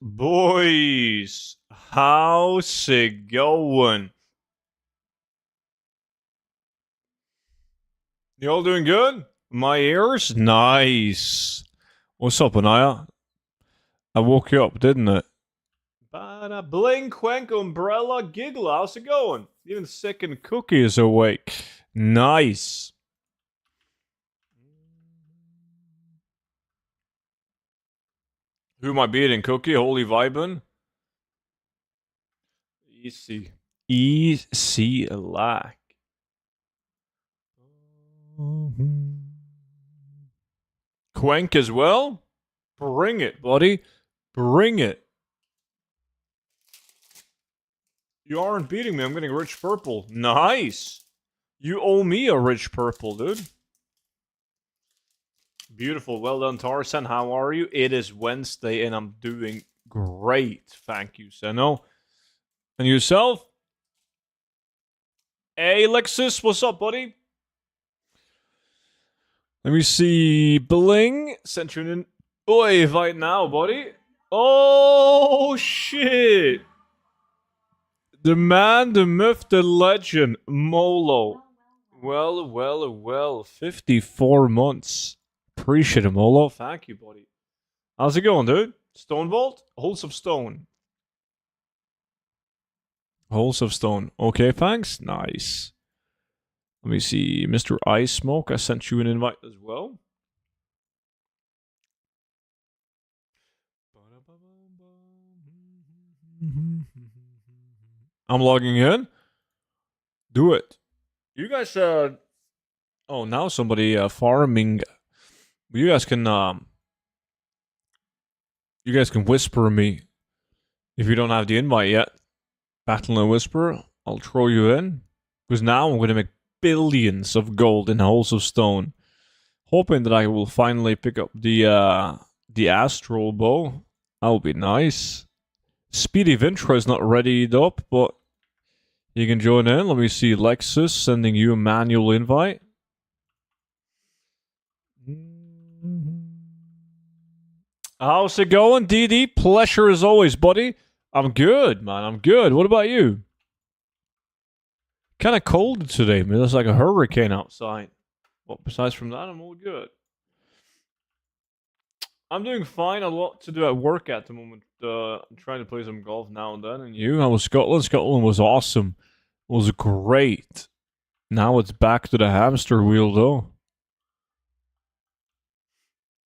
Boys, how's it going? You all doing good? My ears? Nice. What's up, Anaya? I woke you up, didn't it? Bada bling, quank, umbrella, giggle. How's it going? Even second cookie is awake. Nice. Who am I beating? Cookie? Holy vibin'? Easy. Easy lack. Quank as well? Bring it, buddy. Bring it. You aren't beating me. I'm getting rich purple. Nice. You owe me a rich purple, dude. Beautiful. Well done, Tarzan. How are you? It is Wednesday, and I'm doing great. Thank you, Seno. And yourself? Hey, Lexus. What's up, buddy? Let me see. Bling. Sent you an invite now, buddy. Oh, shit. The man, the myth, the legend, Molo. Well. 54 months. Appreciate it, Molo. Thank you, buddy. How's it going, dude? Stone Vault? Holes of Stone. Holes of Stone. Okay, thanks. Nice. Let me see. Mr. Ice Smoke, I sent you an invite as well. I'm logging in. Do it. You guys, oh, now somebody farming. You guys can whisper me if you don't have the invite yet. Battle and whisper. I'll throw you in because now I'm going to make billions of gold in holes of stone, hoping that I will finally pick up the astral bow. That will be nice. Speedy Vintra is not readied up, but you can join in. Let me see. Lexus sending you a manual invite. How's it going, DD? Pleasure as always, buddy. I'm good, man. I'm good. What about you? Kind of cold today, man. There's like a hurricane outside. But besides from that, I'm all good. I'm doing fine. A lot to do at work at the moment. I'm trying to play some golf now and then. And you? How was Scotland? Scotland was awesome. It was great. Now it's back to the hamster wheel, though.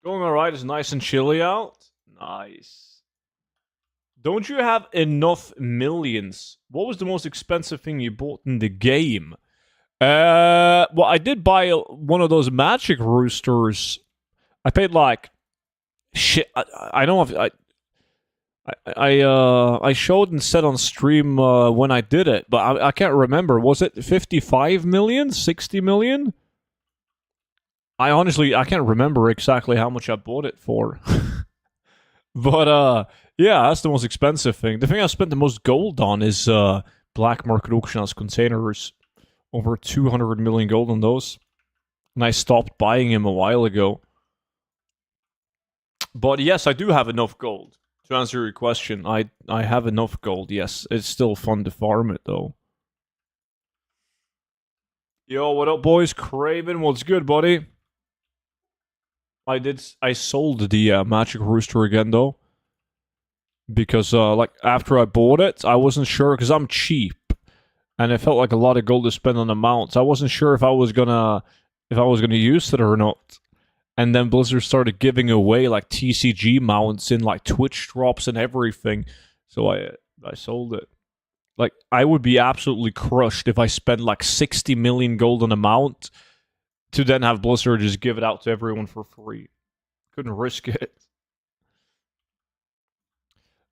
Going alright. It's nice and chilly out. Nice. Don't you have enough millions? What was the most expensive thing you bought in the game? Well, I did buy one of those magic roosters. I paid like shit. I don't know if I showed and said on stream when I did it, but I can't remember. Was it 55 million? 60 million? I can't remember exactly how much I bought it for. But yeah, that's the most expensive thing. The thing I spent the most gold on is black market auction house containers. Over 200 million gold on those. And I stopped buying them a while ago. But yes, I do have enough gold. To answer your question, I have enough gold, yes. It's still fun to farm it, though. Yo, what up, boys? Craven, what's good, buddy? I sold the magic rooster again, though. Because, like, after I bought it, I wasn't sure, because I'm cheap. And it felt like a lot of gold to spend on the mounts. I wasn't sure if I was gonna use it or not. And then Blizzard started giving away like TCG mounts in like Twitch drops and everything. So I sold it. Like, I would be absolutely crushed if I spent like 60 million gold on a mount to then have Blizzard just give it out to everyone for free. Couldn't risk it.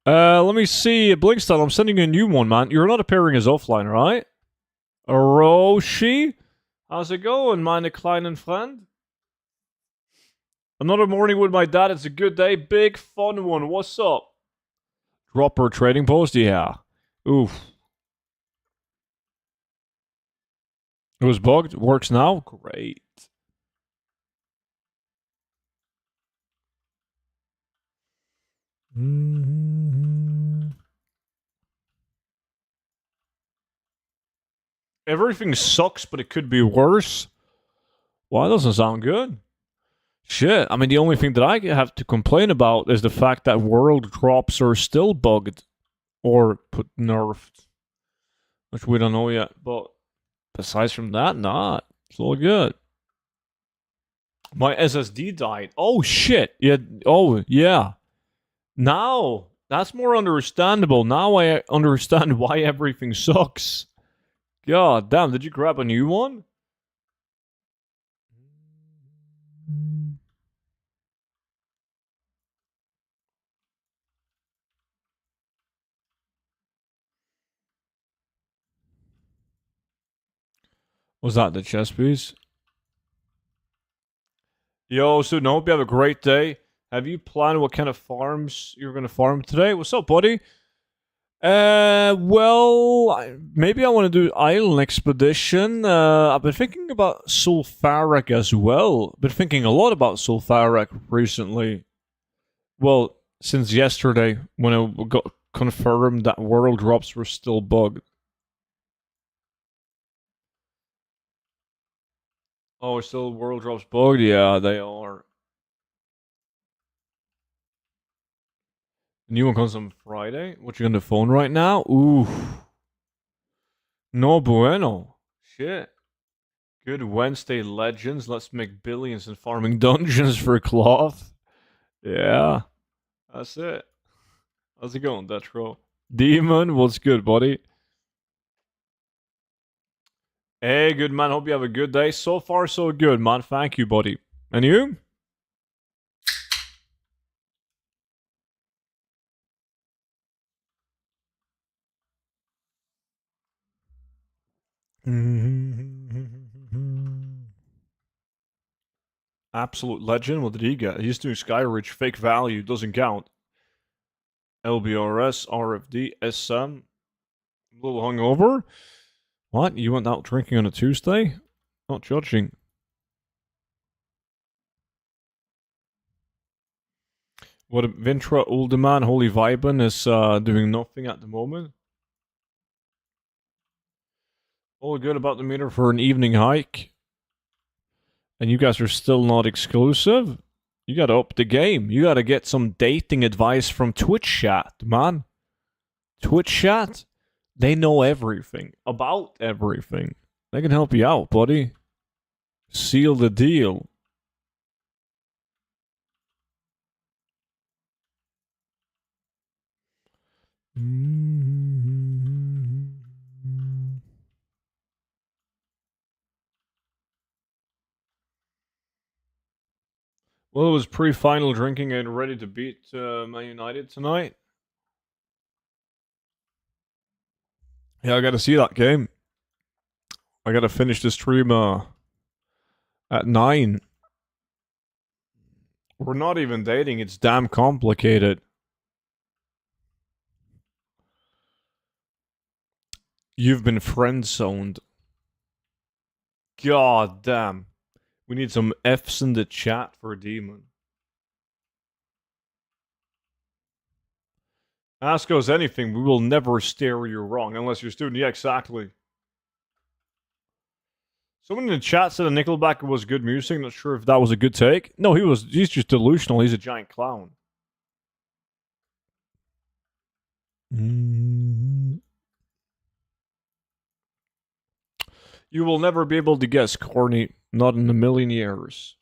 Let me see. Blinkstyle, I'm sending you a new one, man. You're not appearing as offline, right? Roshi? How's it going, meine kleinen friend? Another morning with my dad. It's a good day. Big fun one. What's up? Dropper trading post? Yeah. Oof. It was bugged. Works now? Great. Everything sucks, but it could be worse. Well, that doesn't sound good. Shit. I mean, the only thing that I have to complain about is the fact that world crops are still bugged or put nerfed, which we don't know yet. But besides from that, nah, it's all good. My SSD died. Oh shit. Yeah. Oh yeah. Now that's more understandable. Now I understand why everything sucks. God damn, did you grab a new one? Was that the chess piece? Yo, so no, hope you have a great day. Have you planned what kind of farms you're gonna farm today? What's up, buddy? Maybe I want to do island expedition. I've been thinking about sulfuric as well. Been thinking a lot about sulfuric recently. Well, since yesterday when I got confirmed that world drops were still bugged. Oh, still world drops bugged? Yeah, they are. The new one comes on Friday. What you on the phone right now? Ooh, no bueno. Shit. Good Wednesday legends. Let's make billions in farming dungeons for cloth. Yeah, that's it. How's it going, Detro? Demon, what's good, buddy? Hey, good man. Hope you have a good day. So far, so good, man. Thank you, buddy. And you? Absolute legend. What did he get? He's doing Skyridge. Fake value. Doesn't count. LBRS, RFD, SM. A little hungover. What? You went out drinking on a Tuesday? Not judging. What Vintra Uldeman Holy Vibin is doing nothing at the moment. All good about the meter for an evening hike. And you guys are still not exclusive? You gotta up the game. You gotta get some dating advice from Twitch chat, man. Twitch chat, they know everything about everything. They can help you out, buddy. Seal the deal. Well, it was pre-final drinking and ready to beat Man United tonight. Yeah, I gotta see that game. I gotta finish the stream at 9. We're not even dating. It's damn complicated. You've been friend-zoned. God damn. We need some F's in the chat for Demon. Ask us anything. We will never steer you wrong unless you're a student. Yeah, exactly. Someone in the chat said a Nickelback was good music. Not sure if that was a good take. No, he's just delusional. He's a giant clown. You will never be able to guess, Corny. Not in a million years.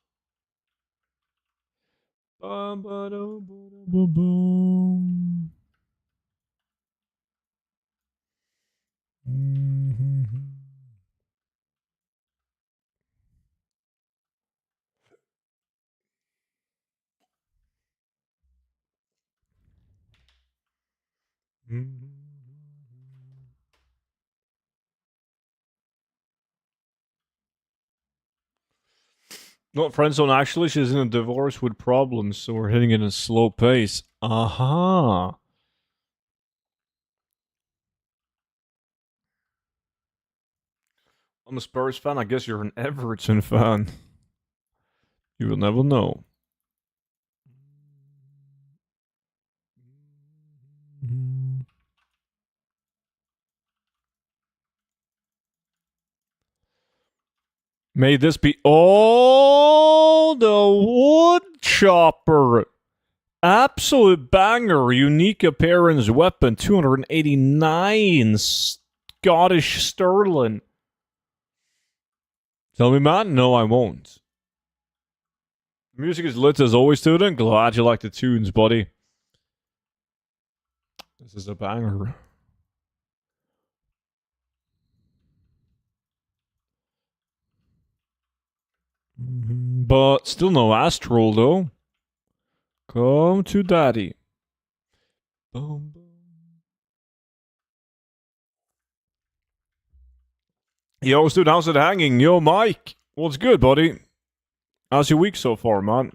Not friend zone, actually. She's in a divorce with problems, so we're hitting it in a slow pace. Aha. Uh-huh. I'm a Spurs fan. I guess you're an Everton fan. You will never know. May this be... Oh, the wood chopper. Absolute banger. Unique appearance weapon. 289 Scottish sterling. Tell me, man. No, I won't. Music is lit as always, student. Glad you like the tunes, buddy. This is a banger. But still no Astral, though. Come to daddy. Boom, boom. Yo, dude, how's it hanging? Yo, Mike. What's good, buddy? How's your week so far, man?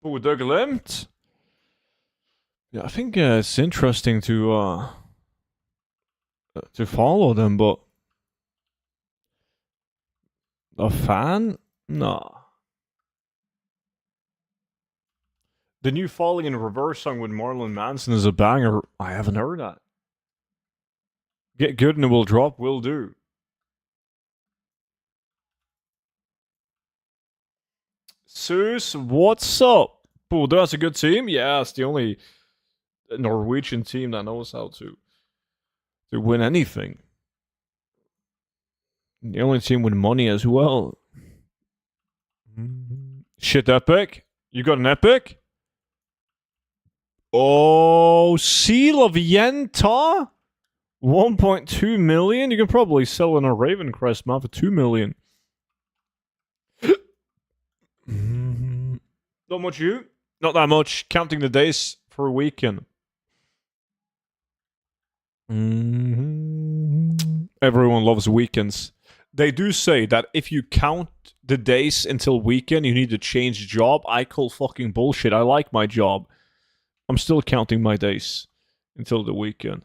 Oh, Doug Limt? Yeah, I think it's interesting to follow them, but a fan? Nah. The new Falling in Reverse song with Marlon Manson is a banger. I haven't heard that. Get good and it will drop. Will do. Zeus, what's up? Oh, that's a good team? Yeah, it's the only Norwegian team that knows how to win anything. The only team with money as well. Shit, epic. You got an epic? Oh, Seal of Yenta? 1.2 million? You can probably sell in a Ravencrest map for 2 million. Not much you? Not that much. Counting the days for a weekend. Everyone loves weekends. They do say that if you count the days until weekend, you need to change job. I call fucking bullshit. I like my job. I'm still counting my days until the weekend.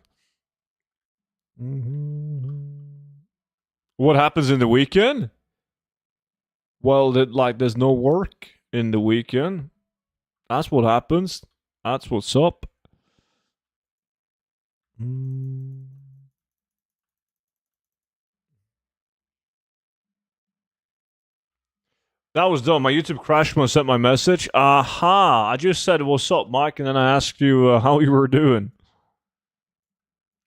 What happens in the weekend? Well, there's no work in the weekend. That's what happens. That's what's up. That was dumb. My YouTube crashed when I sent my message. Aha! I just said, what's up, Mike? And then I asked you how you were doing.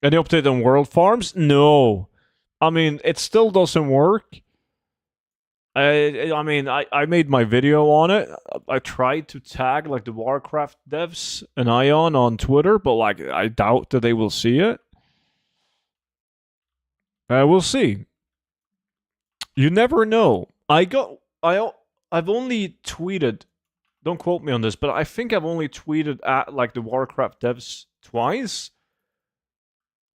Any update on World Farms? No. I mean, it still doesn't work. I mean, I made my video on it. I tried to tag, like, the Warcraft devs and Ion on Twitter, but, like, I doubt that they will see it. We'll see. You never know. I've only tweeted, don't quote me on this, but I think I've only tweeted at, like, the Warcraft devs twice.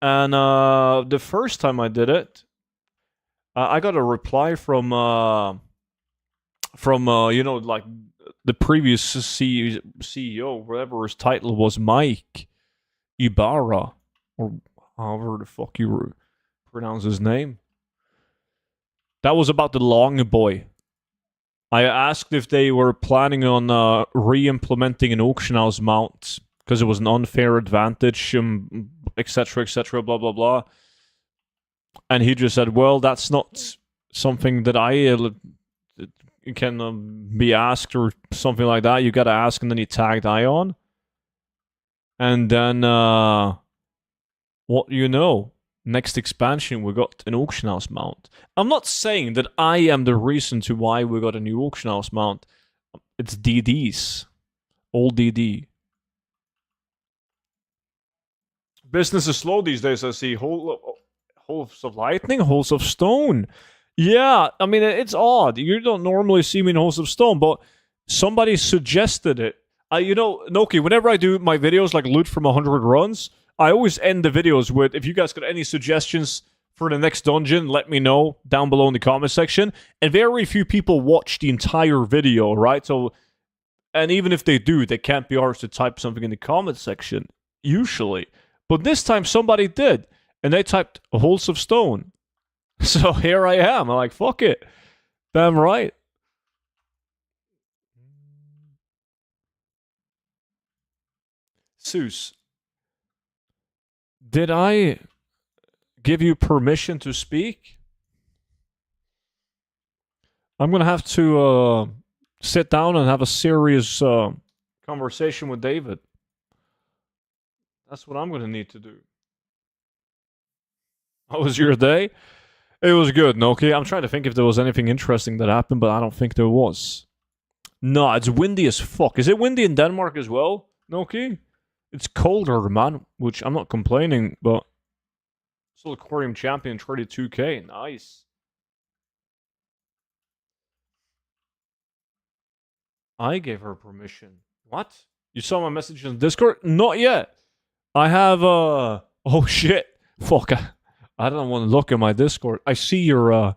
And the first time I did it, I got a reply from you know, like, the previous CEO, whatever his title was, Mike Ibarra, or however the fuck you pronounce his name. That was about the Long Boy. I asked if they were planning on re-implementing an auction house mount because it was an unfair advantage, etc., blah, blah, blah. And he just said, well, that's not something that I can be asked or something like that. You gotta ask, and then he tagged Ion. And then, what do you know? Next expansion, we got an auction house mount. I'm not saying that I am the reason to why we got a new auction house mount. It's DD's. Old DD. Business is slow these days, I see. Holes of lightning, holes of stone. Yeah, I mean, it's odd. You don't normally see me in holes of stone, but somebody suggested it. You know, Noki, whenever I do my videos like loot from 100 runs, I always end the videos with, if you guys got any suggestions for the next dungeon, let me know down below in the comment section. And very few people watch the entire video, right? So, and even if they do, they can't be arsed to type something in the comment section, usually. But this time somebody did, and they typed holes of stone. So here I am. I'm like, fuck it. Damn right. Zeus, did I give you permission to speak? I'm gonna have to sit down and have a serious conversation with David. That's what I'm gonna need to do. How was your day? It was good, Noki. I'm trying to think if there was anything interesting that happened, but I don't think there was. No, it's windy as fuck. Is it windy in Denmark as well, Noki? It's colder, man, which I'm not complaining, but still aquarium champion 32k. Nice. I gave her permission. What? You saw my message in Discord? Not yet. I have oh shit. Fuck. I don't want to look at my Discord. I see your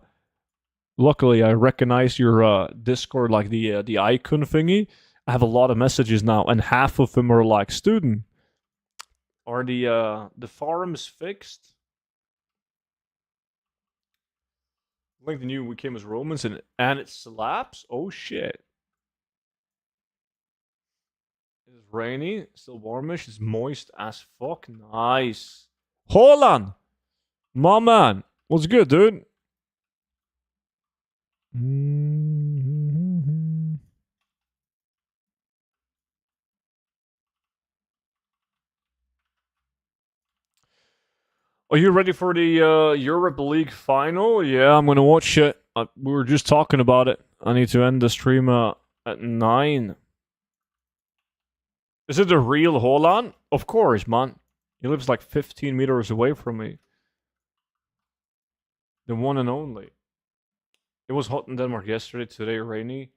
luckily I recognize your Discord, like the icon thingy. I have a lot of messages now, and half of them are like, student. Are the forums fixed? Link the new we came as Romans and it slaps? Oh shit. It's rainy, still warmish, it's moist as fuck. Nice. Holland! My man! What's good, dude? Are you ready for the Europe League final? Yeah, I'm gonna watch it. We were just talking about it. I need to end the stream at 9. Is it the real Holland? Of course, man. He lives like 15 meters away from me. The one and only. It was hot in Denmark yesterday, today rainy.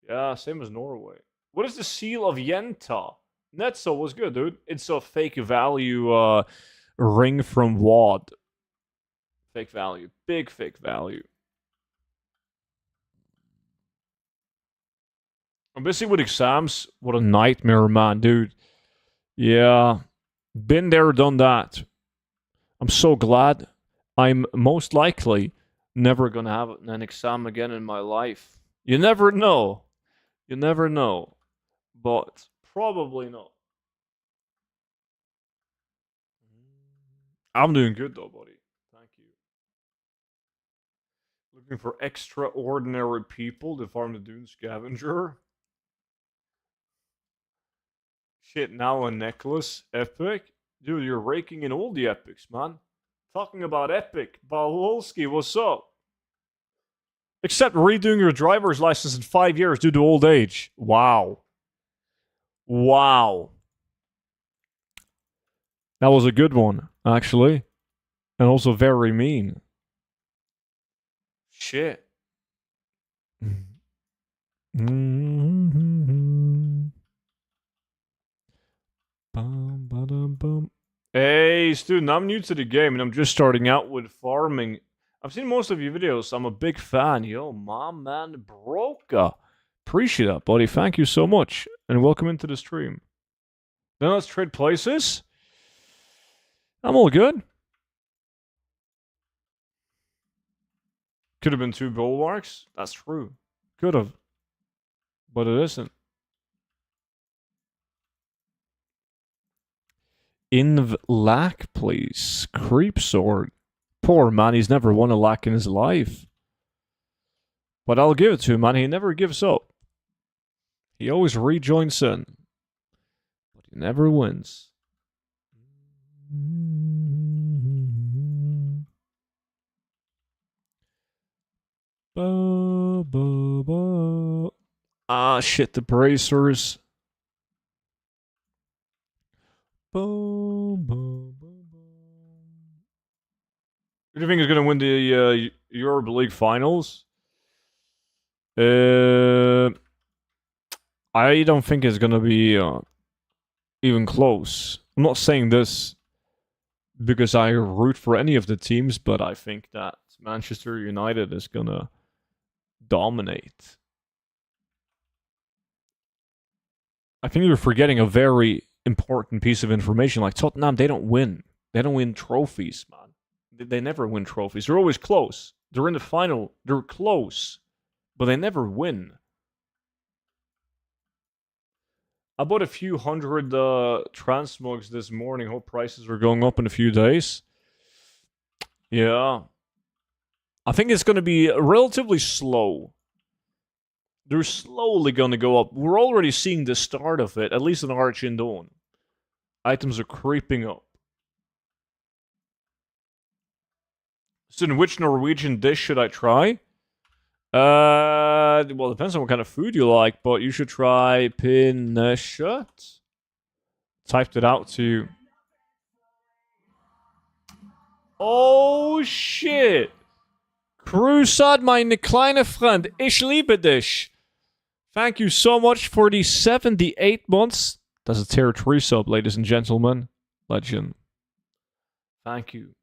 Yeah, same as Norway. What is the seal of Yenta? Netso was good, dude. It's a fake value ring from WOD. Fake value. Big fake value. I'm busy with exams. What a nightmare, man, dude. Yeah. Been there, done that. I'm so glad. I'm most likely never gonna have an exam again in my life. You never know. You never know. But probably not. I'm doing good though, buddy. Thank you. Looking for extraordinary people to farm the Dune Scavenger. Shit, now a necklace. Epic. Dude, you're raking in all the epics, man. Talking about epic. Balolski, what's up? Except redoing your driver's license in 5 years due to old age. Wow. Wow. That was a good one, actually. And also very mean. Shit. Hey, student, I'm new to the game and I'm just starting out with farming. I've seen most of your videos. I'm a big fan. Yo, my man, Broca. Appreciate that, buddy. Thank you so much. And welcome into the stream. Then let's trade places. I'm all good. Could have been 2 bulwarks. That's true. Could have. But it isn't. Inv lack, please. Creep sword. Poor man, he's never won a lack in his life. But I'll give it to him, man. He never gives up. He always rejoins in. But he never wins. Ah, shit, the bracers. Who do you think is going to win the Europe League finals? I don't think it's going to be even close. I'm not saying this because I root for any of the teams, but I think that Manchester United is going to dominate. I think you're forgetting a very important piece of information. Like Tottenham, they don't win. They don't win trophies, man. They never win trophies. They're always close. They're in the final. They're close. But they never win. I bought a few hundred Transmogs this morning. Hope prices are going up in a few days. Yeah. I think it's going to be relatively slow. They're slowly gonna go up. We're already seeing the start of it, at least in Arch and Dawn. Items are creeping up. So then which Norwegian dish should I try? Well, it depends on what kind of food you like, but you should try pinnekjøtt. Typed it out to you. Oh, shit! Crusad, meine kleine Freund, ich liebe dich. Thank you so much for the 78 months. That's a tier 3 sub, ladies and gentlemen. Legend. Thank you.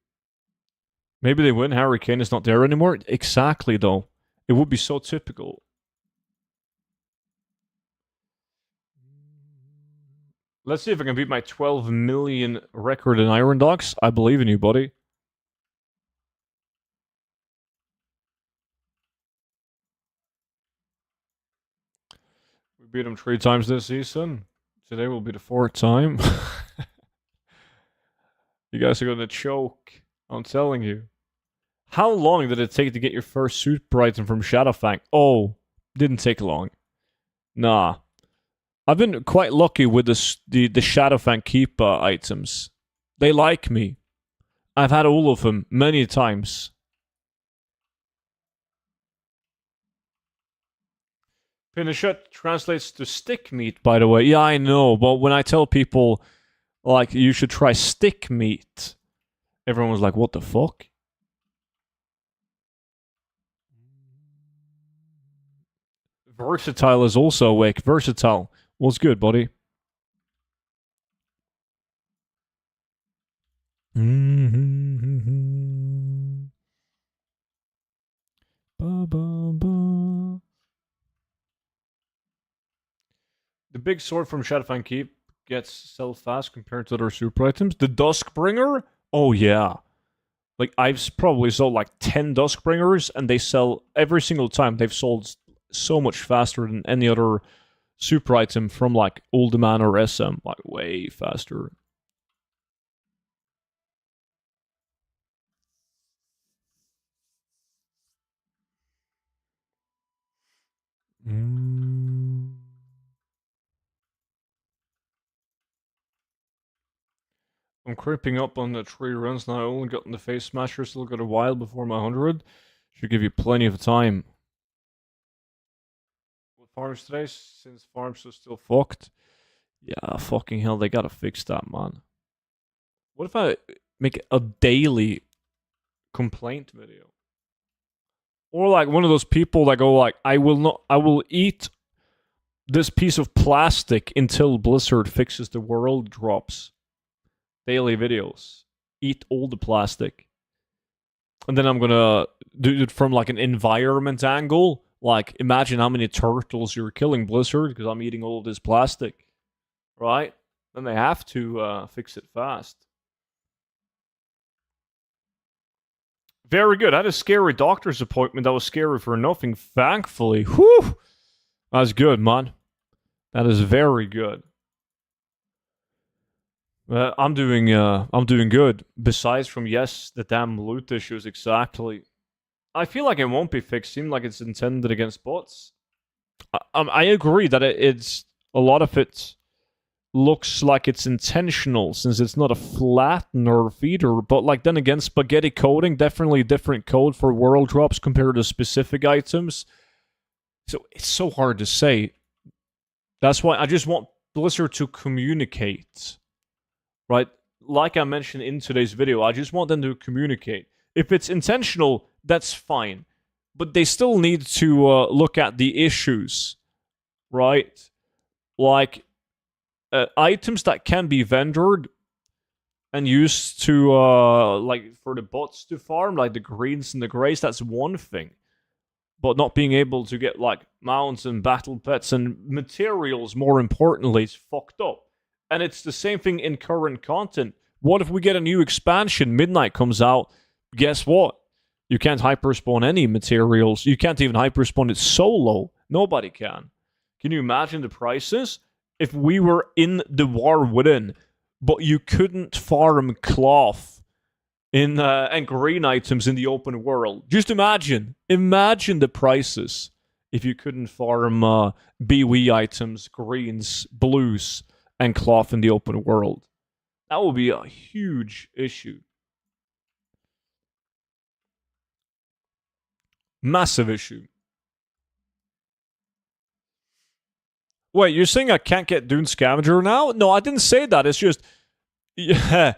Maybe they win. Harry Kane is not there anymore. Exactly, though. It would be so typical. Let's see if I can beat my 12 million record in Iron Dogs. I believe in you, buddy. We beat him 3 times this season. Today will be the 4th time. You guys are going to choke. I'm telling you. How long did it take to get your first super item from Shadowfang? Oh, didn't take long. Nah. I've been quite lucky with the Shadowfang Keeper items. They like me. I've had all of them many times. Pinnekjøtt translates to stick meat, by the way. Yeah, I know, but when I tell people, like, you should try stick meat, everyone was like, what the fuck? Versatile is also awake. Versatile. What's good, buddy? The big sword from Shadowfang Keep gets sell fast compared to other super items. The Duskbringer? Oh, yeah. Like, I've probably sold like 10 Duskbringers, and they sell every single time. They've sold so much faster than any other super item from like Old Man or SM. Like, way faster. I'm creeping up on the 3 runs now. I only got in the Face Smasher, still got a while before my 100. Should give you plenty of time. What farms today? Since farms are still fucked. Yeah, fucking hell, they gotta fix that, man. What if I make a daily complaint video? Or like one of those people that go like, I will eat this piece of plastic until Blizzard fixes the world drops. Daily videos. Eat all the plastic. And then I'm gonna do it from like an environment angle. Like, imagine how many turtles you're killing, Blizzard, because I'm eating all of this plastic. Right? Then they have to fix it fast. Very good. I had a scary doctor's appointment that was scary for nothing, thankfully. Whew! That's good, man. That is very good. I'm doing good. Besides from, yes, the damn loot issues, exactly. I feel like it won't be fixed. Seems like it's intended against bots. I agree that it's a lot of it looks like it's intentional since it's not a flattener feeder. But like then again, spaghetti coding, definitely different code for world drops compared to specific items. So it's so hard to say. That's why I just want Blizzard to communicate. Right? Like I mentioned in today's video, I just want them to communicate. If it's intentional, that's fine. But they still need to look at the issues. Right? Like, items that can be vendored and used to, like, for the bots to farm, like the greens and the greys, that's one thing. But not being able to get, like, mounts and battle pets and materials, more importantly, is fucked up. And it's the same thing in current content. What if we get a new expansion, Midnight comes out, guess what? You can't hyperspawn any materials. You can't even hyperspawn it solo. Nobody can. Can you imagine the prices? If we were in the War Within, but you couldn't farm cloth in and green items in the open world. Just imagine. Imagine the prices if you couldn't farm BW items, greens, blues, and cloth in the open world. That would be a huge issue. Massive issue. Wait, you're saying I can't get Dune Scavenger now? No, I didn't say that. It's just, yeah,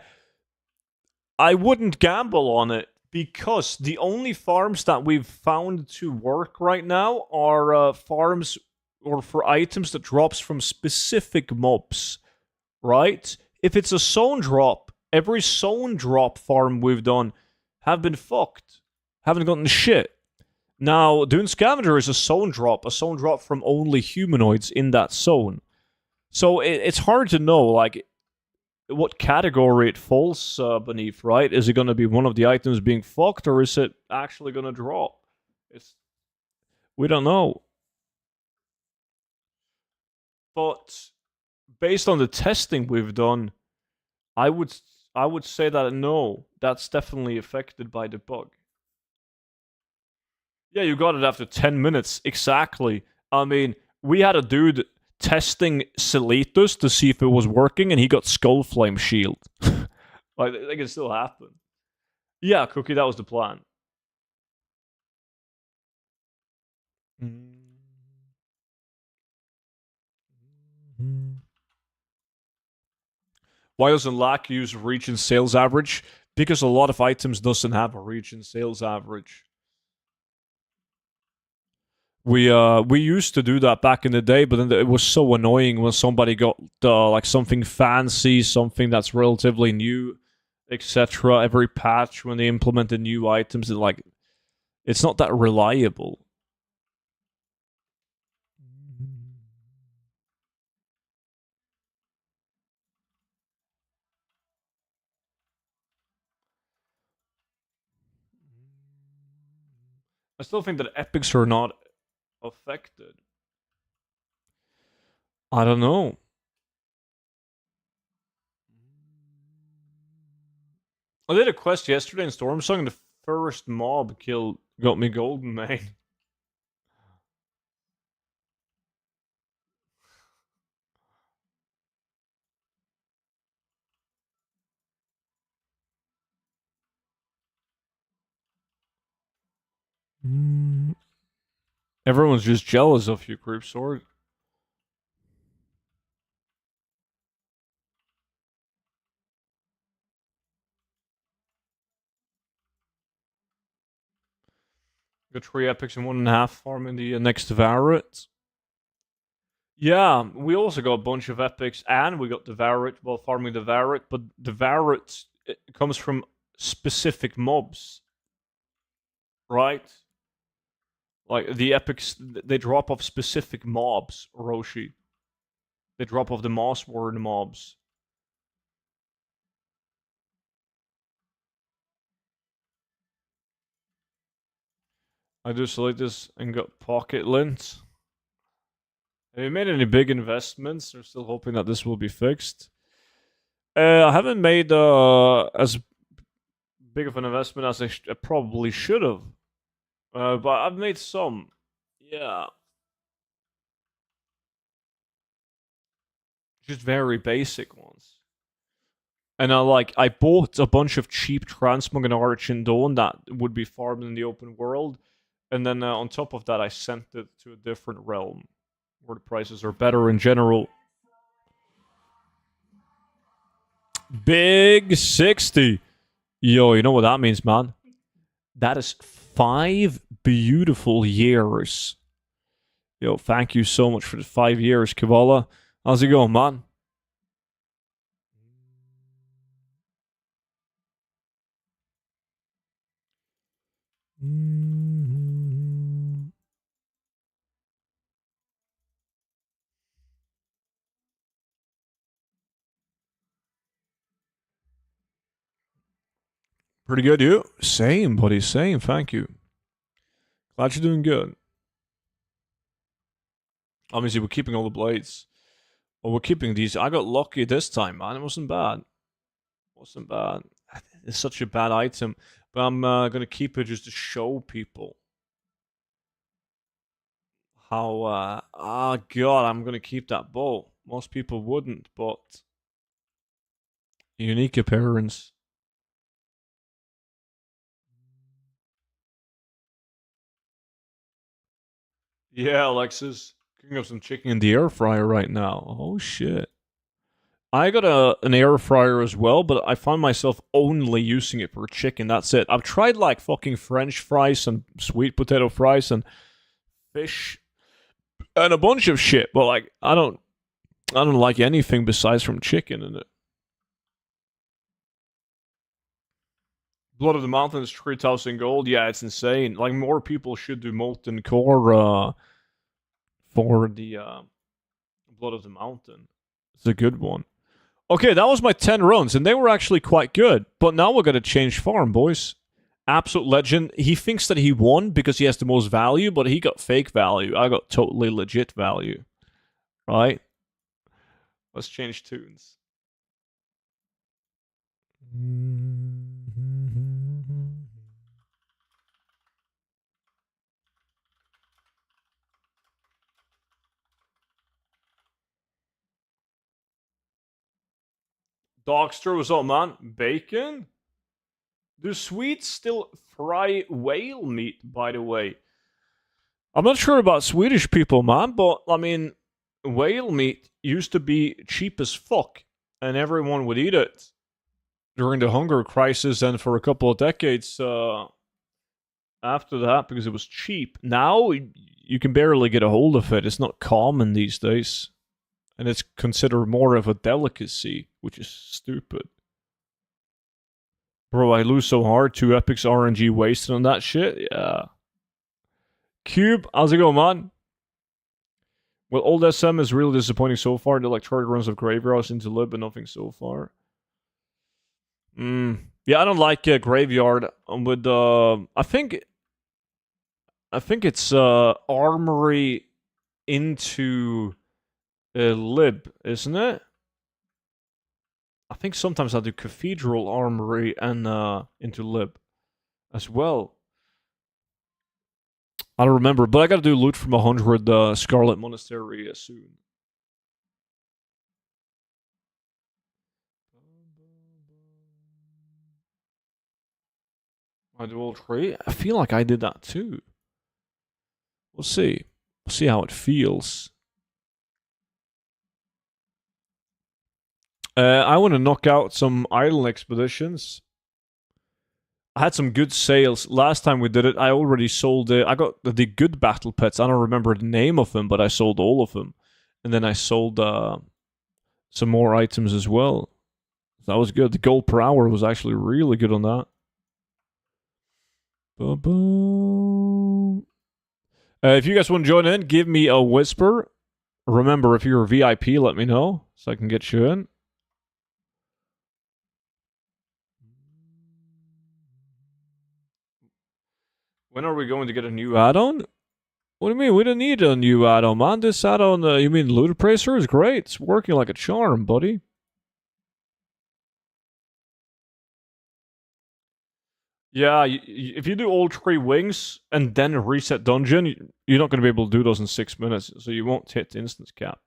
I wouldn't gamble on it because the only farms that we've found to work right now are farms or for items that drops from specific mobs, right? If it's a zone drop, every zone drop farm we've done have been fucked. Haven't gotten shit. Now, Dune Scavenger is a zone drop from only humanoids in that zone. So it's hard to know, like, what category it falls beneath, right? Is it going to be one of the items being fucked, or is it actually going to drop? We don't know. But based on the testing we've done, I would say that no, that's definitely affected by the bug. Yeah, you got it after 10 minutes. Exactly. I mean, we had a dude testing Seletus to see if it was working, and he got Skull Flame Shield. Like, that can still happen. Yeah, Cookie, that was the plan. Why doesn't LAC use region sales average? Because a lot of items doesn't have a region sales average. We used to do that back in the day, but then it was so annoying when somebody got like something fancy, something that's relatively new, etc. Every patch when they implemented new items, it's not that reliable. I still think that epics are not affected. I don't know. I did a quest yesterday in Stormsong, and the first mob kill got me golden main. Everyone's just jealous of you, Creep Sword. Got 3 epics and 1.5 farming the next Varret. Yeah, we also got a bunch of epics, and we got the Varret while farming the Varret, but the Varret comes from specific mobs, right? Like, the epics, they drop off specific mobs, Roshi. They drop off the Mossword mobs. I just like this and got pocket lint. Have you made any big investments? Or still hoping that this will be fixed? I haven't made as big of an investment as I probably should have. But I've made some. Yeah. Just very basic ones. And I bought a bunch of cheap Transmog and Arch Dawn that would be farmed in the open world. And then on top of that, I sent it to a different realm where the prices are better in general. Big 60. Yo, you know what that means, man? That is 5 beautiful years. Yo, thank you so much for the 5 years, Kavala. How's it going, man? Pretty good, you? Same, buddy, same. Thank you. Glad you're doing good. Obviously, we're keeping all the blades. Well, we're keeping these. I got lucky this time, man. It wasn't bad. Wasn't bad. It's such a bad item, but I'm gonna keep it just to show people how, oh god, I'm gonna keep that bow. Most people wouldn't, but unique appearance. Yeah, Alexis. Cooking up some chicken in the air fryer right now. Oh shit. I got an air fryer as well, but I find myself only using it for chicken. That's it. I've tried like fucking French fries and sweet potato fries and fish and a bunch of shit, but like I don't like anything besides from chicken in it. Blood of the Mountain is 3,000 gold. Yeah, it's insane. Like more people should do molten core for the Blood of the Mountain. It's a good one. Okay, that was my 10 runs, and they were actually quite good. But now we're going to change farm, boys. Absolute legend. He thinks that he won because he has the most value, but he got fake value. I got totally legit value. Right? Let's change tunes. Dogster, what's up, man? Bacon? Do Swedes still fry whale meat, by the way? I'm not sure about Swedish people, man, but I mean, whale meat used to be cheap as fuck, and everyone would eat it during the hunger crisis and for a couple of decades after that because it was cheap. Now, you can barely get a hold of it. It's not common these days. And it's considered more of a delicacy, which is stupid. Bro, I lose so hard. 2 epics RNG wasted on that shit. Yeah. Cube, how's it going, man? Well, old SM is really disappointing so far. The electronic runs of Graveyards into Lib, but nothing so far. Yeah, I don't like Graveyard. With I think it's Armory into Lib, isn't it? I think sometimes I do Cathedral Armory and into Lib as well. I don't remember, but I gotta do loot from 100 Scarlet Monastery soon. I do all 3? I feel like I did that too. We'll see. We'll see how it feels. I want to knock out some island expeditions. I had some good sales. Last time we did it, I already sold it. I got the good battle pets. I don't remember the name of them, but I sold all of them. And then I sold some more items as well. That was good. The gold per hour was actually really good on that. If you guys want to join in, give me a whisper. Remember, if you're a VIP, let me know so I can get you in. When are we going to get a new add-on? What do you mean? We don't need a new add-on, man. This add-on, you mean Loot Appraiser, is great. It's working like a charm, buddy. Yeah, if you do all 3 wings and then reset dungeon, you're not going to be able to do those in 6 minutes, so you won't hit instance cap.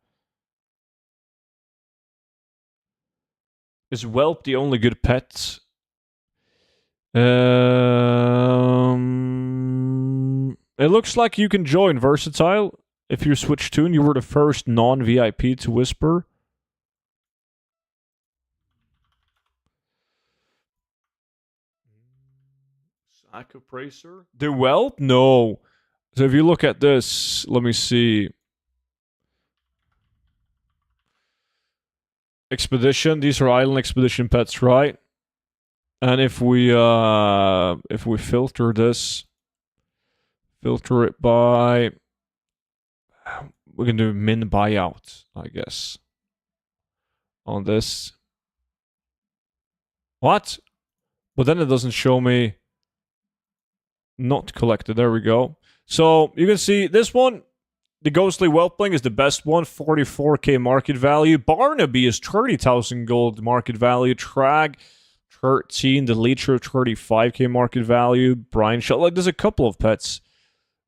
Is Whelp the only good pet? It looks like you can join Versatile. If you switch tune, you were the first non-VIP to whisper. Sack Appraiser? The Whelp? No. So if you look at this, let me see. Expedition. These are island expedition pets, right? And if we filter this, filter it by, we can do min buyout, I guess. On this. What? But then it doesn't show me not collected. There we go. So you can see this one, the Ghostly Whelpling is the best one, 44k market value. Barnaby is 30,000 gold market value. Trag, 13. The Leecher, 35k market value. Brian Shot, like there's a couple of pets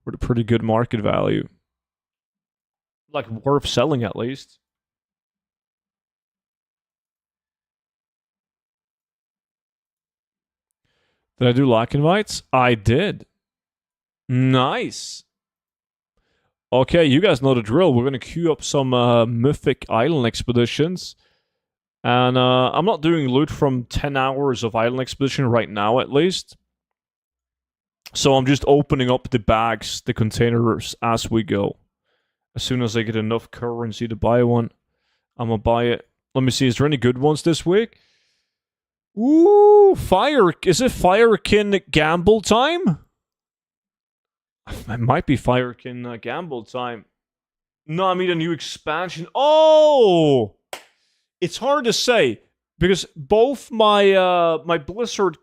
with a pretty good market value. like worth selling at least. Did I do like invites? I did. Nice. Okay, you guys know the drill. We're gonna queue up some mythic island expeditions. And I'm not doing loot from 10 hours of island expedition right now, at least. So I'm just opening up the bags, the containers, as we go. As soon as I get enough currency to buy one, I'm gonna buy it. Let me see, is there any good ones this week? Ooh, fire. Is it Firekin gamble time? It might be Firekin gamble time. No, I mean a new expansion. Oh! It's hard to say because both my Blizzard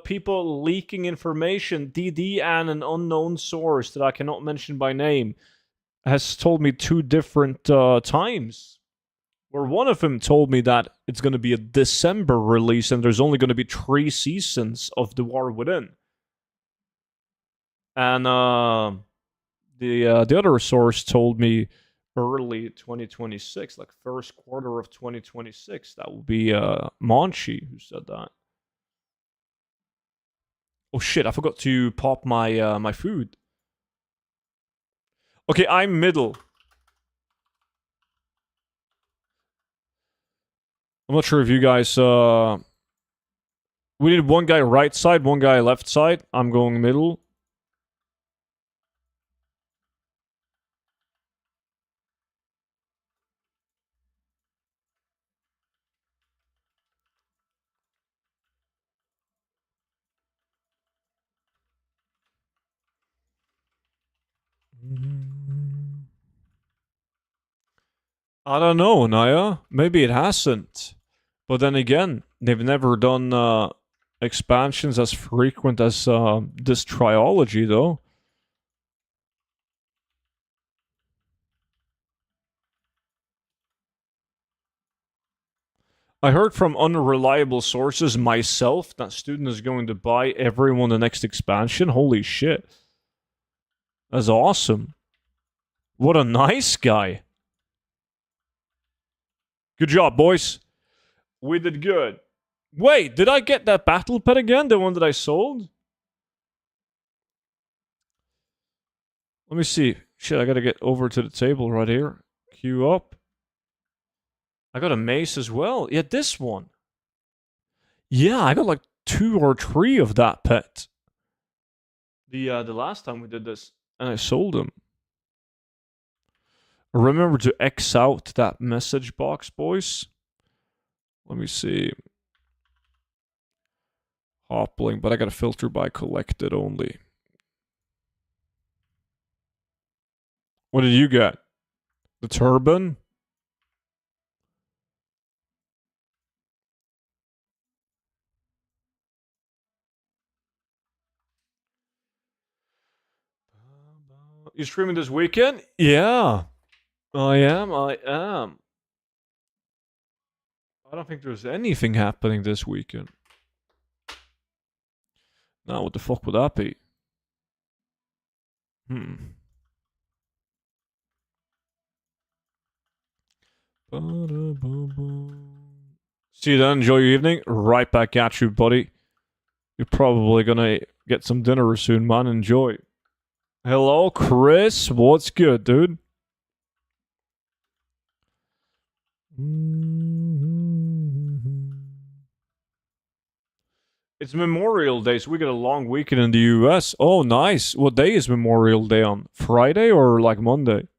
people leaking information, DD and an unknown source that I cannot mention by name, has told me two different times. Where one of them told me that it's going to be a December release and there's only going to be 3 seasons of The War Within. And the other source told me early 2026, like first quarter of 2026. That will be Monchi who said that. Oh shit, I forgot to pop my my food. Okay, I'm middle. I'm not sure if you guys we need one guy right side, one guy left side. I'm going middle. I don't know, Naya. Maybe it hasn't. But then again, they've never done expansions as frequent as this trilogy, though. I heard from unreliable sources myself that student is going to buy everyone the next expansion. Holy shit. That's awesome. What a nice guy. Good job, boys. We did good. Wait, did I get that battle pet again? The one that I sold? Let me see. Shit, I gotta get over to the table right here. Queue up. I got a mace as well. Yeah, this one. Yeah, I got like 2 or 3 of that pet. The last time we did this, and I sold them. Remember to X out that message box, boys. Let me see. Hoppling, but I gotta filter by collected only. What did you get? The turban? You streaming this weekend? Yeah. I am. I don't think there's anything happening this weekend. Now, what the fuck would that be? See you then. Enjoy your evening. Right back at you, buddy. You're probably gonna get some dinner soon, man. Enjoy. Hello, Chris. What's good, dude? It's Memorial Day, so we get a long weekend in the US. Oh, nice. What day is Memorial Day on? Friday or like Monday?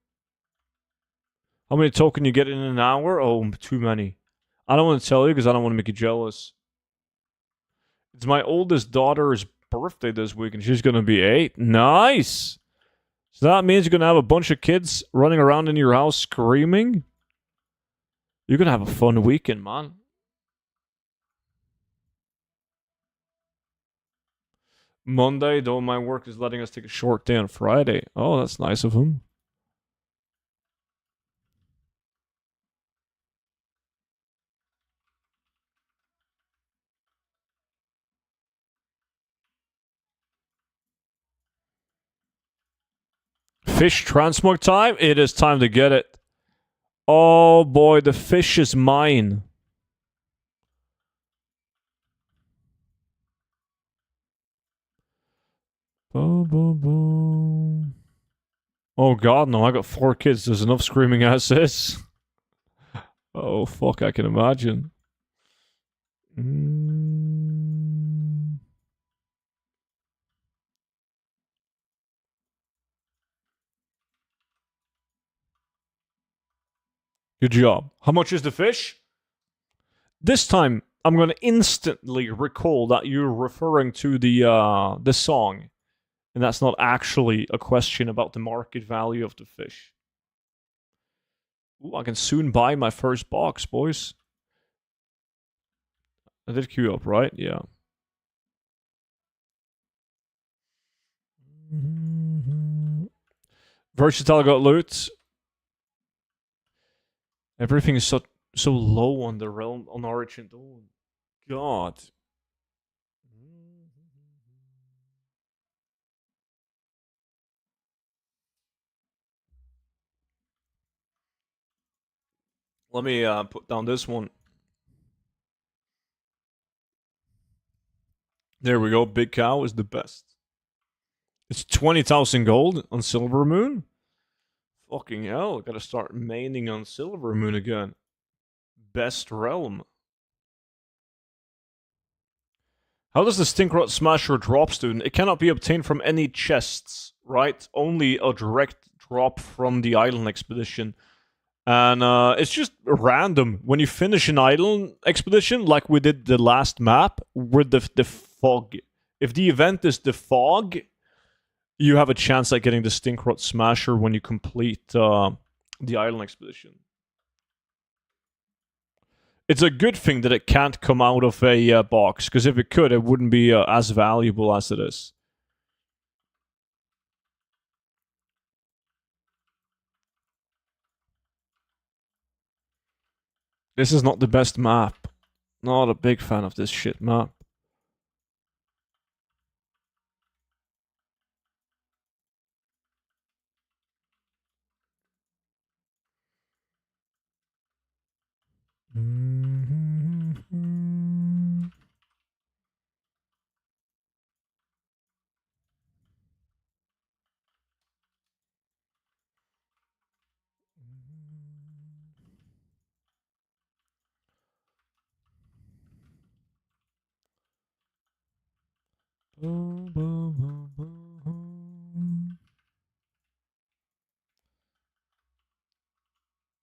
How many tokens you get in an hour? Oh, too many. I don't want to tell you because I don't want to make you jealous. It's my oldest daughter's birthday this week, and she's going to be 8. Nice! So that means you're going to have a bunch of kids running around in your house screaming? You're going to have a fun weekend, man. Monday, though my work is letting us take a short day on Friday. Oh, that's nice of him. Fish transmog time? It is time to get it. Oh boy, the fish is mine. Boom, boom, boom. Oh god, no, I got 4 kids. There's enough screaming as this. Oh fuck, I can imagine. Good job. How much is the fish? This time, I'm gonna instantly recall that you're referring to the song, and that's not actually a question about the market value of the fish. Ooh, I can soon buy my first box, boys. I did queue up, right? Yeah. Versatile got loot. Everything is so low on the realm on Origin. Oh god. Let me put down this one. There we go. Big Cow is the best. It's 20,000 gold on Silver Moon. Fucking hell! Gotta start maining on Silver Moon again. Best realm. How does the Stinkrot Smasher drop, student? It cannot be obtained from any chests, right? Only a direct drop from the island expedition. And it's just random. When you finish an island expedition, like we did the last map, with the fog. If the event is the fog, you have a chance at getting the Stinkrot Smasher when you complete the island expedition. It's a good thing that it can't come out of a box, because if it could, it wouldn't be as valuable as it is. This is not the best map. Not a big fan of this shit map.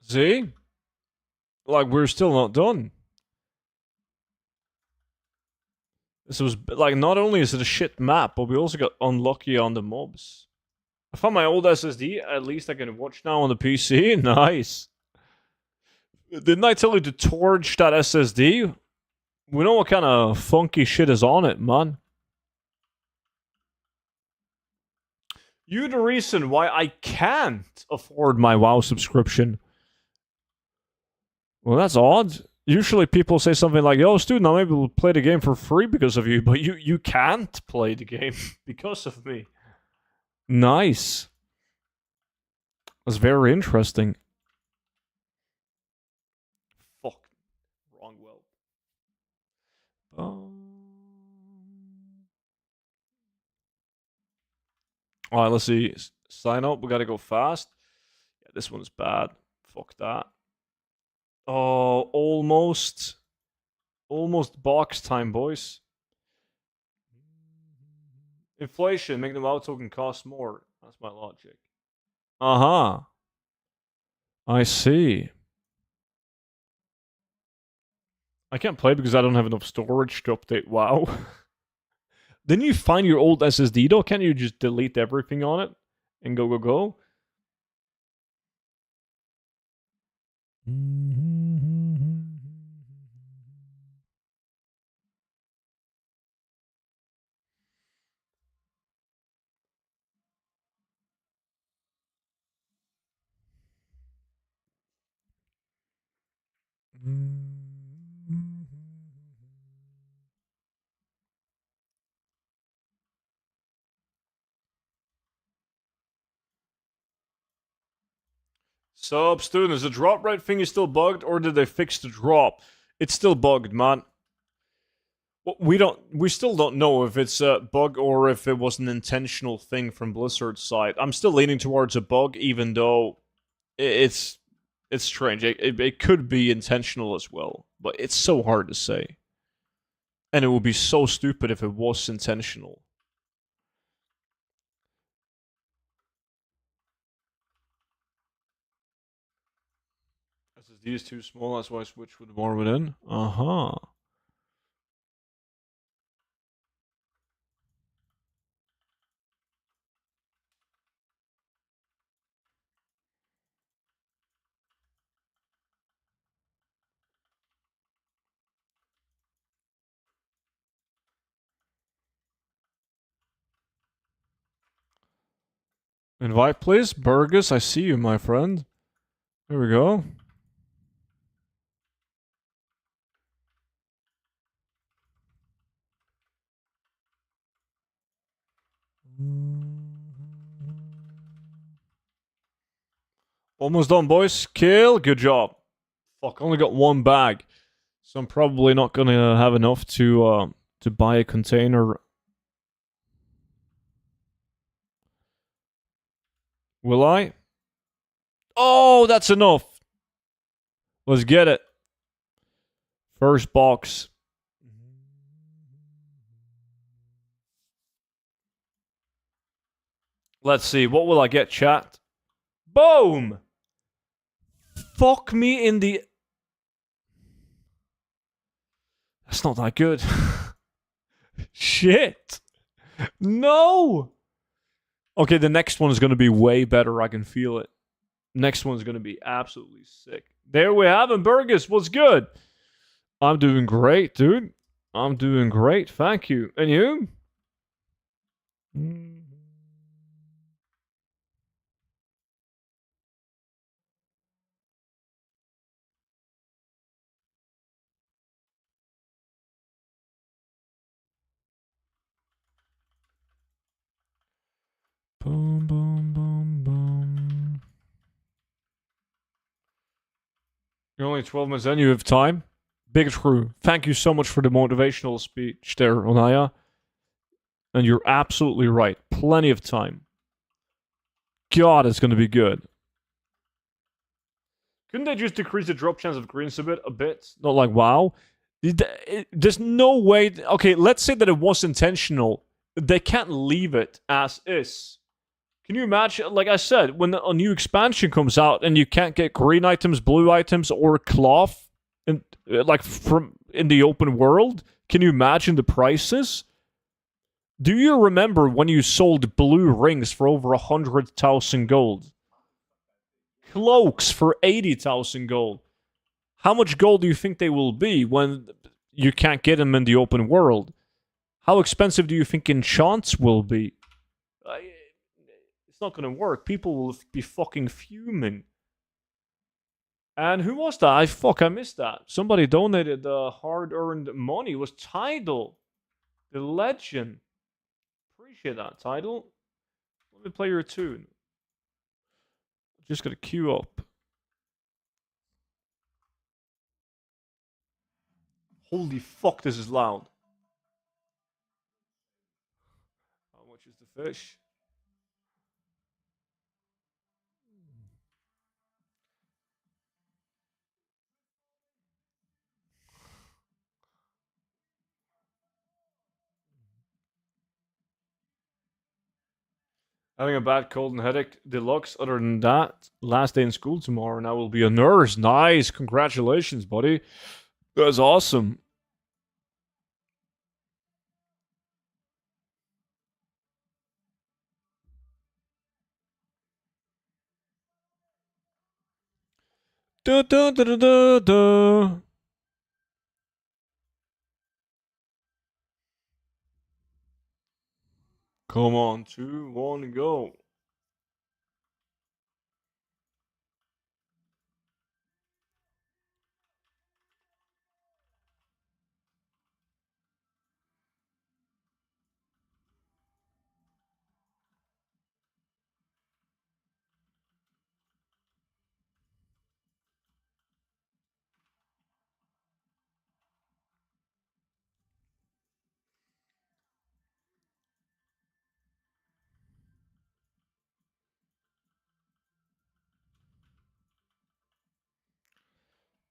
See? Like, we're still not done. This was, like, not only is it a shit map, but we also got unlucky on the mobs. I found my old SSD, at least I can watch now on the PC. Nice. Didn't I tell you to torch that SSD? We know what kind of funky shit is on it, man. You're the reason why I can't afford my WoW subscription. Well, that's odd. Usually people say something like, yo, student, I'm able to play the game for free because of you, but you can't play the game because of me. Nice. That's very interesting. Fuck. Wrong well. Alright, let's see. Sign up. We gotta go fast. Yeah, this one's bad. Fuck that. Oh, almost. Almost box time, boys. Inflation, make the WoW token cost more. That's my logic. Uh-huh. I see. I can't play because I don't have enough storage to update WoW. Didn't you find your old SSD though? Can't you just delete everything on it and go, go, go? Sup, student, is the drop rate thing still bugged, or did they fix the drop? It's still bugged, man. We still don't know if it's a bug or if it was an intentional thing from Blizzard's side. I'm still leaning towards a bug, even though it's strange. It could be intentional as well, but it's so hard to say. And it would be so stupid if it was intentional. SSD is too small, that's why I switched with more within. Uh-huh. Invite, please. Burgess, I see you, my friend. There we go. Almost done, boys. Kill. Good job. Fuck, only got one bag. So I'm probably not gonna have enough to buy a container. Will I? Oh, that's enough. Let's get it. First box. Let's see. What will I get, chat? Boom! Fuck me in the... That's not that good. Shit! No! Okay, the next one is going to be way better. I can feel it. Next one's going to be absolutely sick. There we have him. Burgess, what's good? I'm doing great, dude. I'm doing great. Thank you. And you? Boom, boom, boom, boom. You're only 12 minutes in. You have time. Big true. Thank you so much for the motivational speech there, Onaya. And you're absolutely right. Plenty of time. God, it's going to be good. Couldn't they just decrease the drop chance of greens a bit? Not like, wow. There's no way... Okay, let's say that it was intentional. They can't leave it as is. Can you imagine, like I said, when a new expansion comes out and you can't get green items, blue items, or cloth in, like from in the open world? Can you imagine the prices? Do you remember when you sold blue rings for over 100,000 gold? Cloaks for 80,000 gold. How much gold do you think they will be when you can't get them in the open world? How expensive do you think enchants will be? It's not going to work. People will be fucking fuming. And who was that? I missed that. Somebody donated hard-earned money. It was Tidal. The legend. Appreciate that, Tidal. Let me play your tune. Just got to queue up. Holy fuck, this is loud. How much is the fish? Having a bad cold and headache deluxe. Other than that, last day in school tomorrow, and I will be a nurse. Nice. Congratulations, buddy. That's awesome. Da, da, da, da, da, da. Come on, 2, 1, go.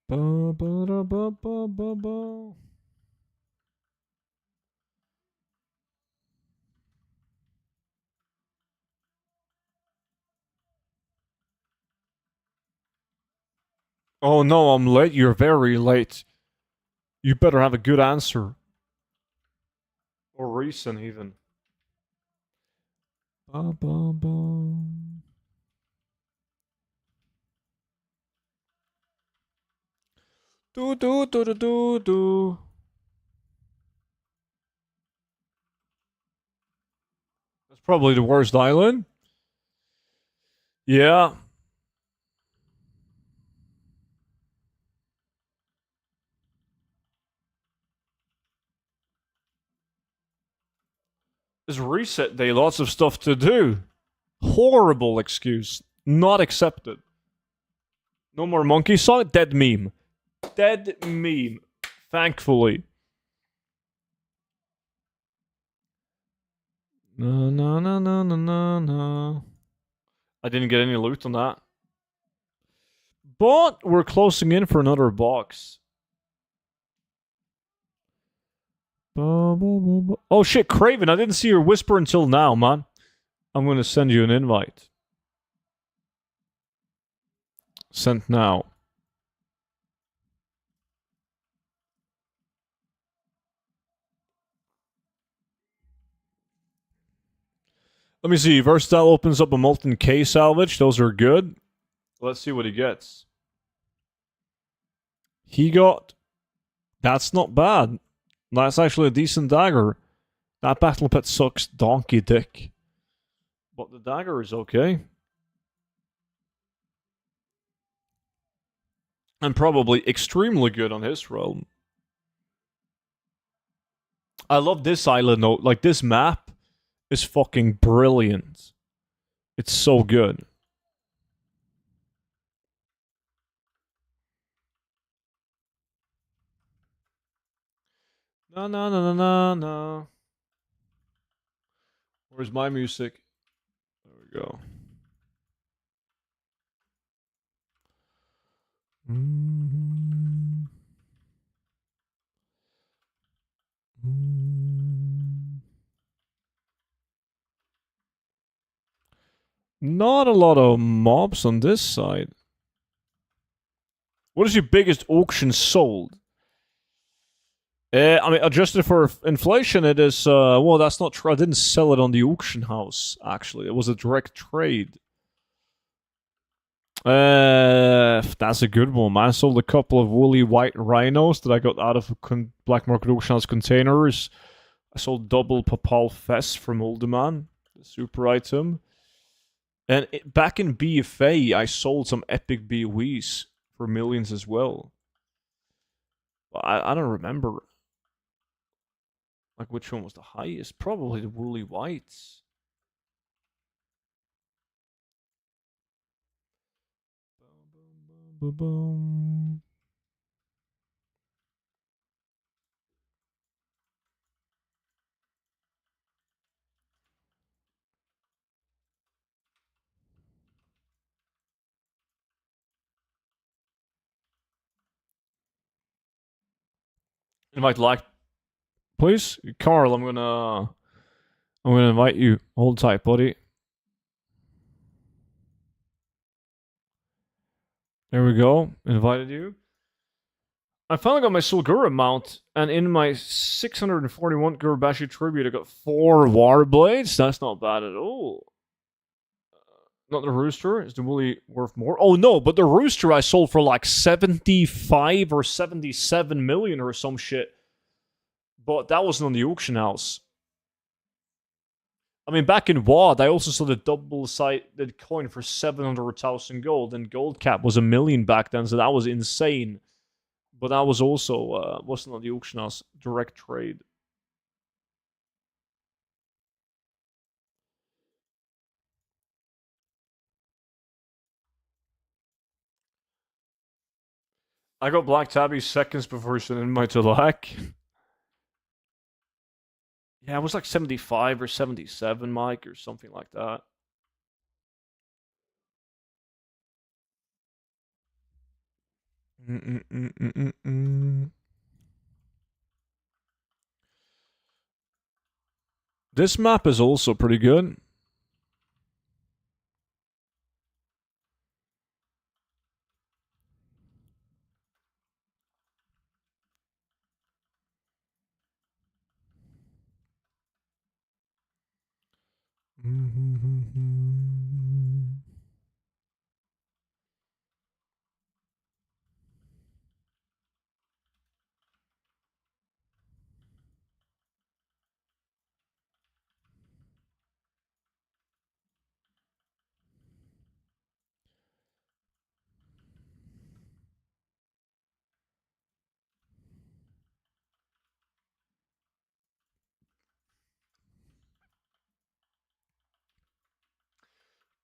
Ba, ba, da, ba, ba, ba, ba. Oh no, I'm late. You're very late. You better have a good answer. Or reason, even. Ba, ba, ba. Do, do, do, do, do, do. That's probably the worst island. Yeah. It's reset day. Lots of stuff to do. Horrible excuse. Not accepted. No more monkey song. Dead meme. Dead meme. Thankfully. No, no, no, no, no, no, no. I didn't get any loot on that. But we're closing in for another box. Oh shit, Craven, I didn't see your whisper until now, man. I'm gonna send you an invite. Sent now. Let me see. Versatile opens up a Molten K salvage. Those are good. Let's see what he gets. He got... That's not bad. That's actually a decent dagger. That battle pet sucks donkey dick. But the dagger is okay. And probably extremely good on his realm. I love this island note. Like, this map is fucking brilliant. It's so good. No, no, no, no, no, no. Where's my music? There we go. Not a lot of mobs on this side. What is your biggest auction sold? I mean, adjusted for inflation, it is, well, that's not true. I didn't sell it on the auction house, actually. It was a direct trade. That's a good one, man. I sold a couple of woolly white rhinos that I got out of black market auction house containers. I sold double Papal Fest from Olderman, the super item. And back in BFA, I sold some epic BOEs for millions as well. I don't remember. Like, which one was the highest? Probably the woolly whites. Boom, boom, boom. Invite like, please, Carl. I'm gonna invite you. Hold tight, buddy. There we go. Invited you. I finally got my Sulgura mount, and in my 641 Gurabashi tribute, I got 4 Warblades. That's not bad at all. Not the Rooster. Is the Woolly worth more? Oh no, but the Rooster I sold for like 75 or 77 million or some shit. But that wasn't on the auction house. I mean, back in WoD, I also sold a double-sided coin for 700,000 gold, and gold cap was 1 million back then, so that was insane. But that was also wasn't on the auction house. Direct trade. I got Black Tabby seconds before sending my Talak. Yeah, it was like 75 or 77, Mike, or something like that. This map is also pretty good.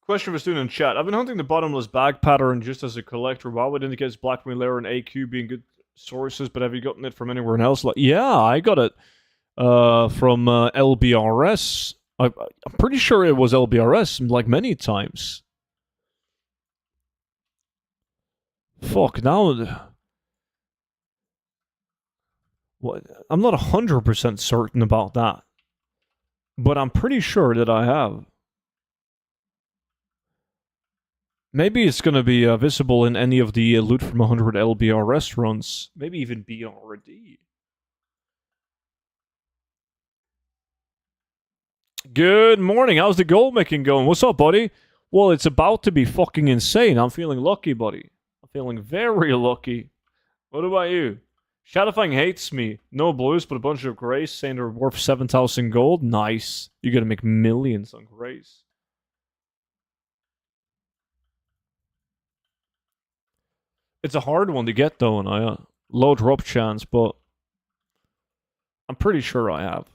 Question for student in chat. I've been hunting the bottomless bag pattern just as a collector. Why would indicate Black Lair and AQ being good sources, but have you gotten it from anywhere else? Like, yeah, I got it from LBRS. I'm pretty sure it was LBRS, like many times. Fuck, now... What? I'm not 100% certain about that. But I'm pretty sure that I have. Maybe it's going to be visible in any of the loot from 100 LBRS runs. Maybe even BRD. Good morning. How's the gold making going? What's up, buddy? Well, it's about to be fucking insane. I'm feeling lucky, buddy. I'm feeling very lucky. What about you? Shadowfang hates me. No blues, but a bunch of grays saying they're worth 7,000 gold. Nice. You're going to make millions on grays. It's a hard one to get, though, and I low drop chance, but I'm pretty sure I have.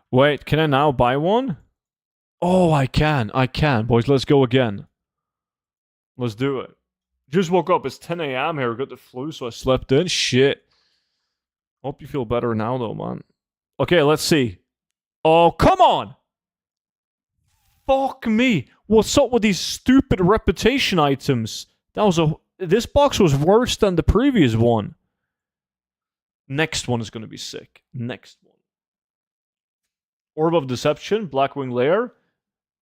Wait, can I now buy one? Oh, I can. I can. Boys, let's go again. Let's do it. Just woke up. It's 10 a.m. here. Got the flu, so I slept in. Shit. Hope you feel better now, though, man. Okay, let's see. Oh, come on! Fuck me. What's up with these stupid reputation items? This box was worse than the previous one. Next one is going to be sick. Next one. Orb of Deception, Blackwing Lair.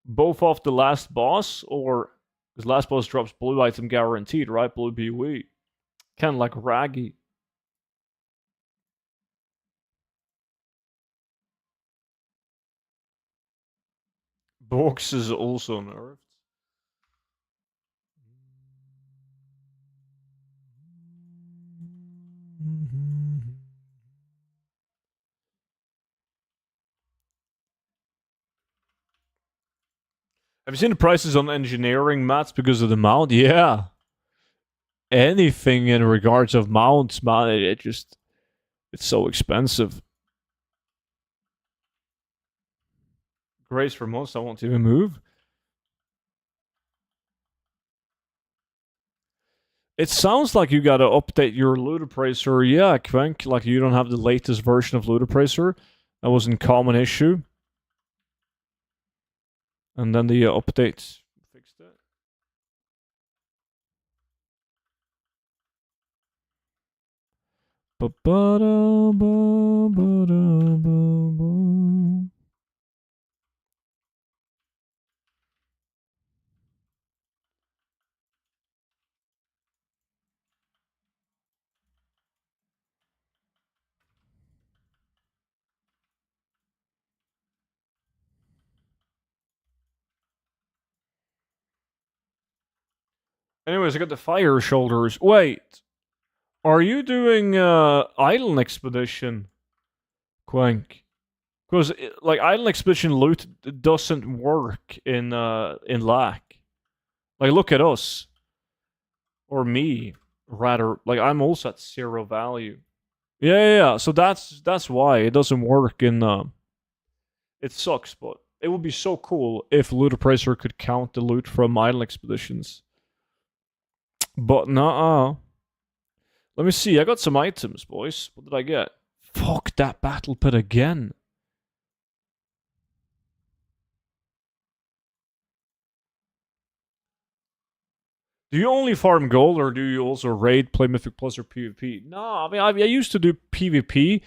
Both off the last boss, or... Because last boss drops blue item guaranteed, right? Blue BWE. Kind of like Raggy. Box is also nerfed. Have you seen the prices on engineering mats because of the mount? Yeah. Anything in regards of mounts, man, it's so expensive. Grace for most, I won't even move. It sounds like you gotta update your loot appraiser. Yeah, Quenk, like you don't have the latest version of loot appraiser. That was a common issue. And then the updates fixed it. Anyways, I got the fire shoulders. Wait. Are you doing Island Expedition, Quank? Because like Island Expedition loot doesn't work in LAC. Like look at us. Or me, rather. Like I'm also at 0 value. Yeah. So that's why it doesn't work in it sucks, but it would be so cool if Loot Appraiser could count the loot from Island Expeditions. But nah. Let me see. I got some items, boys. What did I get? Fuck that battle pit again. Do you only farm gold, or do you also raid, play Mythic Plus, or PvP? No, I mean, I used to do PvP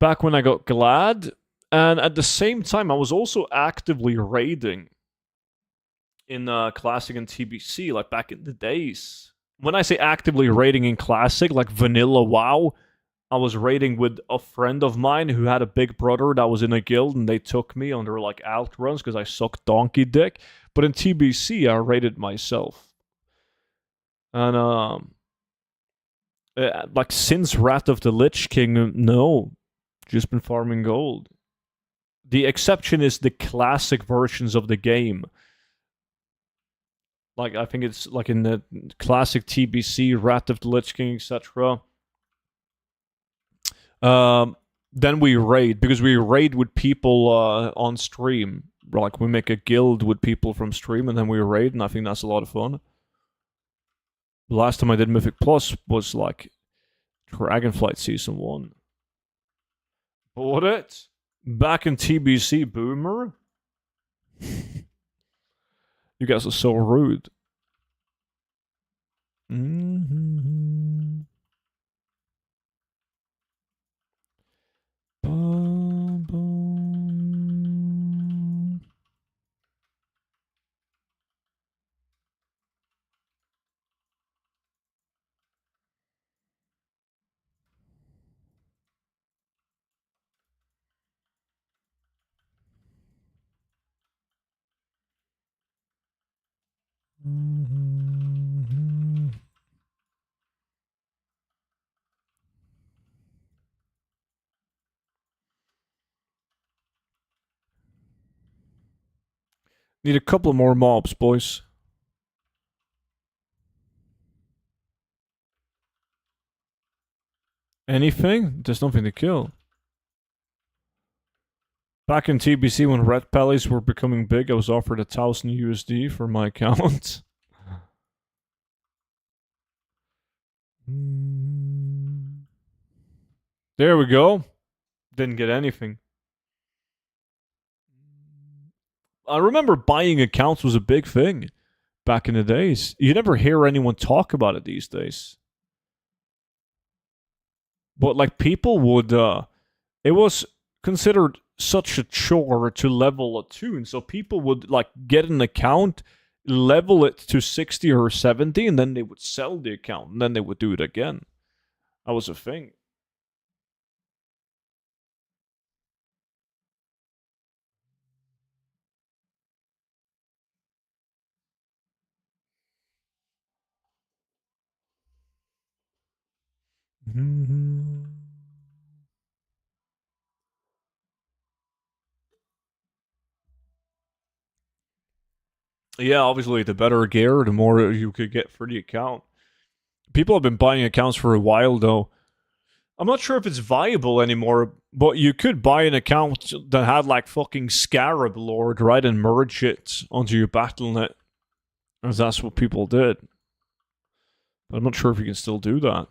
back when I got Glad, and at the same time, I was also actively raiding in Classic and TBC, like back in the days. When I say actively raiding in Classic, like vanilla WoW, I was raiding with a friend of mine who had a big brother that was in a guild, and they took me on their like alt runs because I sucked donkey dick. But in TBC, I raided myself. And like since Wrath of the Lich King, no, just been farming gold. The exception is the classic versions of the game. Like I think it's like in the classic TBC, Wrath of the Lich King, etc. Then we raid because we raid with people on stream. Like we make a guild with people from stream, and then we raid, and I think that's a lot of fun. The last time I did Mythic Plus was like Dragonflight Season 1. Bought it? Back in TBC, Boomer? You guys are so rude. Mm-hmm. Boom, boom. Mm-hmm. Need a couple more mobs, boys. Anything? There's nothing to kill. Back in TBC when red pellies were becoming big, I was offered 1,000 USD for my account. There we go. Didn't get anything. I remember buying accounts was a big thing back in the days. You never hear anyone talk about it these days. But like people would it was considered such a chore to level a tune, so people would like get an account, level it to 60 or 70, and then they would sell the account, and then they would do it again. That was a thing. Yeah, obviously, the better gear, the more you could get for the account. People have been buying accounts for a while, though. I'm not sure if it's viable anymore, but you could buy an account that had like fucking Scarab Lord, right, and merge it onto your Battle.net, as that's what people did. But I'm not sure if you can still do that.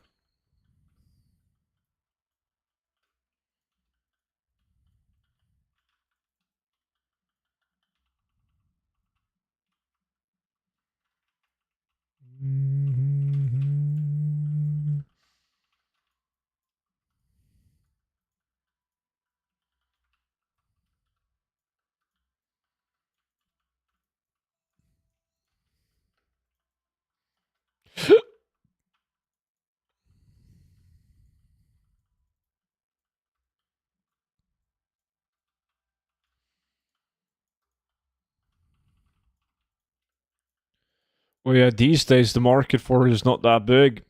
Well, yeah, these days the market for it is not that big.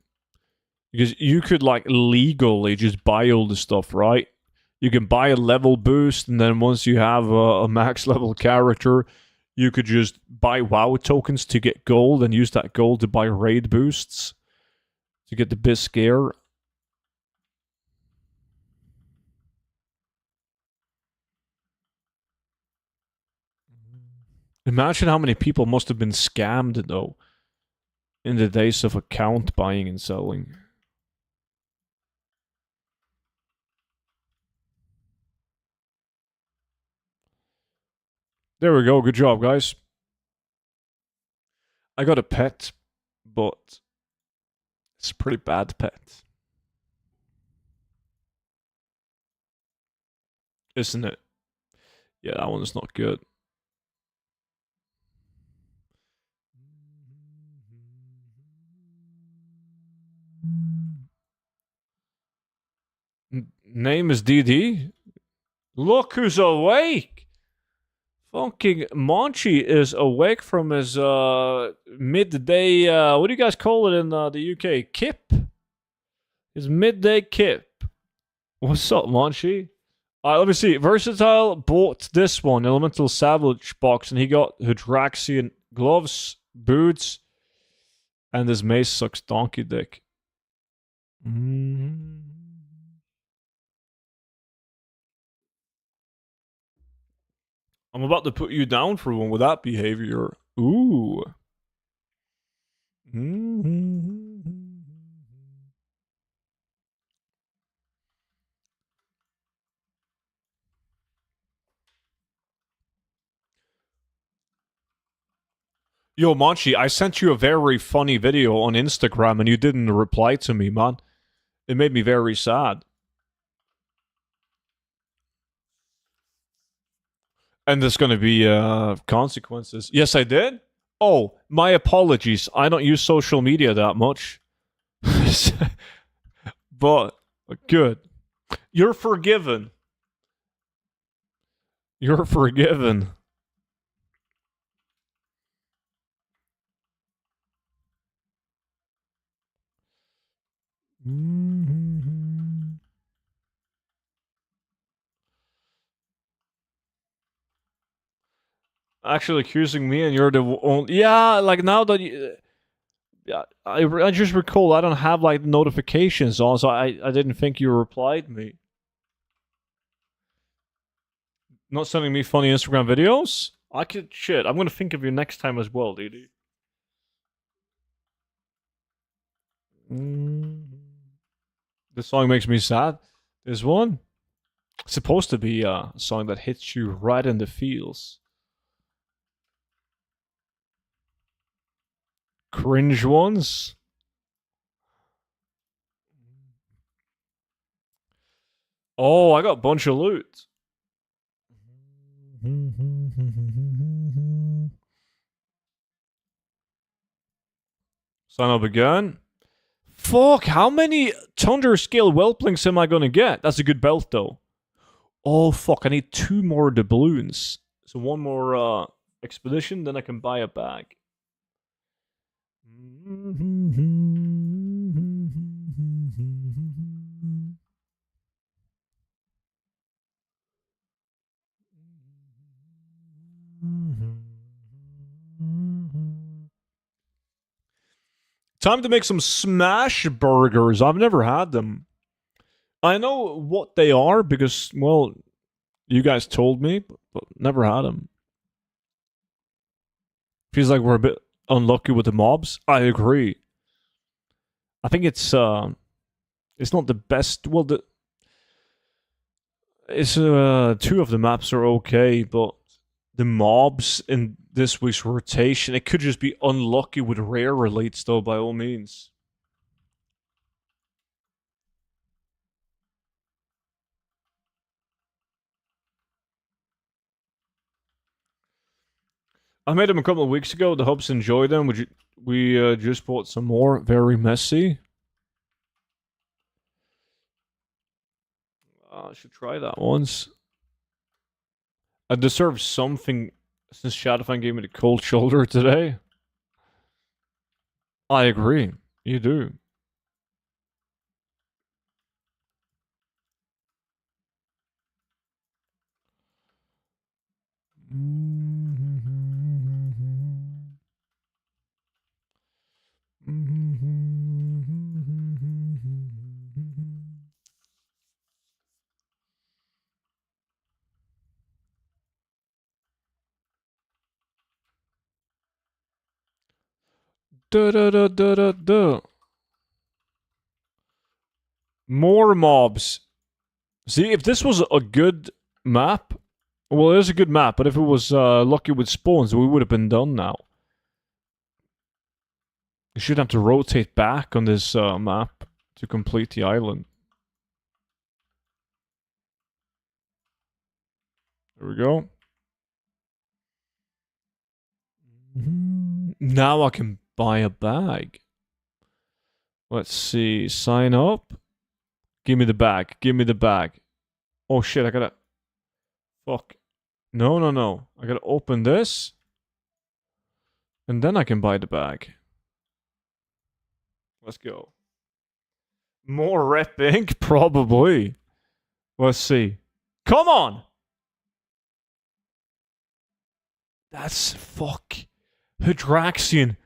Because you could like legally just buy all the stuff, right? You can buy a level boost, and then once you have a max level character, you could just buy WoW tokens to get gold and use that gold to buy raid boosts to get the best gear. Imagine how many people must have been scammed, though, in the days of account buying and selling. There we go. Good job, guys. I got a pet, but it's a pretty bad pet. Isn't it? Yeah, that one's not good. Name is DD? Look who's awake! Fucking Monchi is awake from his midday what do you guys call it in the UK? Kip? His midday kip. What's up, Monchi? Let me see. Versatile bought this one, Elemental Savage box, and he got Hydraxian gloves, boots, and his mace sucks donkey dick. Mm-hmm. I'm about to put you down for one with that behavior. Ooh. Yo, Monchi, I sent you a very funny video on Instagram and you didn't reply to me, man. It made me very sad. And there's gonna be consequences. Yes, I did? Oh, my apologies. I don't use social media that much. But, good. You're forgiven. You're forgiven. Actually accusing me and you're the only... Yeah, like now that you... Yeah, I just recall I don't have like notifications on, so I didn't think you replied me. Not sending me funny Instagram videos? I could... Shit, I'm gonna think of you next time as well, DD. This song makes me sad. This one? It's supposed to be a song that hits you right in the feels. Cringe ones? Oh, I got a bunch of loot. Sign up again. Fuck, how many Thunder Scale Whelplings am I gonna get? That's a good belt, though. Oh, fuck, I need 2 more doubloons. So 1 more expedition, then I can buy a bag. Time to make some smash burgers. I've never had them. I know what they are because, well, you guys told me, but never had them. Feels like we're a bit unlucky with the mobs. I agree. I think it's not the best. Well, it's 2 of the maps are okay, but the mobs in this week's rotation, it could just be unlucky with rare relates, though, by all means. I made them a couple of weeks ago. The hubs enjoyed them. We just bought some more. Very messy. I should try that once. I deserve something since Shadowfang gave me the cold shoulder today. I agree. You do. Da da da da da da. More mobs. See, if this was a good map, Well, it is a good map, but if it was lucky with spawns, we would have been done now. You should have to rotate back on this map to complete the island. There we go. Now I can buy a bag. Let's see. Sign up. Give me the bag. Give me the bag. Oh shit, I gotta... Fuck. No, no, no. I gotta open this. And then I can buy the bag. Let's go. More rep ink? Probably. Let's see. Come on! That's... Fuck. Hydraxian.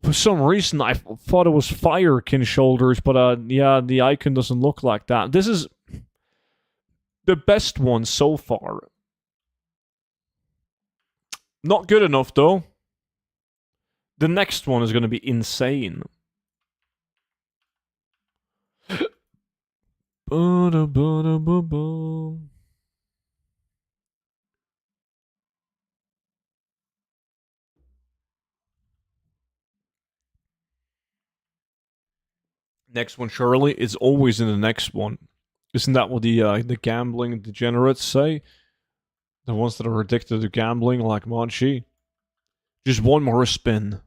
For some reason, I thought it was Firekin shoulders, but yeah, the icon doesn't look like that. This is the best one so far. Not good enough, though. The next one is going to be insane. Next one, Shirley, is always in the next one. Isn't that what the gambling degenerates say? The ones that are addicted to gambling, like Monchi. Just one more spin.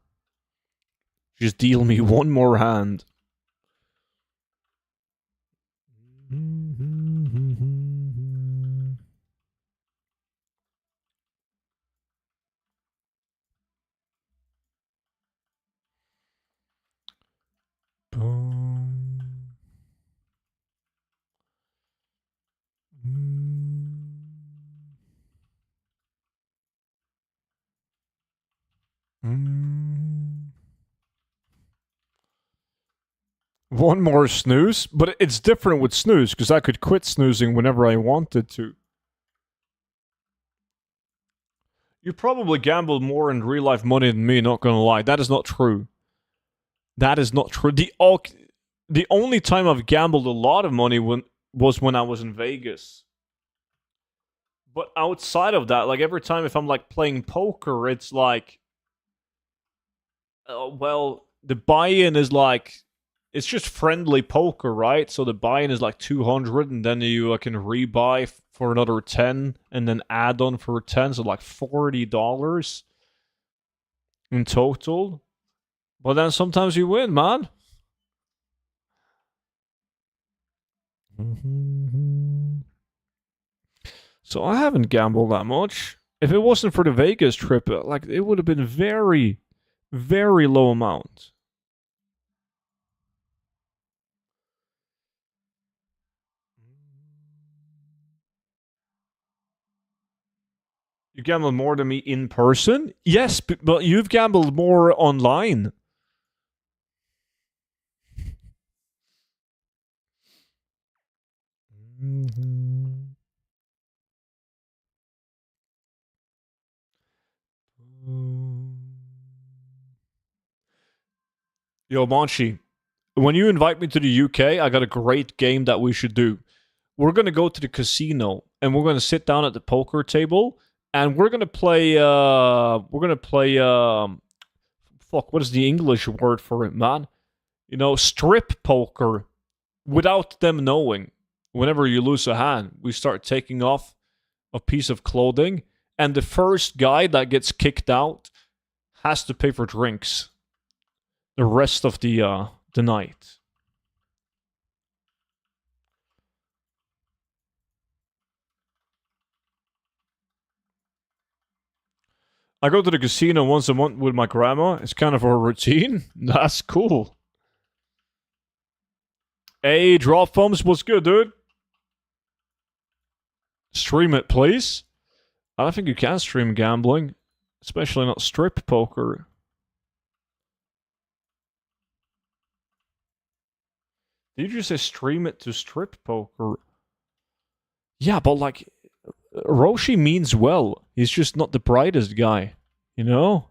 Just deal me one more hand. One more snooze, but it's different with snooze because I could quit snoozing whenever I wanted to. You probably gambled more in real life money than me, not gonna lie. That is not true. That is not true. The only time I've gambled a lot of money was when I was in Vegas. But outside of that, like every time if I'm like playing poker, it's like, well, the buy-in is like, it's just friendly poker, right? So the buy-in is like 200, and then you can rebuy for another 10, and then add on for 10, so like $40 in total. But then sometimes you win, man. So I haven't gambled that much. If it wasn't for the Vegas trip, like it would have been very, very low amount. You gambled more than me in person? Yes, but you've gambled more online. Yo, Monchi, when you invite me to the UK, I got a great game that we should do. We're gonna go to the casino and we're gonna sit down at the poker table and we're gonna play fuck, what is the English word for it, man? You know, strip poker without them knowing. Whenever you lose a hand, we start taking off a piece of clothing, and the first guy that gets kicked out has to pay for drinks the rest of the night. I go to the casino once a month with my grandma. It's kind of a routine. That's cool. Hey, drop thumbs. What's good, dude? Stream it, please. I don't think you can stream gambling, especially not strip poker. Did you just say stream it to strip poker? Yeah, but like, Roshi means well. He's just not the brightest guy, you know?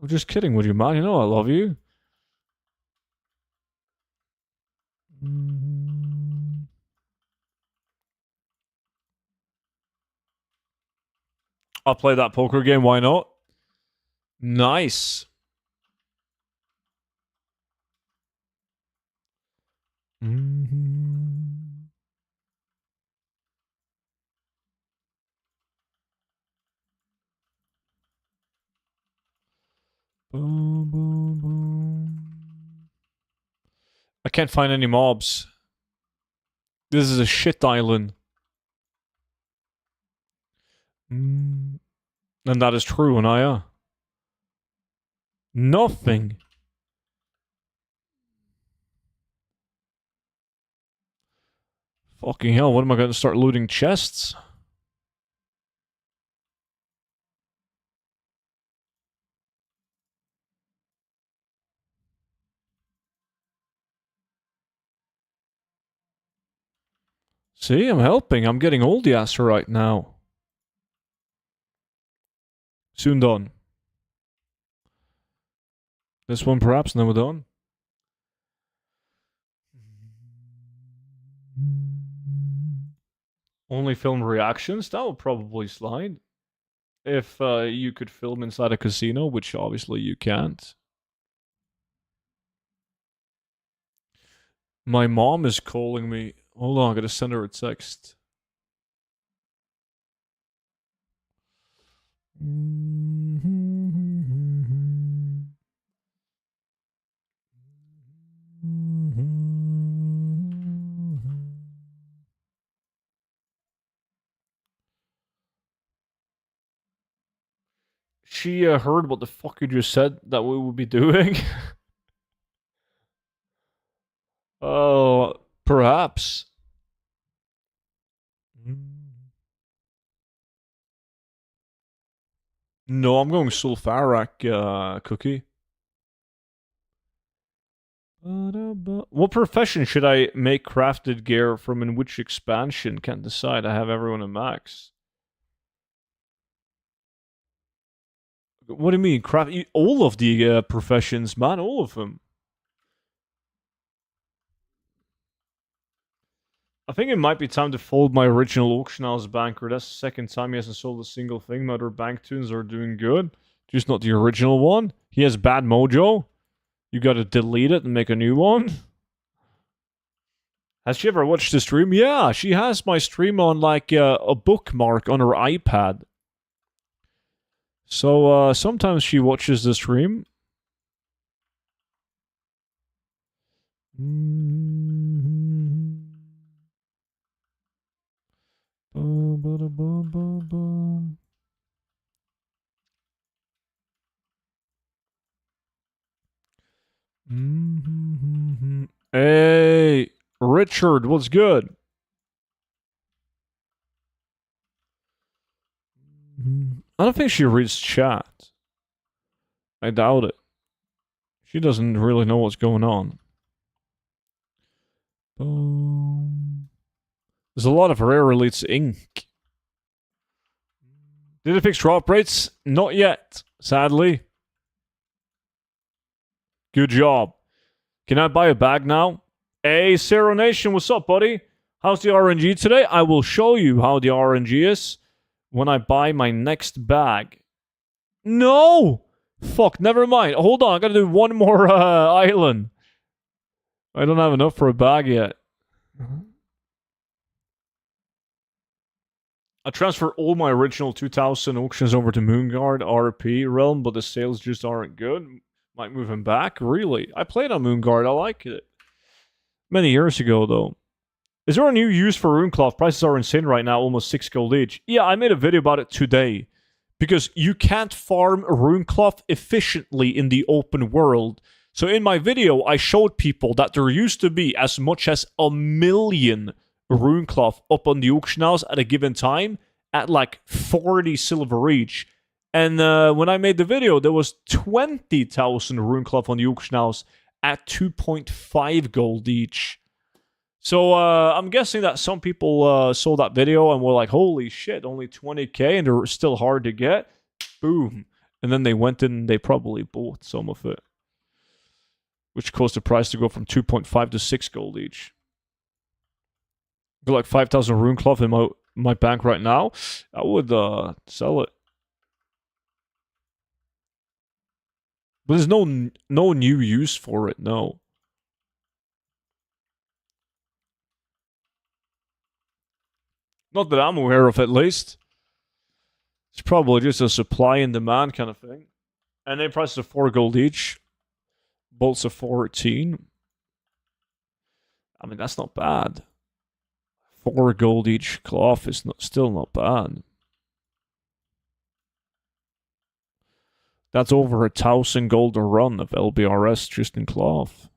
I'm just kidding with you, man. You know I love you. I'll play that poker game. Why not? Nice. Boom, boom, boom. I can't find any mobs. This is a shit island. And that is true, Anaya. Nothing. Fucking hell, what am I going to start looting chests? See, I'm helping. I'm getting all the ass right now. Soon done. This one perhaps, and then we're done. Only film reactions? That would probably slide. If you could film inside a casino, which obviously you can't. My mom is calling me. Hold on, I gotta send her a text. She heard what the fuck you just said that we would be doing. Oh, perhaps. No, I'm going Sulfarak, Cookie. What profession should I make crafted gear from in which expansion? Can't decide. I have everyone at max. What do you mean? Craft all of the professions, man. All of them. I think it might be time to fold my original auction house banker. That's the second time he hasn't sold a single thing. My other bank tunes are doing good. Just not the original one. He has bad mojo. You gotta delete it and make a new one. Has she ever watched the stream? Yeah, she has my stream on like a bookmark on her iPad. So sometimes she watches the stream. Hey, Richard, what's good? I don't think she reads chat. I doubt it. She doesn't really know what's going on. There's a lot of rare elites ink. Did it fix drop rates? Not yet, sadly. Good job. Can I buy a bag now? Hey, Zero Nation, what's up, buddy? How's the RNG today? I will show you how the RNG is when I buy my next bag. No! Fuck, never mind. Hold on, I gotta do one more island. I don't have enough for a bag yet. I transferred all my original 2000 auctions over to Moonguard RP realm, but the sales just aren't good. Might move him back. Really? I played on Moonguard. I like it. Many years ago, though. Is there a new use for Runecloth? Prices are insane right now, almost 6 gold each. Yeah, I made a video about it today. Because you can't farm Runecloth efficiently in the open world. So in my video, I showed people that there used to be as much as 1 million Runecloth up on the auction house at a given time at like 40 silver each. And when I made the video, there was 20,000 Runecloth on the auction house at 2.5 gold each. So I'm guessing that some people saw that video and were like, holy shit, only 20k and they're still hard to get. Boom. And then they went in and they probably bought some of it, which caused the price to go from 2.5 to 6 gold each. Got like 5,000 rune cloth in my bank right now. I would sell it. But there's no new use for it, no. Not that I'm aware of, at least. It's probably just a supply and demand kind of thing. And they prices are 4 gold each. Bolts are 14. I mean, that's not bad. 4 gold each cloth is still not bad. That's over 1,000 gold a run of LBRS just in cloth.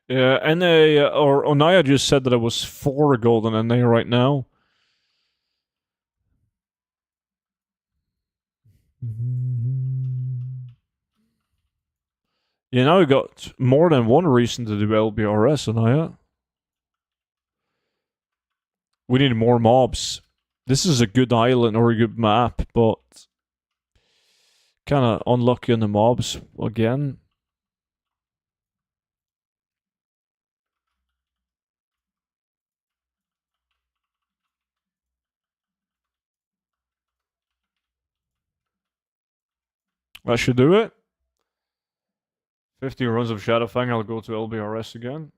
Yeah, NA or Onaya just said that it was 4 gold in NA right now. Yeah, now we got more than one reason to do LBRS, Onaya. We need more mobs. This is a good island or a good map, but kind of unlucky on the mobs again. That should do it. 50 runs of Shadowfang, I'll go to LBRS again.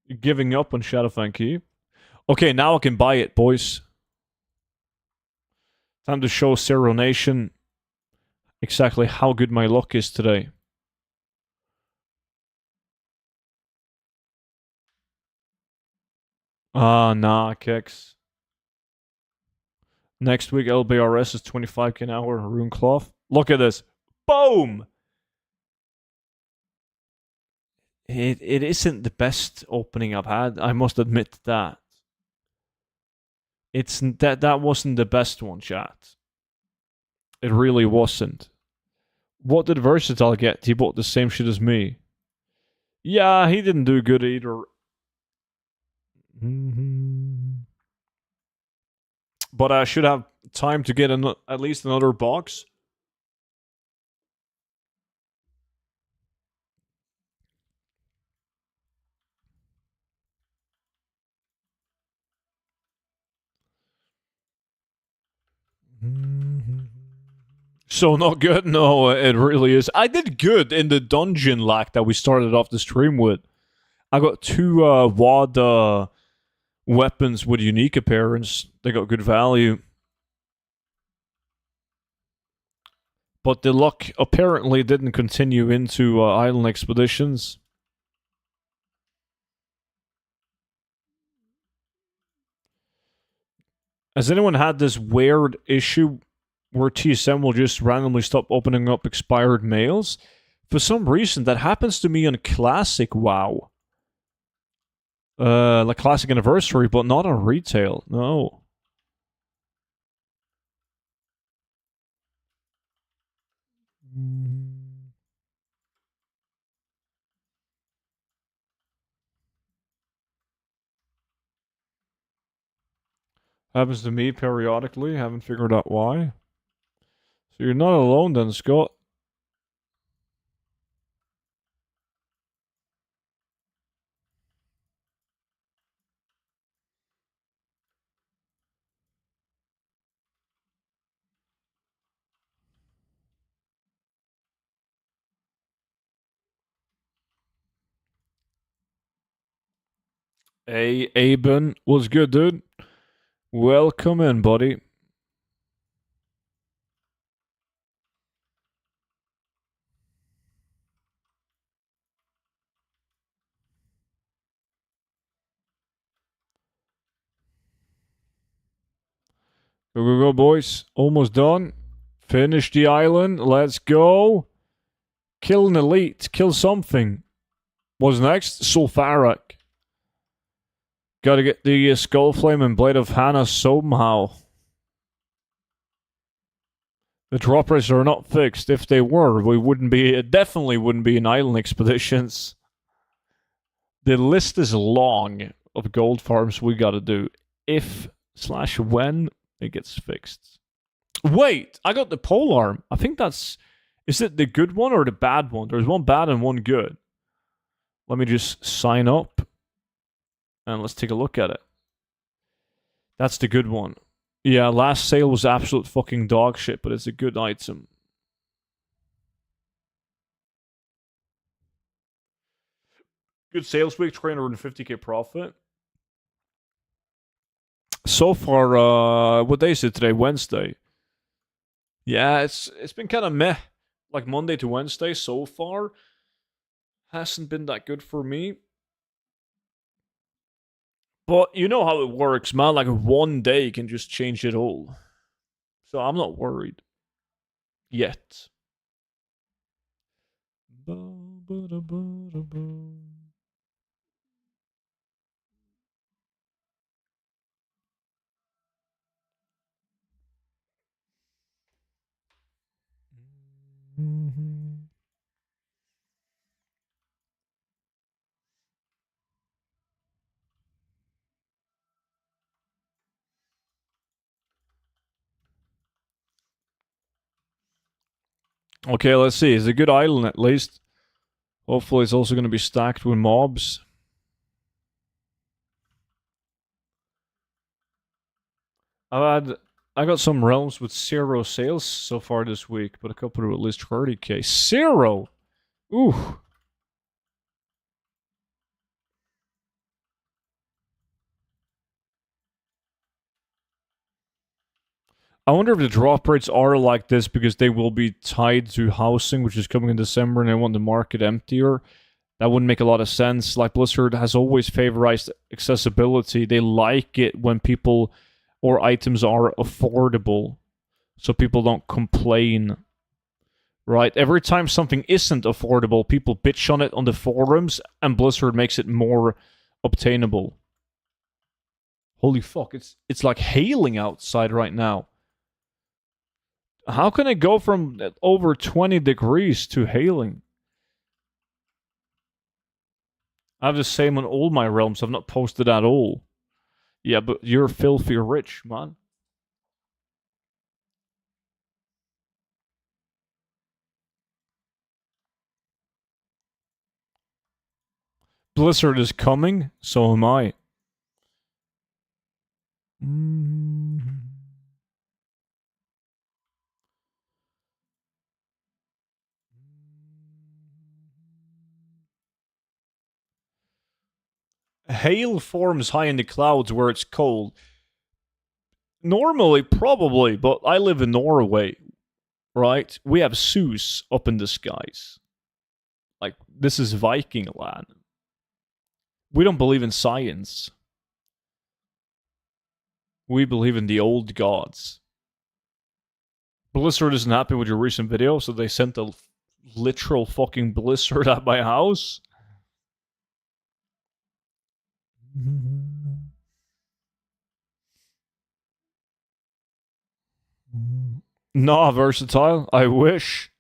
You're giving up on Shadowfang Keep. Okay, now I can buy it, boys. Time to show Zero Nation exactly how good my luck is today. Nah, kicks. Next week, LBRS is 25k an hour, rune cloth. Look at this. Boom! It isn't the best opening I've had. I must admit that. It's that wasn't the best one, chat. It really wasn't. What did Versatile get? He bought the same shit as me. Yeah, he didn't do good either. But I should have time to get at least another box. So not good? No, it really is. I did good in the dungeon lack that we started off the stream with. I got 2 WAD weapons with unique appearance. They got good value. But the luck apparently didn't continue into island expeditions. Has anyone had this weird issue where TSM will just randomly stop opening up expired mails? For some reason, that happens to me on Classic WoW. Like Classic Anniversary, but not on retail. No. Happens to me periodically. Haven't figured out why. So you're not alone then, Scott. Hey, Aben. What's good, dude? Welcome in, buddy. Go, go, go, boys. Almost done. Finish the island. Let's go. Kill an elite. Kill something. What's next? Sulfuric. Gotta get the Skull Flame and Blade of Hannah somehow. The drop rates are not fixed. If they were, we wouldn't be, definitely wouldn't be in island expeditions. The list is long of gold farms we gotta do. If/when it gets fixed. Wait, I got the polearm. I think that's... Is it the good one or the bad one? There's one bad and one good. Let me just sign up. And let's take a look at it. That's the good one. Yeah, last sale was absolute fucking dog shit, but it's a good item. Good sales week, 350k profit. So far, what day is it today? Wednesday. Yeah, it's been kind of meh. Like Monday to Wednesday so far. Hasn't been that good for me. But you know how it works, man. Like one day can just change it all. So I'm not worried. Yet. Okay, let's see. It's a good island at least. Hopefully it's also going to be stacked with mobs. I got some realms with 0 sales so far this week, but a couple with at least 30k. 0! Ooh. I wonder if the drop rates are like this because they will be tied to housing, which is coming in December, and they want the market emptier. That wouldn't make a lot of sense. Like, Blizzard has always favorized accessibility. They like it when people or items are affordable, so people don't complain. Right? Every time something isn't affordable, people bitch on it on the forums, and Blizzard makes it more obtainable. Holy fuck, it's like hailing outside right now. How can it go from over 20 degrees to hailing? I have the same on all my realms. I've not posted at all. Yeah, but you're filthy rich, man. Blizzard is coming, so am I. Hail forms high in the clouds where it's cold. Normally, probably, but I live in Norway, right? We have Zeus up in the skies. Like, this is Viking land. We don't believe in science. We believe in the old gods. Blizzard isn't happy with your recent video, so they sent a literal fucking blizzard at my house. Nah, versatile. I wish.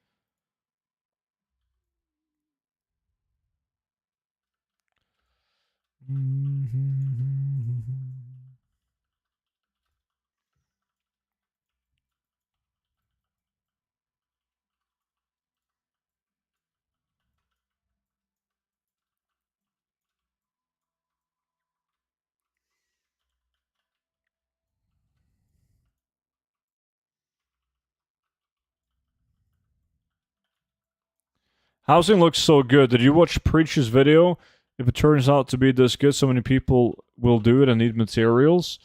Housing looks so good. Did you watch Preach's video? If it turns out to be this good, so many people will do it and need materials.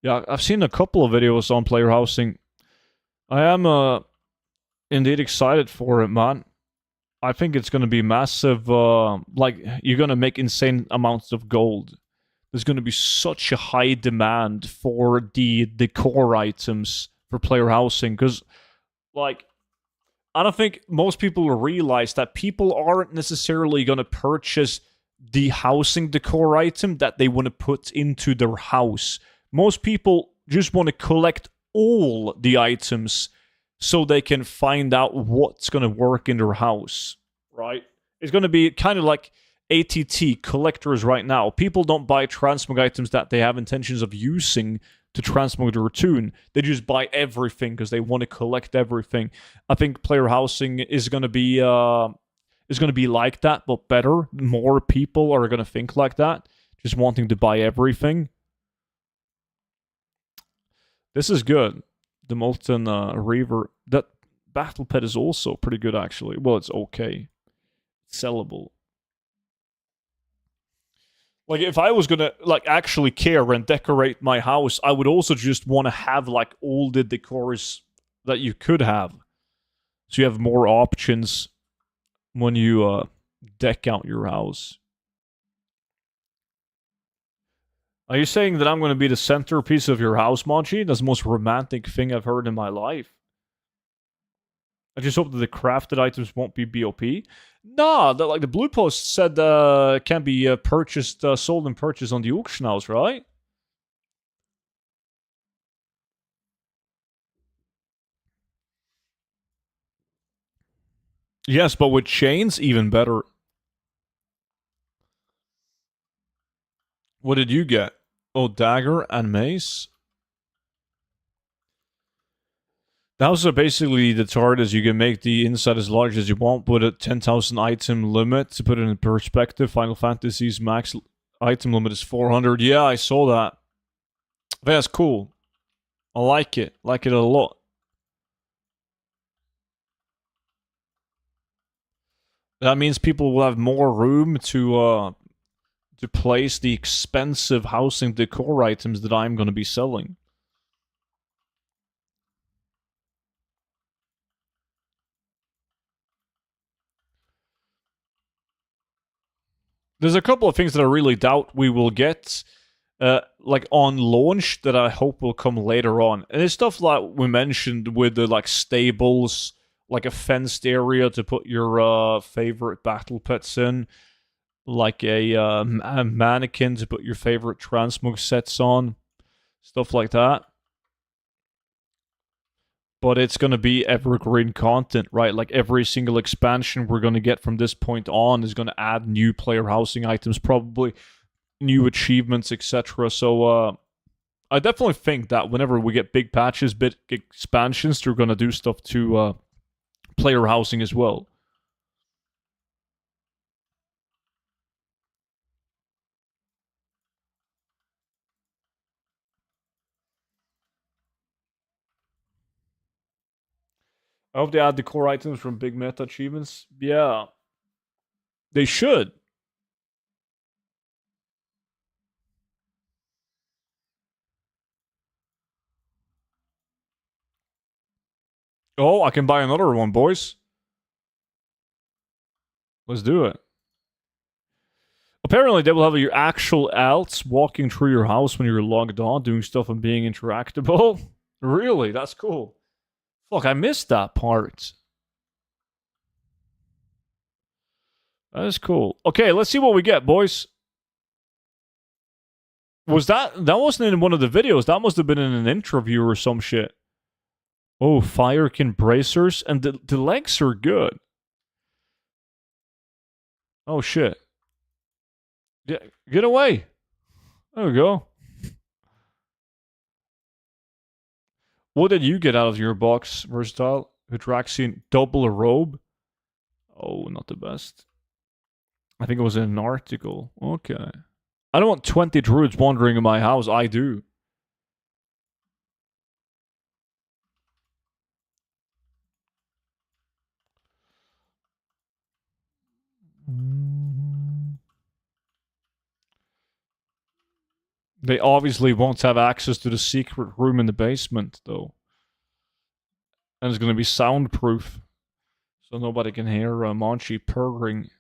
Yeah, I've seen a couple of videos on player housing. I am indeed excited for it, man. I think it's going to be massive. Like, you're going to make insane amounts of gold. There's going to be such a high demand for the core items for player housing. Because, like, I don't think most people realize that people aren't necessarily going to purchase the housing decor item that they want to put into their house. Most people just want to collect all the items so they can find out what's going to work in their house, right? It's going to be kind of like ATT collectors right now. People don't buy transmog items that they have intentions of using to transmog their toon. They just buy everything because they want to collect everything. I think player housing is going to be like that, but better. More people are going to think like that, just wanting to buy everything. This is good. The Molten Reaver. That Battle Pet is also pretty good, actually. Well, it's okay. It's sellable. Like, if I was gonna, like, actually care and decorate my house, I would also just want to have, like, all the decors that you could have. So you have more options when you deck out your house. Are you saying that I'm going to be the centerpiece of your house, Monchi? That's the most romantic thing I've heard in my life. I just hope that the crafted items won't be BOP. Nah, like the blue post said can be purchased, sold and purchased on the auction house, right? Yes, but with chains, even better. What did you get? Oh, dagger and mace. Those are basically the targets. You can make the inside as large as you want, put a 10,000 item limit. To put it in perspective, Final Fantasy's max item limit is 400. Yeah, I saw that. That's cool. I like it. Like it a lot. That means people will have more room to place the expensive housing decor items that I'm going to be selling. There's a couple of things that I really doubt we will get, like on launch, that I hope will come later on. And it's stuff like we mentioned with the like stables, like a fenced area to put your favorite battle pets in, like a mannequin to put your favorite transmog sets on, stuff like that. But it's going to be evergreen content, right? Like every single expansion we're going to get from this point on is going to add new player housing items, probably new achievements, etc. So I definitely think that whenever we get big patches, big expansions, they're going to do stuff to player housing as well. I hope they add the core items from big meta achievements. Yeah, they should. Oh, I can buy another one, boys. Let's do it. Apparently, they will have your actual elves walking through your house when you're logged on, doing stuff and being interactable. Really? That's cool. Fuck, I missed that part. That is cool. Okay, let's see what we get, boys. That wasn't in one of the videos. That must have been in an interview or some shit. Oh, firekin bracers. And the legs are good. Oh, shit. Yeah, get away. There we go. What did you get out of your box, Versatile? Hydraxian double a robe? Oh, not the best. I think it was in an article. Okay. I don't want 20 druids wandering in my house. I do. They obviously won't have access to the secret room in the basement, though. And it's going to be soundproof. So nobody can hear Monchi purring.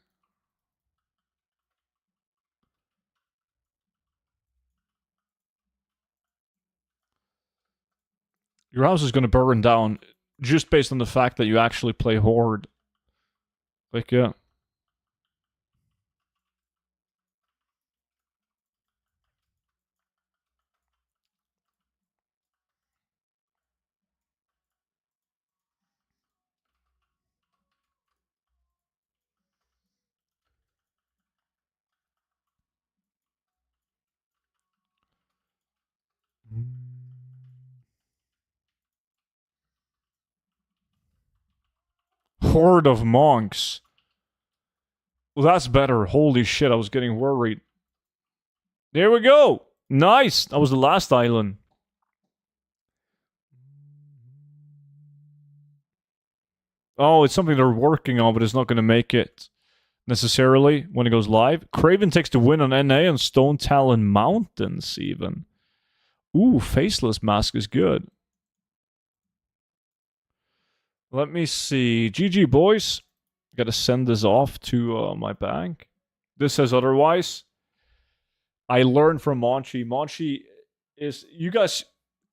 Your house is going to burn down just based on the fact that you actually play Horde. Like, yeah. Horde of monks. Well, that's better. Holy shit, I was getting worried. There we go. Nice. That was the last island. Oh, it's something they're working on, but it's not going to make it necessarily when it goes live. Craven takes the win on NA on Stone Talon Mountains, even. Ooh, Faceless Mask is good. Let me see. GG, boys. Gotta send this off to my bank. This says otherwise. I learned from Monchi. Monchi is... You guys...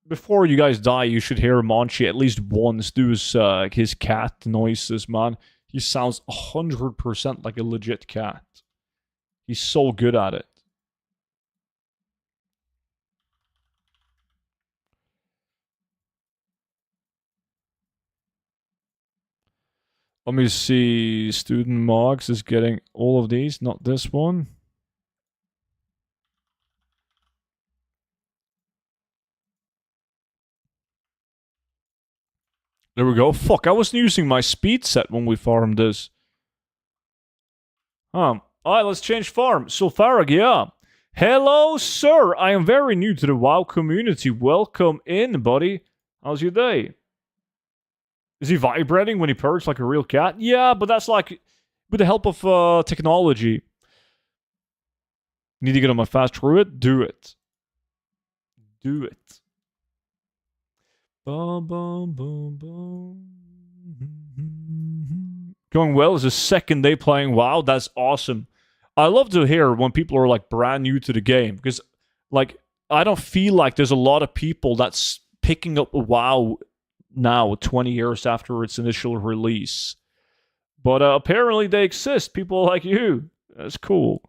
Before you guys die, you should hear Monchi at least once do his cat noises, man. He sounds 100% like a legit cat. He's so good at it. Let me see. Student Mogs is getting all of these, not this one. There we go. Fuck, I wasn't using my speed set when we farmed this. Alright, let's change farm. Sulfarag, yeah. Hello, sir. I am very new to the WoW community. Welcome in, buddy. How's your day? Is he vibrating when he purrs like a real cat? Yeah, but that's like with the help of technology. Need to get on my fast druid? Do it. Do it. Boom, boom, boom, boom. Going well is the second day playing WoW. That's awesome. I love to hear when people are like brand new to the game because, like, I don't feel like there's a lot of people that's picking up WoW now, 20 years after its initial release. But apparently they exist. People like you. That's cool.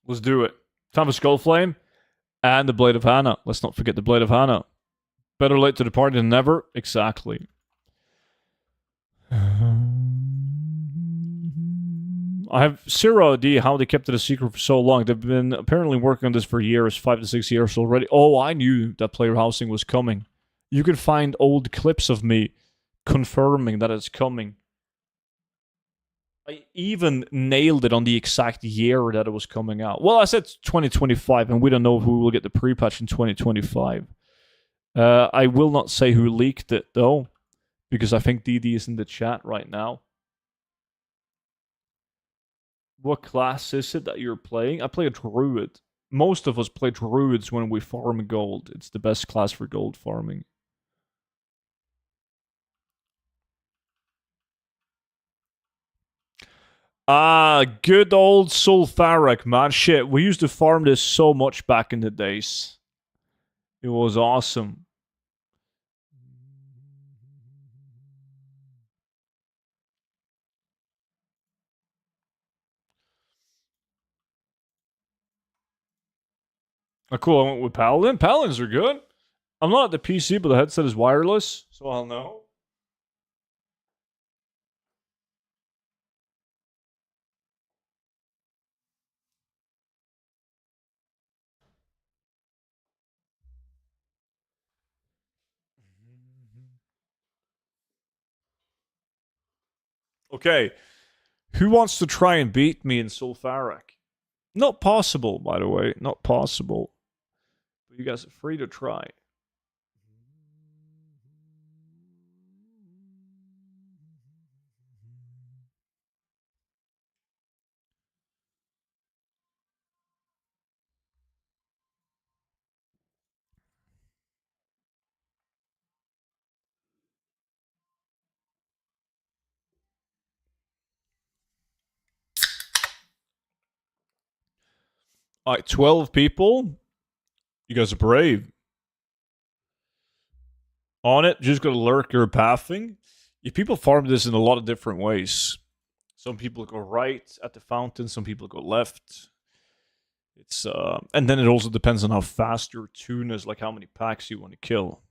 Let's do it. Time for Skullflame and the Blade of Hannah. Let's not forget the Blade of Hannah. Better late to the party than never. Exactly. I have zero idea how they kept it a secret for so long. They've been apparently working on this for years, 5 to 6 years already. Oh, I knew that player housing was coming. You can find old clips of me confirming that it's coming. I even nailed it on the exact year that it was coming out. Well, I said 2025, and we don't know if we will get the pre-patch in 2025. I will not say who leaked it, though, because I think DD is in the chat right now. What class is it that you're playing? I play a druid. Most of us play druids when we farm gold. It's the best class for gold farming. Ah, good old Sulfarag, man. Shit, we used to farm this so much back in the days. It was awesome. Oh, cool. I went with Paladin. Paladins are good. I'm not at the PC, but the headset is wireless, so I'll know. Okay. Who wants to try and beat me in Sulfarag? Not possible, by the way. Not possible. But you guys are free to try. Alright, 12 people. You guys are brave. On it, just gotta lurk your pathing. If people farm this in a lot of different ways. Some people go right at the fountain, some people go left. It's and then it also depends on how fast your tune is, like how many packs you want to kill.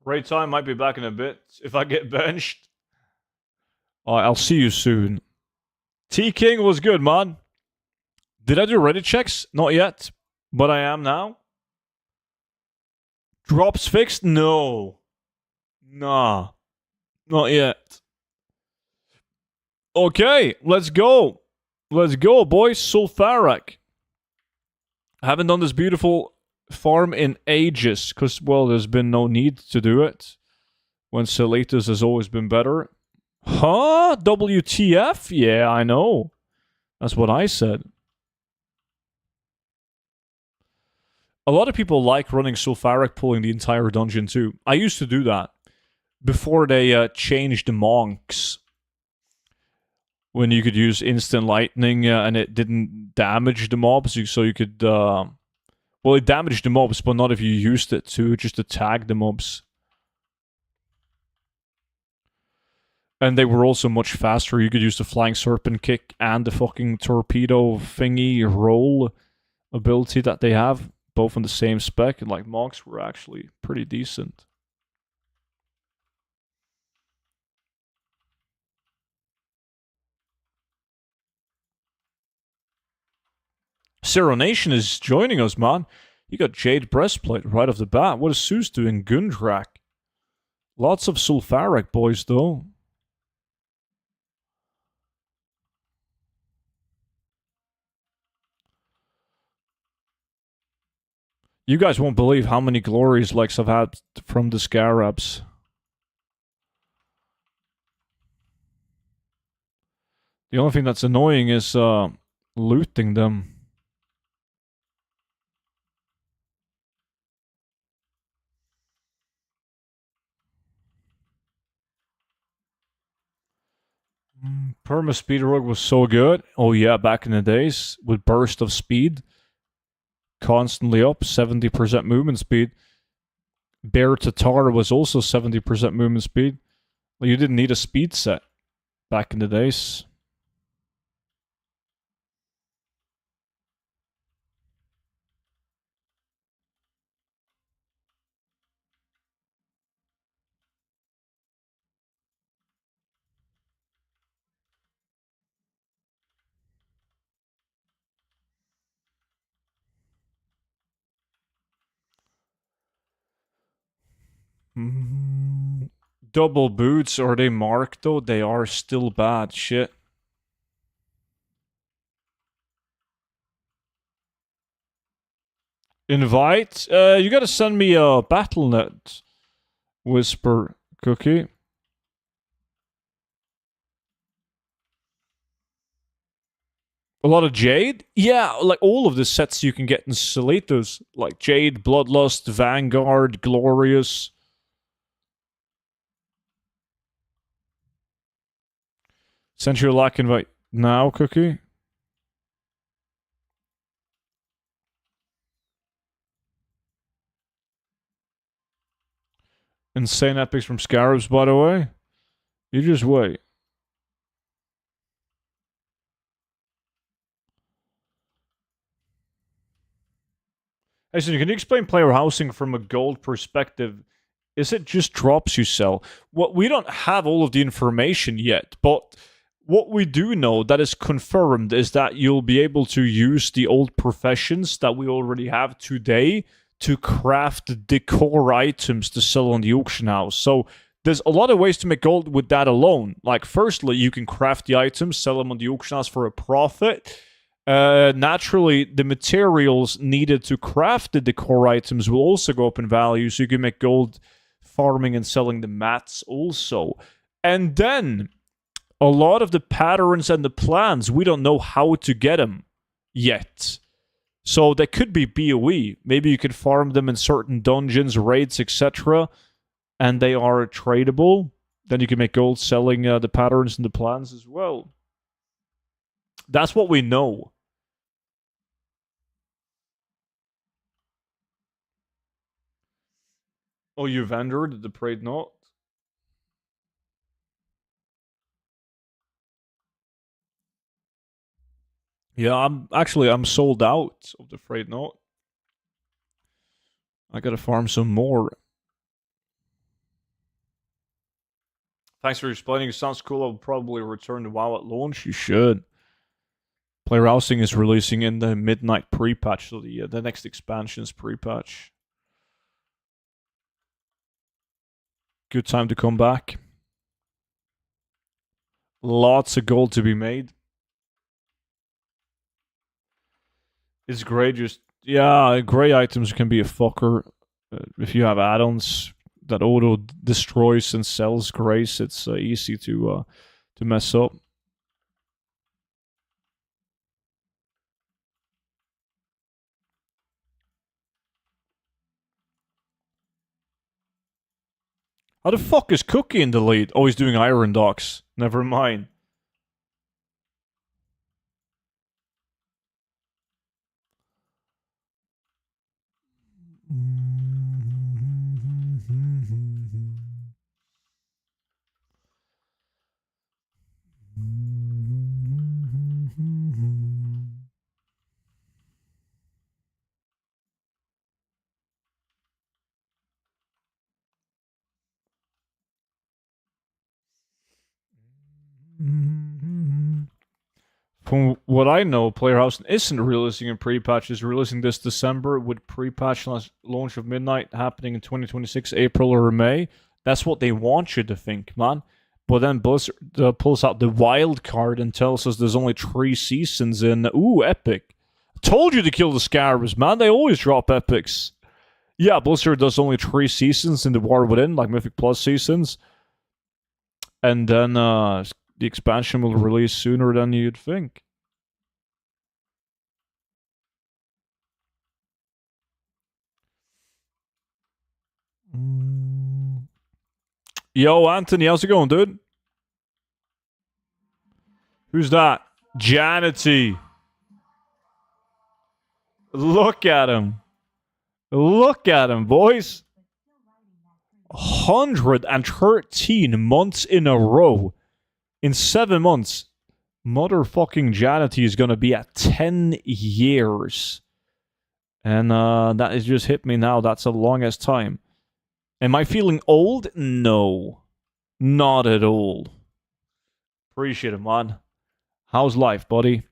Raid time might be back in a bit if I get benched. I'll see you soon. T King was good, man. Did I do Reddit checks? Not yet, but I am now. Drops fixed? No. Nah. Not yet. Okay, let's go. Let's go, boys. Sulfuric. I haven't done this beautiful farm in ages, because, well, there's been no need to do it. When Seletus has always been better. Huh? WTF? Yeah, I know. That's what I said. A lot of people like running Sulfuric pulling the entire dungeon too. I used to do that before they changed the monks. When you could use instant lightning and it didn't damage the mobs, so you could... well, it damaged the mobs, but not if you used it to just attack the mobs. And they were also much faster. You could use the Flying Serpent Kick and the fucking Torpedo Thingy Roll ability that they have. Both on the same spec. And like, monks were actually pretty decent. Serenation is joining us, man. You got Jade Breastplate right off the bat. What is Zeus doing? Gundrak. Lots of Sulfuric boys, though. You guys won't believe how many glories likes I've had from the Scarabs. The only thing that's annoying is looting them. Perma Speed Rogue was so good. Oh yeah, back in the days with burst of speed. Constantly up, 70% movement speed. Bear Tatar was also 70% movement speed. Well, you didn't need a speed set back in the days. Double boots, are they marked though? They are still bad. Shit. Invite? You gotta send me a BattleNet Whisper cookie. A lot of Jade? Yeah, like all of the sets you can get in Seletos. Like Jade, Bloodlust, Vanguard, Glorious. Send you a like invite now, cookie. Insane epics from Scarabs, by the way. You just wait. Hey, so can you explain player housing from a gold perspective? Is it just drops you sell? What we don't have all of the information yet, but what we do know that is confirmed is that you'll be able to use the old professions that we already have today to craft decor items to sell on the auction house. So there's a lot of ways to make gold with that alone. Like, firstly, you can craft the items, sell them on the auction house for a profit. Naturally, the materials needed to craft the decor items will also go up in value, so you can make gold farming and selling the mats also. And then, a lot of the patterns and the plans, we don't know how to get them yet. So they could be BOE. Maybe you could farm them in certain dungeons, raids, etc. And they are tradable. Then you can make gold selling the patterns and the plans as well. That's what we know. Oh, you vendored the Prayed Not? Yeah, I'm sold out of the Prayed Not. I gotta farm some more. Thanks for explaining. It sounds cool. I'll probably return to WoW at launch. You should. Player Housing is releasing in the midnight pre-patch, so the next expansion's pre-patch. Good time to come back. Lots of gold to be made. It's great. Just gray items can be a fucker. If you have add-ons that auto destroys and sells grays, it's easy to mess up. How the fuck is Cookie in the lead? Oh, he's doing iron docks. Never mind. From what I know, Player House isn't releasing in pre-patch. It's releasing this December with pre-patch launch of Midnight happening in 2026, April or May. That's what they want you to think, man. But then Blizzard pulls out the wild card and tells us there's only 3 seasons in. Ooh, epic. Told you to kill the Scarabs, man. They always drop epics. Yeah, Blizzard does only 3 seasons in the War Within, like Mythic Plus seasons. And then the expansion will release sooner than you'd think. Yo, Anthony, how's it going, dude? Who's that? Janity. Look at him. Look at him, boys. 113 months in a row. In 7 months, motherfucking Janity is gonna be at 10 years. And that has just hit me now. That's the longest time. Am I feeling old? No. Not at all. Appreciate it, man. How's life, buddy?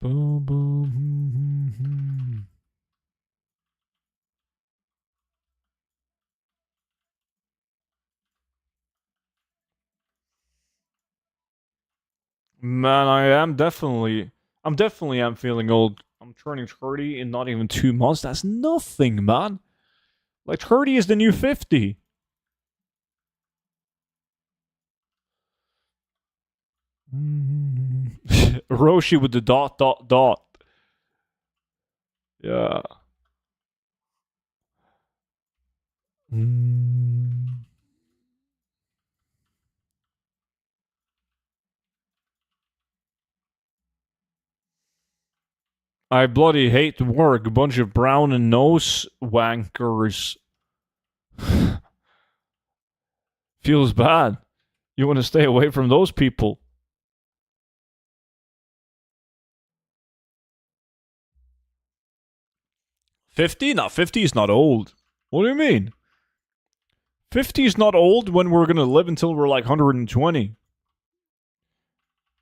Boom, boom. Man, I'm definitely am feeling old. I'm turning 30 in not even 2 months. That's nothing, man. Like 30 is the new 50. Roshi with the dot. Yeah. I bloody hate work. A bunch of brown and nose wankers. Feels bad. You want to stay away from those people. 50? No, 50 is not old. What do you mean? 50 is not old when we're going to live until we're like 120.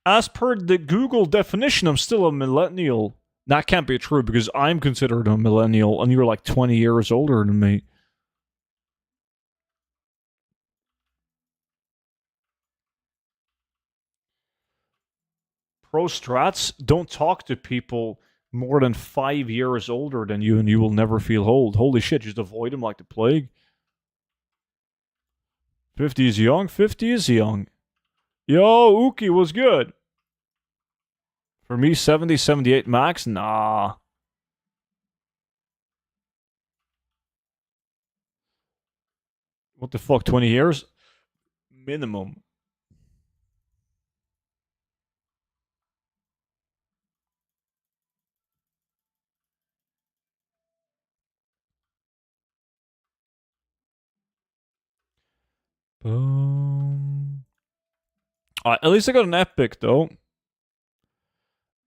As per the Google definition, I'm still a millennial. That can't be true because I'm considered a millennial and you're like 20 years older than me. Pro strats don't talk to people more than 5 years older than you and you will never feel old. Holy shit, just avoid them like the plague. 50 is young? 50 is young. Yo, Uki was good. For me, 70, 78 max? Nah. What the fuck, 20 years? Minimum. Boom. At least I got an epic, though.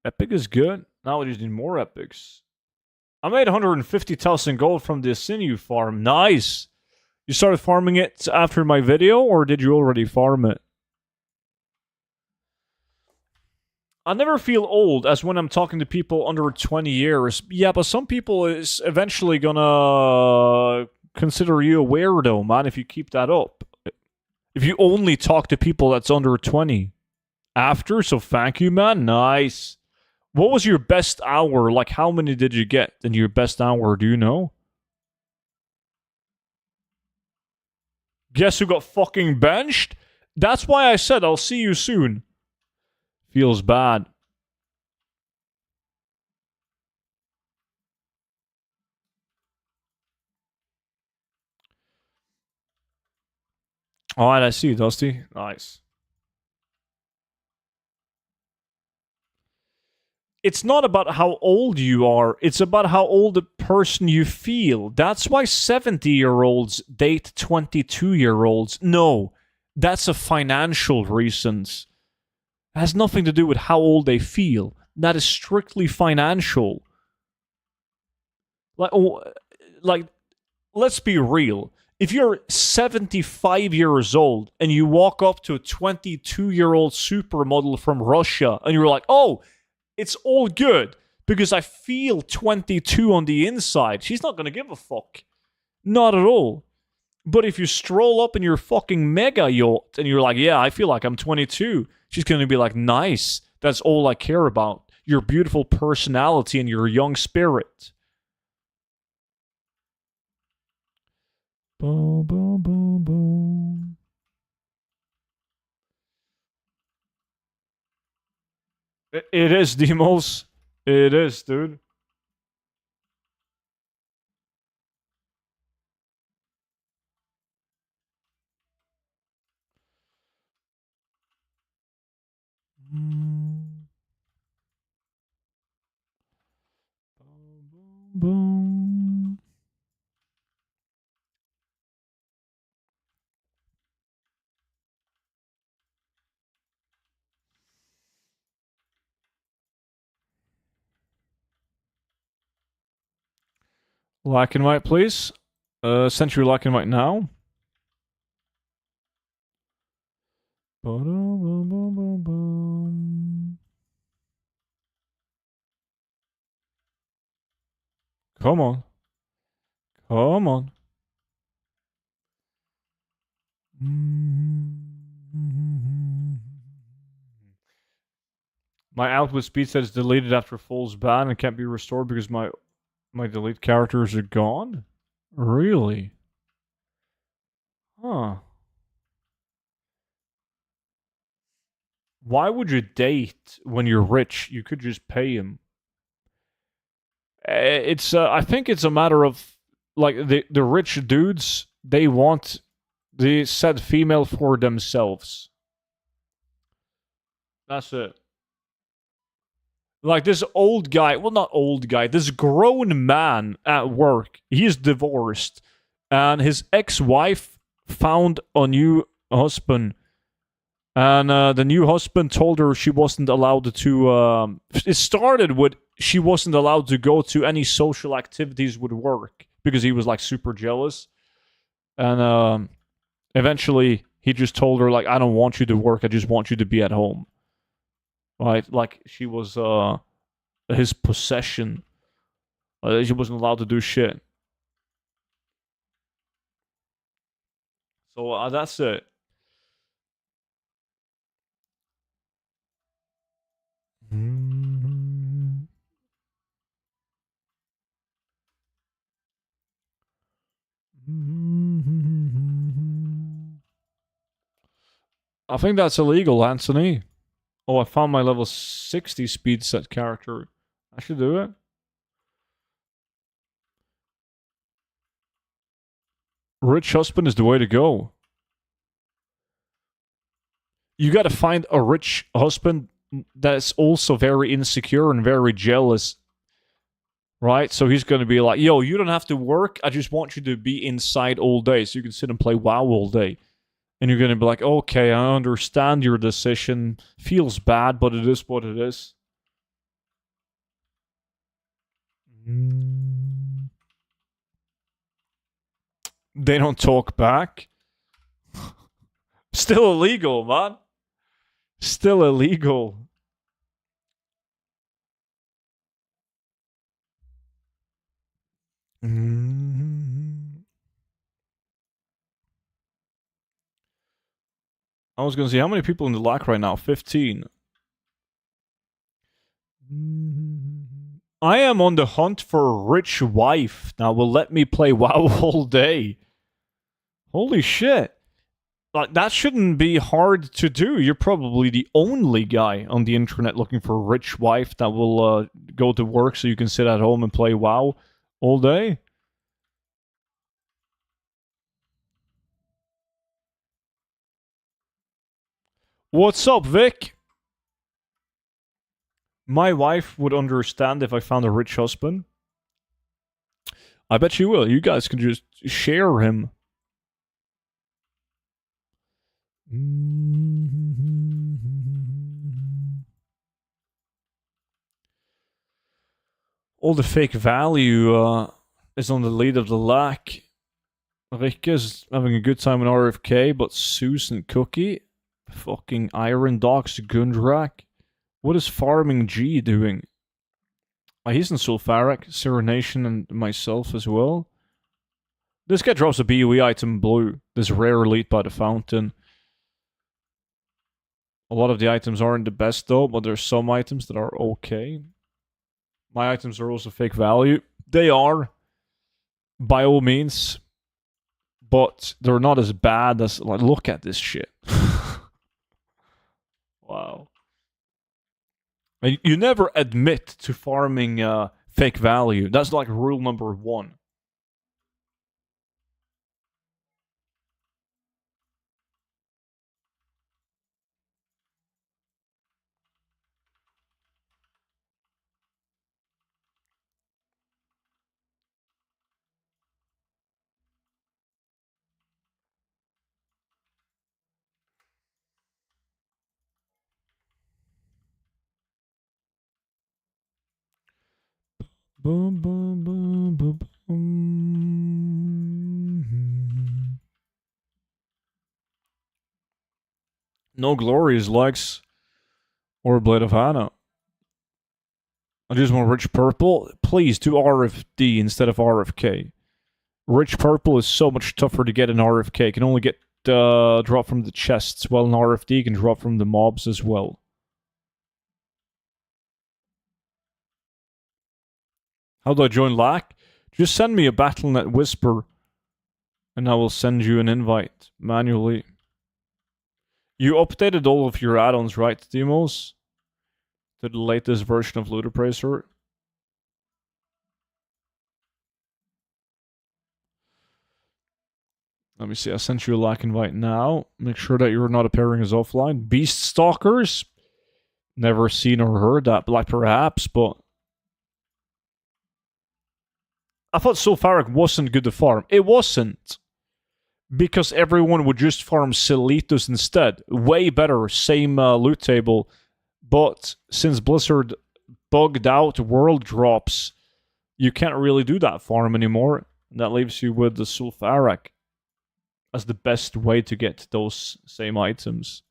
Epic is good. Now we just need more epics. I made 150,000 gold from the sinew farm. Nice. You started farming it after my video, or did you already farm it? I never feel old as when I'm talking to people under 20 years. Yeah, but some people is eventually gonna consider you a weirdo, man, if you keep that up. If you only talk to people that's under 20. After, so thank you, man. Nice. What was your best hour? Like, how many did you get in your best hour? Do you know? Guess who got fucking benched? That's why I said I'll see you soon. Feels bad. Alright, I see, Dusty. Nice. It's not about how old you are, it's about how old the person you feel. That's why 70-year-olds date 22-year-olds. No, that's a financial reasons. It has nothing to do with how old they feel. That is strictly financial. Like, let's be real. If you're 75 years old and you walk up to a 22-year-old supermodel from Russia and you're like, oh, it's all good because I feel 22 on the inside, she's not going to give a fuck. Not at all. But if you stroll up in your fucking mega yacht and you're like, yeah, I feel like I'm 22, she's going to be like, nice. That's all I care about. Your beautiful personality and your young spirit. Boom, boom, boom, boom. It is, Demos. It is, dude. Boom, boom, boom. Black and white, please. Century black and white now. Come on. Come on. My output speed set is deleted after Fool's ban and can't be restored because my delete characters are gone? Really? Huh. Why would you date when you're rich? You could just pay him. It's I think it's a matter of like the rich dudes, they want the said female for themselves. That's it. Like this old guy, well, not old guy, this grown man at work, he's divorced, and his ex-wife found a new husband. And the new husband told her she wasn't allowed to. It started with she wasn't allowed to go to any social activities with work because he was like super jealous. And eventually he just told her, like, I don't want you to work, I just want you to be at home. Right? Like she was his possession. She wasn't allowed to do shit. So that's it. I think that's illegal, Anthony. Oh, I found my level 60 speed set character. I should do it. Rich husband is the way to go. You gotta find a rich husband that's also very insecure and very jealous. Right? So he's gonna be like, yo, you don't have to work. I just want you to be inside all day so you can sit and play WoW all day. And you're gonna be like, okay, I understand your decision. Feels bad, but it is what it is. They don't talk back. Still illegal, man. Still illegal. I was gonna see how many people in the lock right now. 15. I am on the hunt for a rich wife that will let me play WoW all day. Holy shit. Like, that shouldn't be hard to do. You're probably the only guy on the internet looking for a rich wife that will go to work so you can sit at home and play WoW all day. What's up, Vic? My wife would understand if I found a rich husband. I bet she will. You guys can just share him. All the fake value is on the lead of the lack. Rikke's having a good time in RFK, but Susan Cookie, fucking Iron Dogs Gundrak. What is Farming G doing? He's in Sulfaric, Serenation, and myself as well. This guy drops a BOE item blue. This rare elite by the fountain. A lot of the items aren't the best though, but there's some items that are okay. My items are also fake value. They are, by all means, but they're not as bad as, like, look at this shit. Wow. And you never admit to farming fake value. That's like rule number 1. Boom, boom, boom, boom, boom. No Glorious likes or Blade of Hannah. I just want Rich Purple. Please do RFD instead of RFK. Rich Purple is so much tougher to get in RFK. It can only get drop from the chests, while in RFD you can drop from the mobs as well. How do I join LAC? Just send me a Battle.net Whisper, and I will send you an invite manually. You updated all of your add-ons, right, Demos? To the latest version of Loot Appraiser? Let me see, I sent you a LAC invite now. Make sure that you're not appearing as offline. Beast Stalkers? Never seen or heard that, like perhaps, but I thought Sulfaric wasn't good to farm. It wasn't. Because everyone would just farm Celitos instead. Way better, same loot table. But since Blizzard bugged out world drops, you can't really do that farm anymore. That leaves you with the Sulfaric as the best way to get those same items.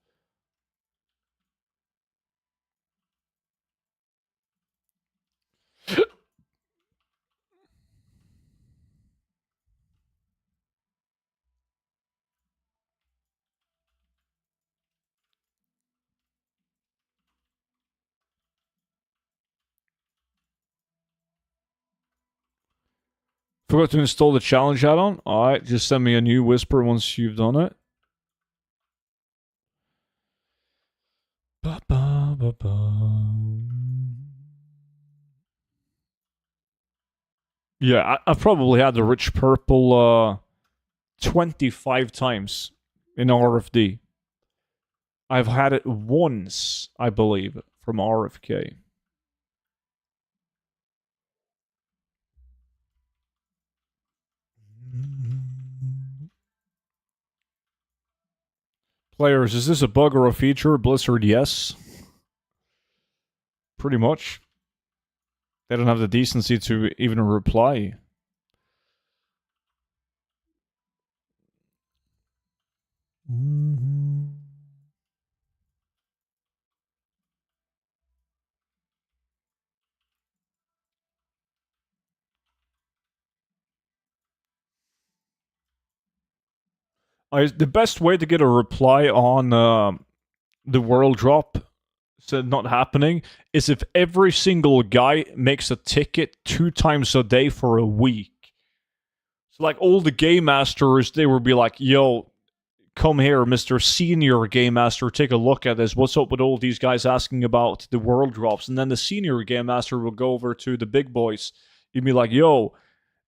Forgot to install the challenge add-on? Alright, just send me a new whisper once you've done it. Yeah, I've probably had the rich purple 25 times in RFD. I've had it once, I believe, from RFK. Players, is this a bug or a feature? Blizzard, yes. Pretty much. They don't have the decency to even reply. The best way to get a reply on the world drop not happening is if every single guy makes a ticket 2 times a day for a week. So like all the game masters, they would be like, yo, come here, Mr. Senior Game Master, take a look at this. What's up with all these guys asking about the world drops? And then the Senior Game Master will go over to the big boys. He'd be like, yo,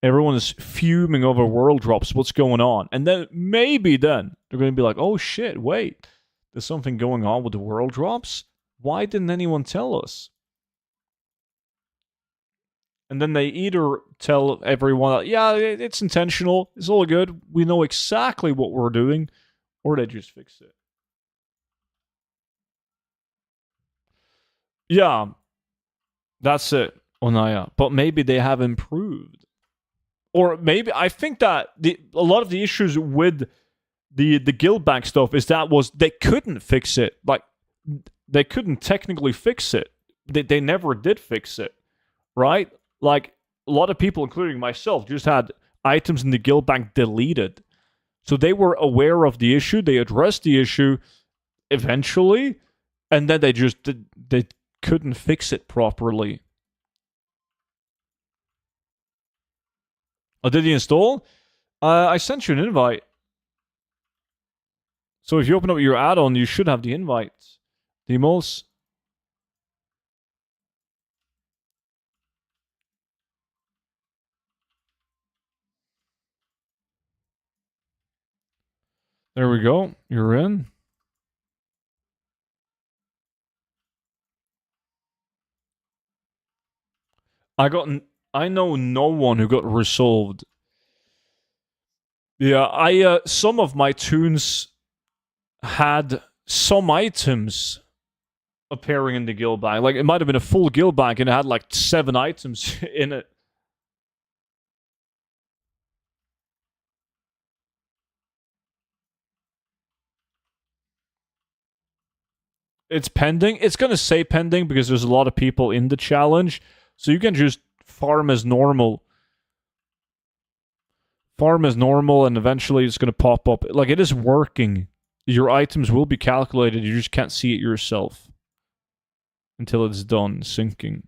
everyone is fuming over world drops. What's going on? And then maybe then they're going to be like, oh shit, wait. There's something going on with the world drops? Why didn't anyone tell us? And then they either tell everyone, yeah, it's intentional. It's all good. We know exactly what we're doing. Or they just fix it. Yeah, that's it, Onaya. But maybe they have improved. Or maybe, I think that a lot of the issues with the guild bank stuff is that they couldn't fix it. Like, they couldn't technically fix it. They never did fix it, right? Like, a lot of people, including myself, just had items in the guild bank deleted. So they were aware of the issue. They addressed the issue eventually, and then they couldn't fix it properly. Oh, did he install? I sent you an invite. So if you open up your add-on, you should have the invite. Demos. There we go. You're in. I know no one who got resolved. Yeah, some of my tunes had some items appearing in the guild bank. Like, it might have been a full guild bank and it had like 7 items in it. It's pending. It's going to say pending because there's a lot of people in the challenge. So you can just farm as normal. Farm as normal, and eventually it's going to pop up. Like, it is working. Your items will be calculated. You just can't see it yourself until it's done syncing.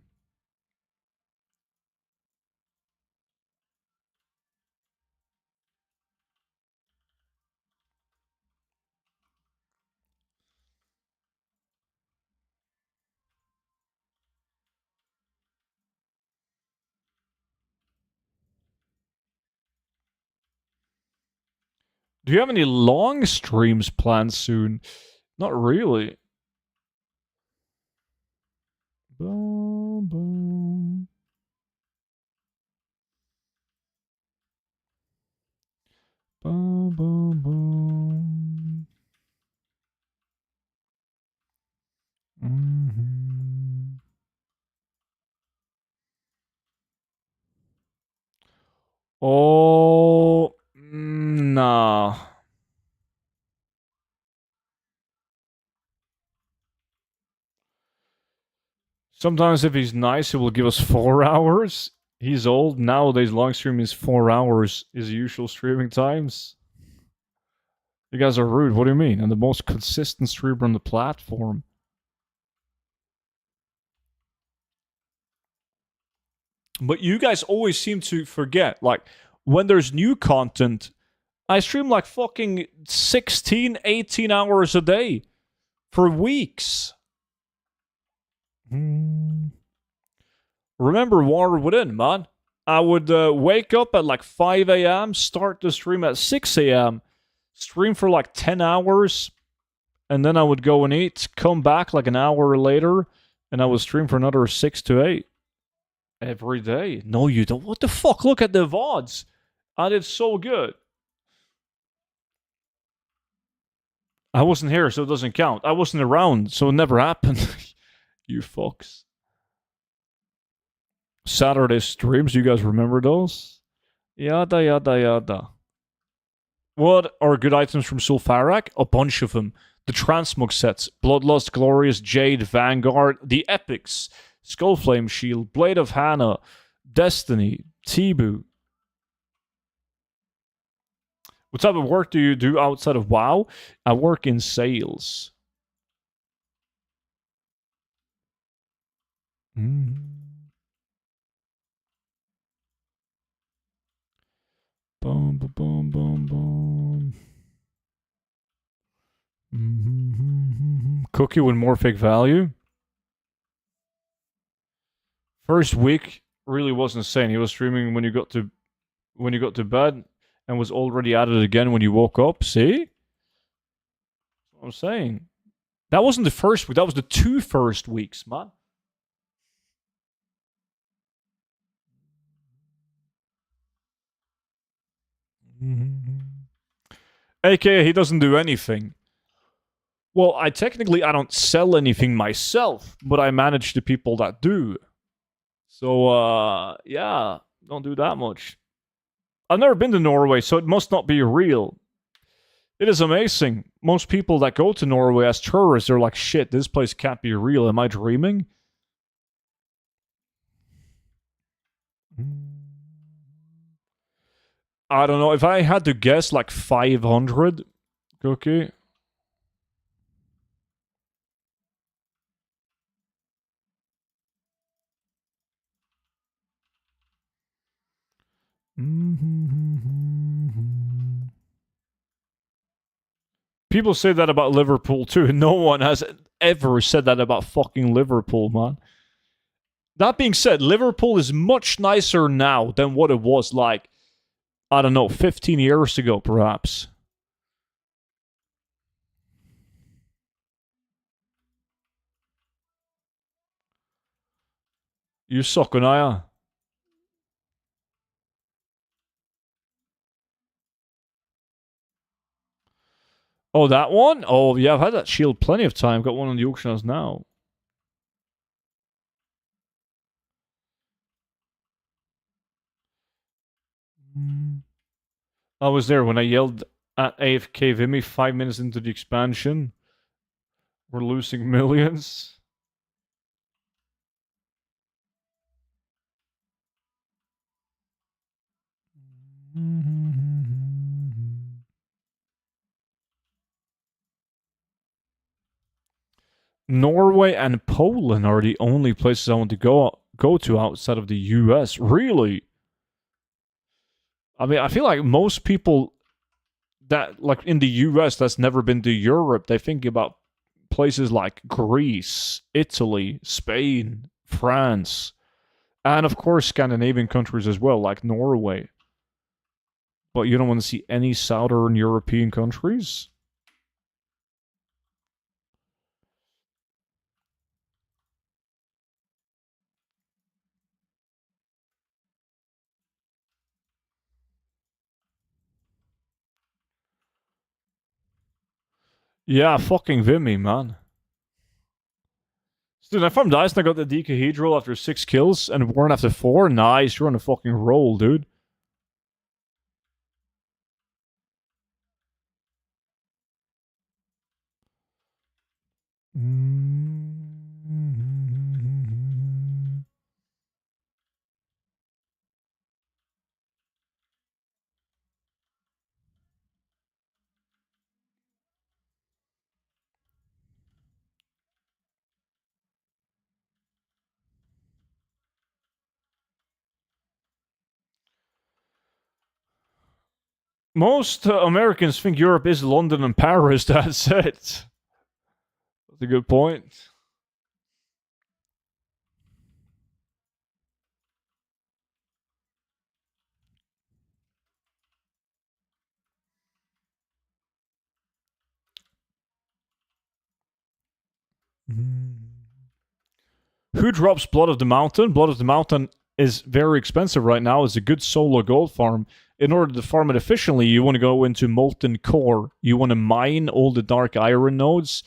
Do you have any long streams planned soon? Not really. Boom, boom. Boom, boom, boom. Mm-hmm. Oh, nah. Sometimes if he's nice, he will give us 4 hours. He's old. Nowadays, long stream is 4 hours is usual streaming times. You guys are rude. What do you mean? I'm the most consistent streamer on the platform. But you guys always seem to forget, like, when there's new content, I stream like fucking 16, 18 hours a day for weeks. Remember War Within, man. I would wake up at like 5 a.m., start the stream at 6 a.m., stream for like 10 hours, and then I would go and eat, come back like an hour later, and I would stream for another 6 to 8. Every day. No, you don't. What the fuck? Look at the VODs. I did so good. I wasn't here, so it doesn't count. I wasn't around, so it never happened. You fucks. Saturday streams, you guys remember those? Yada yada yada. What are good items from Sulfarak? A bunch of them. The Transmog sets, Bloodlust, Glorious, Jade, Vanguard, the Epics, Skullflame Shield, Blade of Hannah, Destiny, Tibu. What type of work do you do outside of WoW? I work in sales. Mm. Boom, boom, boom, boom, boom. Cookie with more fake value. First week really was insane. He was streaming when you got to bed and was already at it again when you woke up. See? That's what I'm saying. That wasn't the first week. That was the 2 first weeks, man. AKA, he doesn't do anything. Well, I don't sell anything myself, but I manage the people that do. So, yeah, don't do that much. I've never been to Norway, so it must not be real. It is amazing. Most people that go to Norway as tourists are like, shit, this place can't be real. Am I dreaming? I don't know. If I had to guess, like 500, Cookie. People say that about Liverpool too. No one has ever said that about fucking Liverpool, man. That being said, Liverpool is much nicer now than what it was like, I don't know, 15 years ago, perhaps. You suck, Anaya. Oh, that one? Oh, yeah, I've had that shield plenty of time. Got one on the auction house now. I was there when I yelled at AFK Vimy 5 minutes into the expansion. We're losing millions. Norway and Poland are the only places I want to go to outside of the US. Really? I mean, I feel like most people that, like in the US, that's never been to Europe, they think about places like Greece, Italy, Spain, France, and of course Scandinavian countries as well, like Norway. But you don't want to see any Southern European countries? Yeah, fucking Vimy, man. Dude, I farmed dice and I got the Decahedral after 6 kills and Warren after 4. Nice, you're on a fucking roll, dude. Most Americans think Europe is London and Paris. That's it. That's a good point. Who drops Blood of the Mountain? Blood of the Mountain is very expensive right now. It's a good solo gold farm. In order to farm it efficiently, you want to go into Molten Core. You want to mine all the Dark Iron nodes,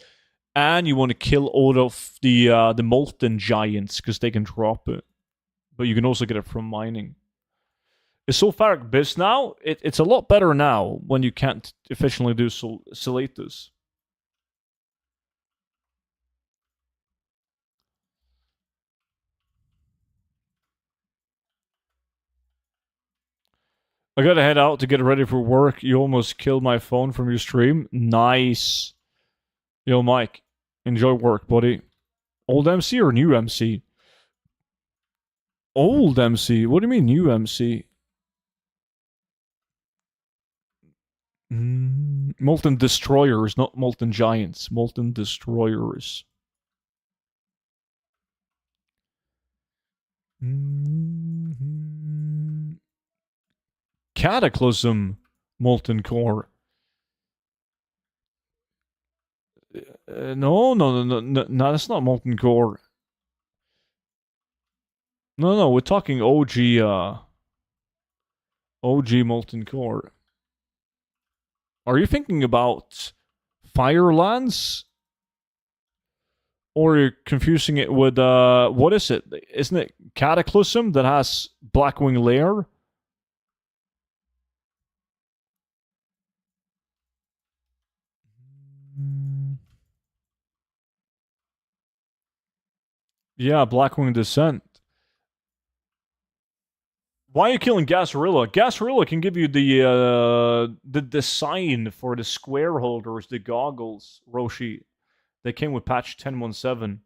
and you want to kill all of the Molten Giants, because they can drop it. but you can also get it from mining. Is sulfuric bis now? It's a lot better now when you can't efficiently do salatus. I gotta head out to get ready for work. You almost killed my phone from your stream. Nice. Yo, Mike, enjoy work, buddy. Old MC or new MC? Old MC? What do you mean new MC? Molten Destroyers, not Molten Giants. Molten Destroyers. Cataclysm Molten Core. No, that's not Molten Core. No, we're talking OG, OG Molten Core. Are you thinking about Firelands? Or you're confusing it with, what is it? Isn't it Cataclysm that has Blackwing Lair? Yeah, Blackwing Descent. Why are you killing Gasarilla? Gasarilla can give you the design for the square holders, the goggles, Roshi. They came with patch 10.17.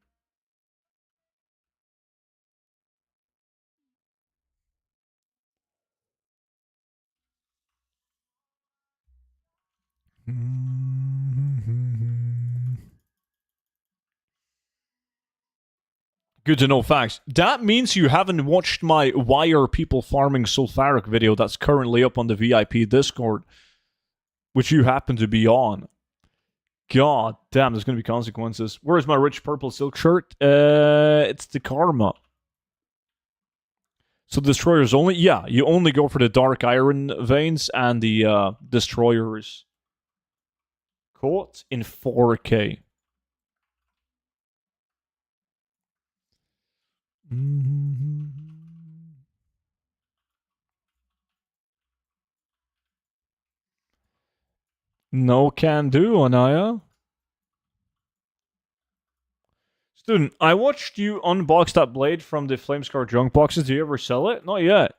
Good to know facts. That means you haven't watched my Why Are People Farming Sulfuric video that's currently up on the VIP Discord, which you happen to be on. God damn, there's going to be consequences. Where's my rich purple silk shirt? It's the karma. So destroyers only? Yeah, you only go for the dark iron veins and the destroyers. Caught in 4K. No can do, Anaya. Student, I watched you unbox that blade from the Flamescar junk boxes. Do you ever sell it? Not yet.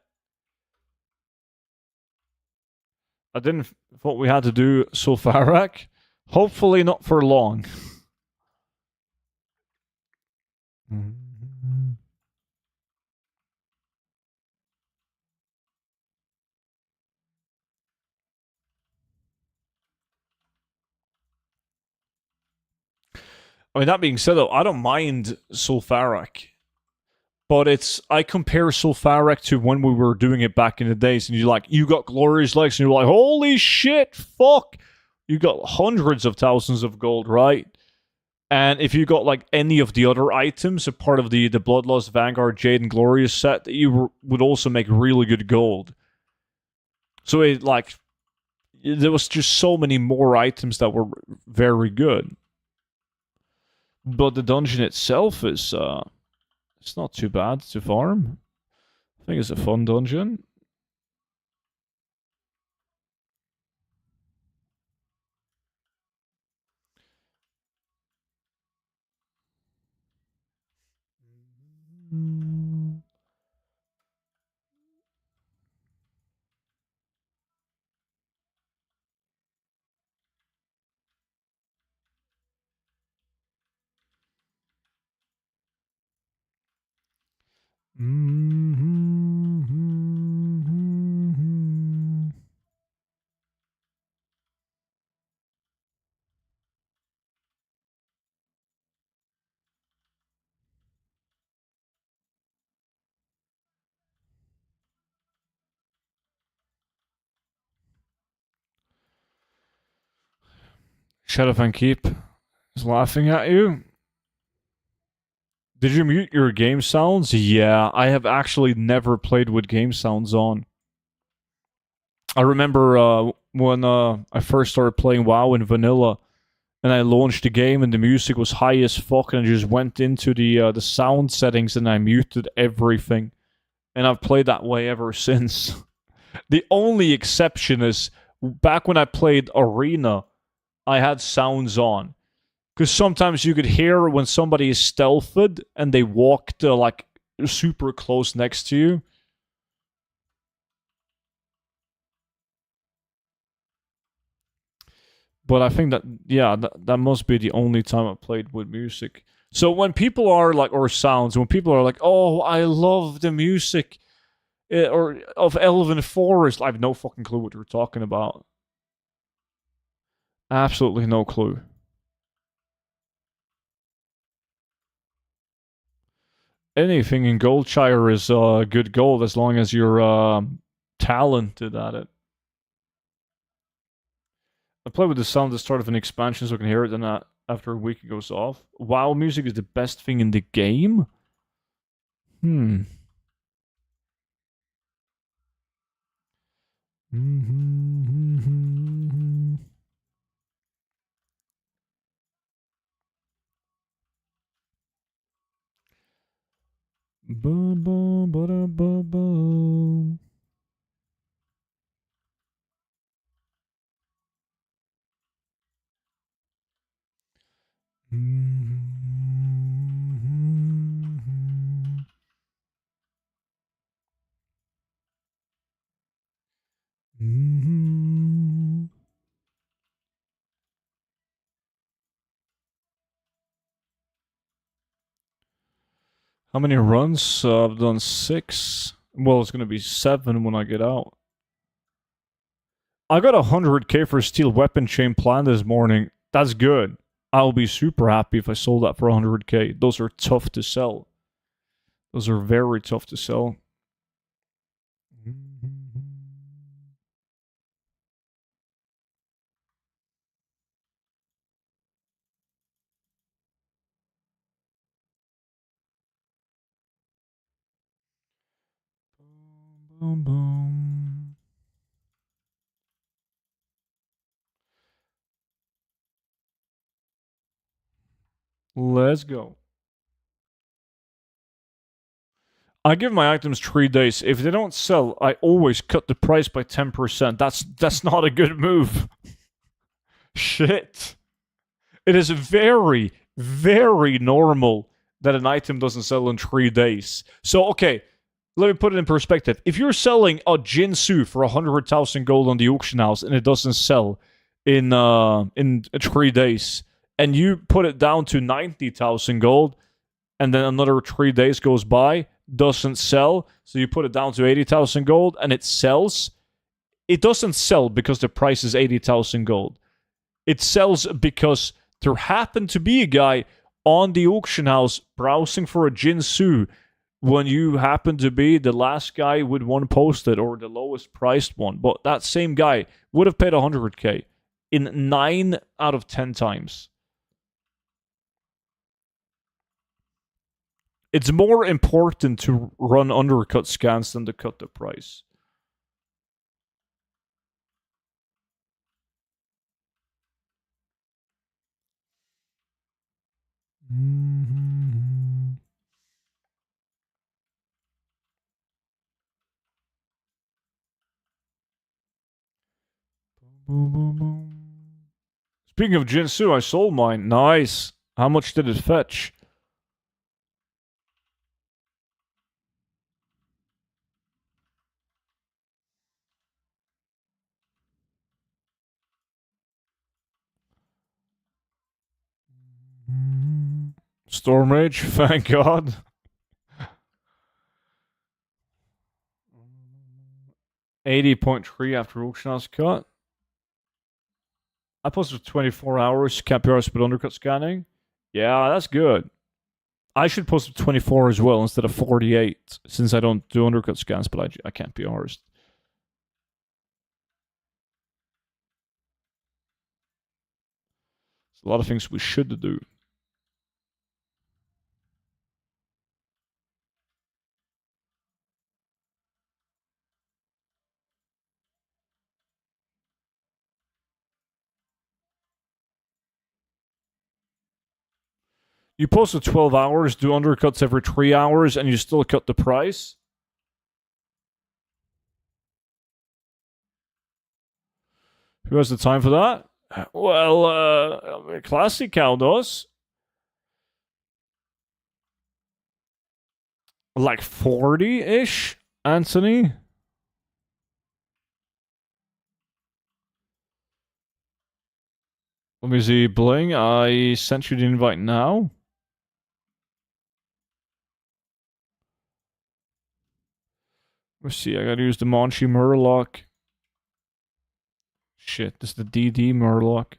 I didn't thought we had to do sulfuric. Hopefully not for long. I mean, that being said, though, I don't mind sulfuric. But I compare sulfuric to when we were doing it back in the days, and you got glorious legs, and you're like, holy shit, fuck. You got hundreds of thousands of gold, right? And if you got like any of the other items, a part of the Bloodlust, Vanguard, Jade, and Glorious set, you would also make really good gold. So there was just so many more items that were very good. But the dungeon itself is, it's not too bad to farm. I think it's a fun dungeon. Shadow Fan Keep is laughing at you. Did you mute your game sounds? Yeah, I have actually never played with game sounds on. I remember when I first started playing WoW in vanilla, and I launched the game, and the music was high as fuck, and I just went into the sound settings and I muted everything. and I've played that way ever since. The only exception is back when I played Arena, I had sounds on. Because sometimes you could hear when somebody is stealthed and they walked like super close next to you. But I think that, yeah, that must be the only time I played with music. So when people are like, or sounds, when people are like, oh, I love the music or of Elven Forest, I have no fucking clue what you're talking about. Absolutely no clue. Anything in Goldshire is good gold as long as you're talented at it. I play with the sound at the start of an expansion so I can hear it, and after a week it goes off. WoW music is the best thing in the game? Hmm. Boom, boom, ba ba boom. How many runs? I've done 6. Well, it's gonna be 7 when I get out. I got 100k for a steel weapon chain plan this morning. That's good. I'll be super happy if I sold that for 100k. Those are tough to sell. Those are very tough to sell. Boom, boom. Let's go. I give my items 3 days. If they don't sell, I always cut the price by 10%. That's not a good move. Shit. It is very, very normal that an item doesn't sell in 3 days. So, okay, let me put it in perspective. If you're selling a Jinsu for 100,000 gold on the auction house and it doesn't sell in 3 days, and you put it down to 90,000 gold, and then another 3 days goes by, doesn't sell, so you put it down to 80,000 gold, and it sells, it doesn't sell because the price is 80,000 gold. It sells because there happened to be a guy on the auction house browsing for a Jinsu when you happen to be the last guy with one posted or the lowest priced one. But that same guy would have paid 100k in 9 out of 10 times. It's more important to run undercut scans than to cut the price. Speaking of Jinsu, I sold mine. Nice. How much did it fetch? Storm Rage, thank God. $80.3 after auction house cut. I posted 24 hours, can't be arsed with undercut scanning. Yeah, that's good. I should post 24 as well instead of 48, since I don't do undercut scans, but I can't be arsed. There's a lot of things we should do. You posted 12 hours, do undercuts every 3 hours, and you still cut the price? Who has the time for that? Well, Classic Cow does. Like 40-ish, Anthony? Let me see, Bling. I sent you the invite now. Let's see, I gotta use the Monchi Murloc. Shit, this is the DD Murloc.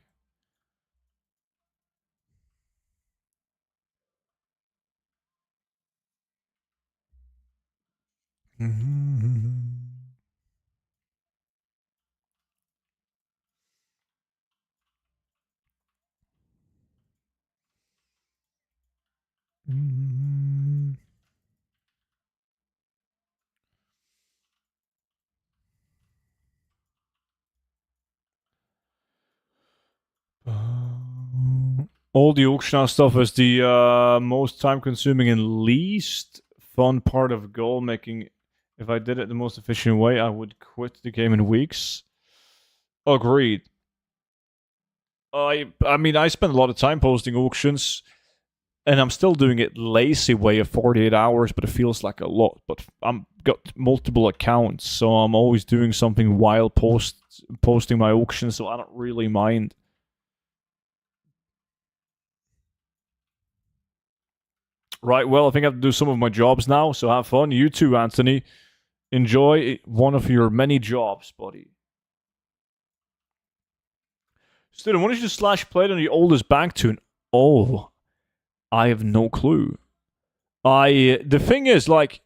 All the auction house stuff is the most time consuming and least fun part of goal making. If I did it the most efficient way, I would quit the game in weeks. Agreed. I mean, I spend a lot of time posting auctions, and I'm still doing it lazy way of 48 hours, but it feels like a lot. But I'm got multiple accounts, so I'm always doing something while posting my auctions, so I don't really mind. Right, well, I think I have to do some of my jobs now, so have fun. You too, Anthony. Enjoy one of your many jobs, buddy. Student, what is your slash played on the oldest bank tune? Oh, I have no clue. The thing is, like,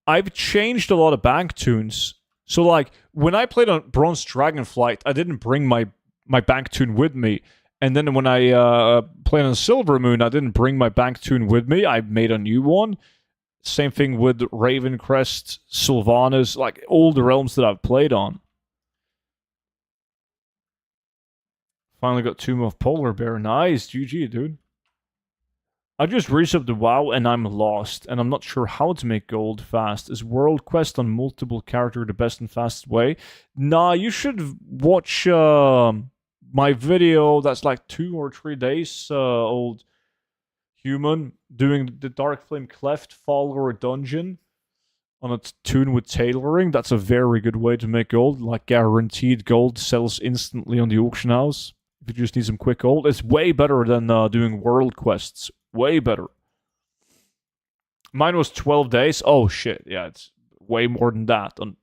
I've changed a lot of bank tunes. So, like, when I played on Bronze Dragonflight, I didn't bring my bank tune with me. And then when I played on Silver Moon, I didn't bring my bank tune with me. I made a new one. Same thing with Ravencrest, Sylvanas, like all the realms that I've played on. Finally got Tomb of Polar Bear. Nice. GG, dude. I just resubbed the WoW and I'm lost, and I'm not sure how to make gold fast. Is World Quest on multiple character the best and fastest way? Nah, you should watch my video that's like 2 or 3 days old. Human doing the Dark Flame Cleft Follower dungeon on a tune with tailoring. That's a very good way to make gold. Like guaranteed gold sells instantly on the auction house. If you just need some quick gold, it's way better than doing world quests. Way better. Mine was 12 days. Oh shit, yeah, it's way more than that on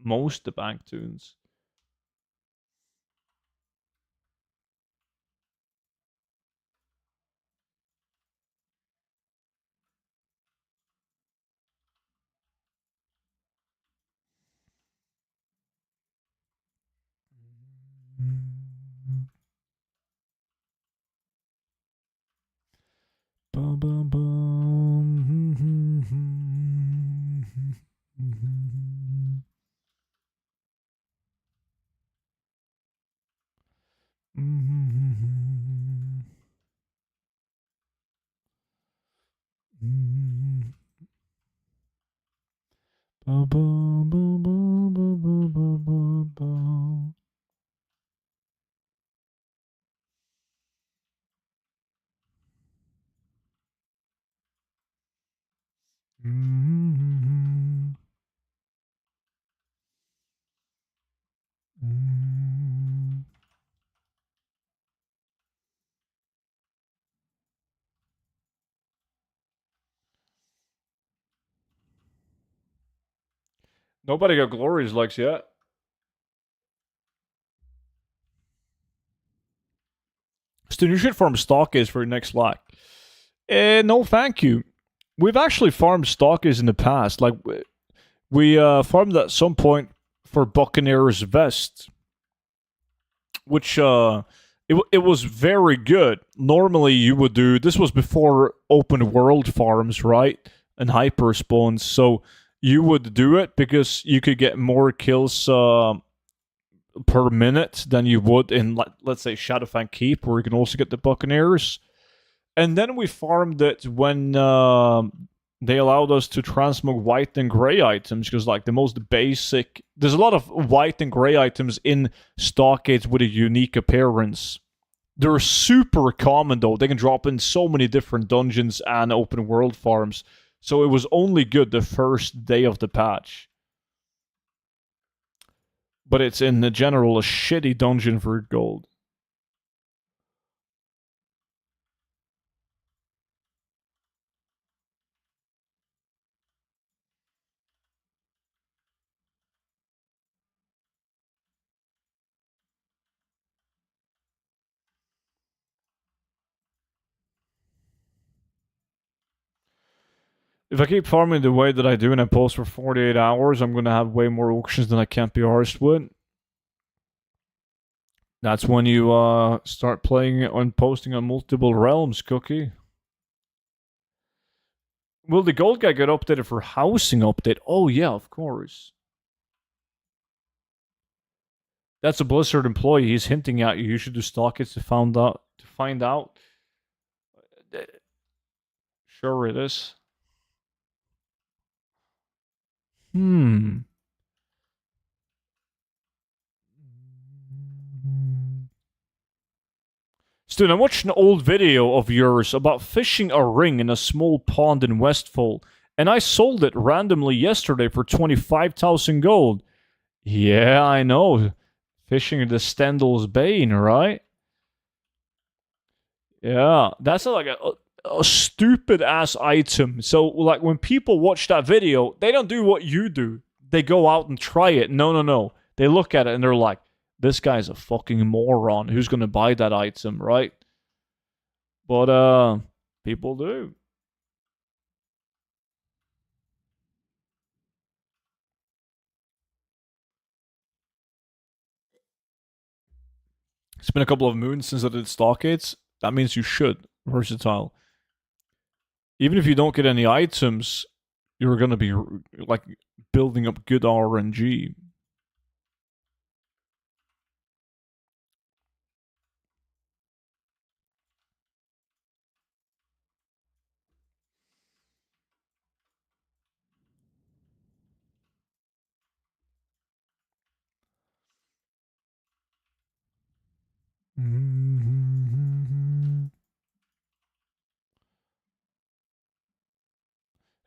most of the bank tunes. Bum, bum, bum. Nobody got Glorious likes yet. Stu, you should farm Stalkers for your next lack. No, thank you. We've actually farmed Stalkers in the past. Like, we farmed at some point for Buccaneer's Vest, which it was very good. Normally, you would do this was before open world farms, right, and hyper spawns. So you would do it because you could get more kills per minute than you would in, let's say, Shadowfang Keep, where you can also get the Buccaneers. And then we farmed it when they allowed us to transmog white and gray items because, like, the most basic. There's a lot of white and gray items in stockades with a unique appearance. They're super common though. They can drop in so many different dungeons and open world farms. So it was only good the first day of the patch. But it's in the general a shitty dungeon for gold. If I keep farming the way that I do and I post for 48 hours, I'm going to have way more auctions than I can't be arsed with. That's when you start playing and posting on multiple realms, Cookie. Will the gold guy get updated for housing update? Oh yeah, of course. That's a Blizzard employee. He's hinting at you. You should do stockades to find out. Sure it is. Dude, I watched an old video of yours about fishing a ring in a small pond in Westfall, and I sold it randomly yesterday for 25,000 gold. Yeah, I know. Fishing the Stendel's Bane, right? Yeah, that's like a stupid ass item. So, like, when people watch that video, they don't do what you do. They go out and try it. No. They look at it and they're like, this guy's a fucking moron. Who's gonna buy that item, right? But people do. It's been a couple of moons since I did stockades. That means you should. Versatile. Even if you don't get any items, you're gonna be like building up good RNG.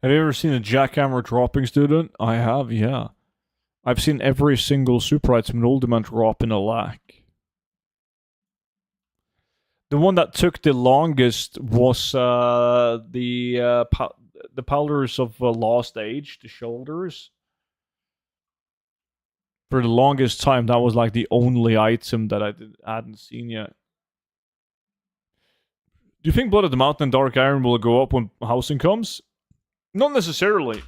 Have you ever seen a jackhammer dropping student? I have, yeah. I've seen every single super item in Ultimate drop in a lack. The one that took the longest was the powders of Lost Age, the shoulders. For the longest time, that was like the only item that I hadn't seen yet. Do you think Blood of the Mountain and Dark Iron will go up when housing comes? Not necessarily.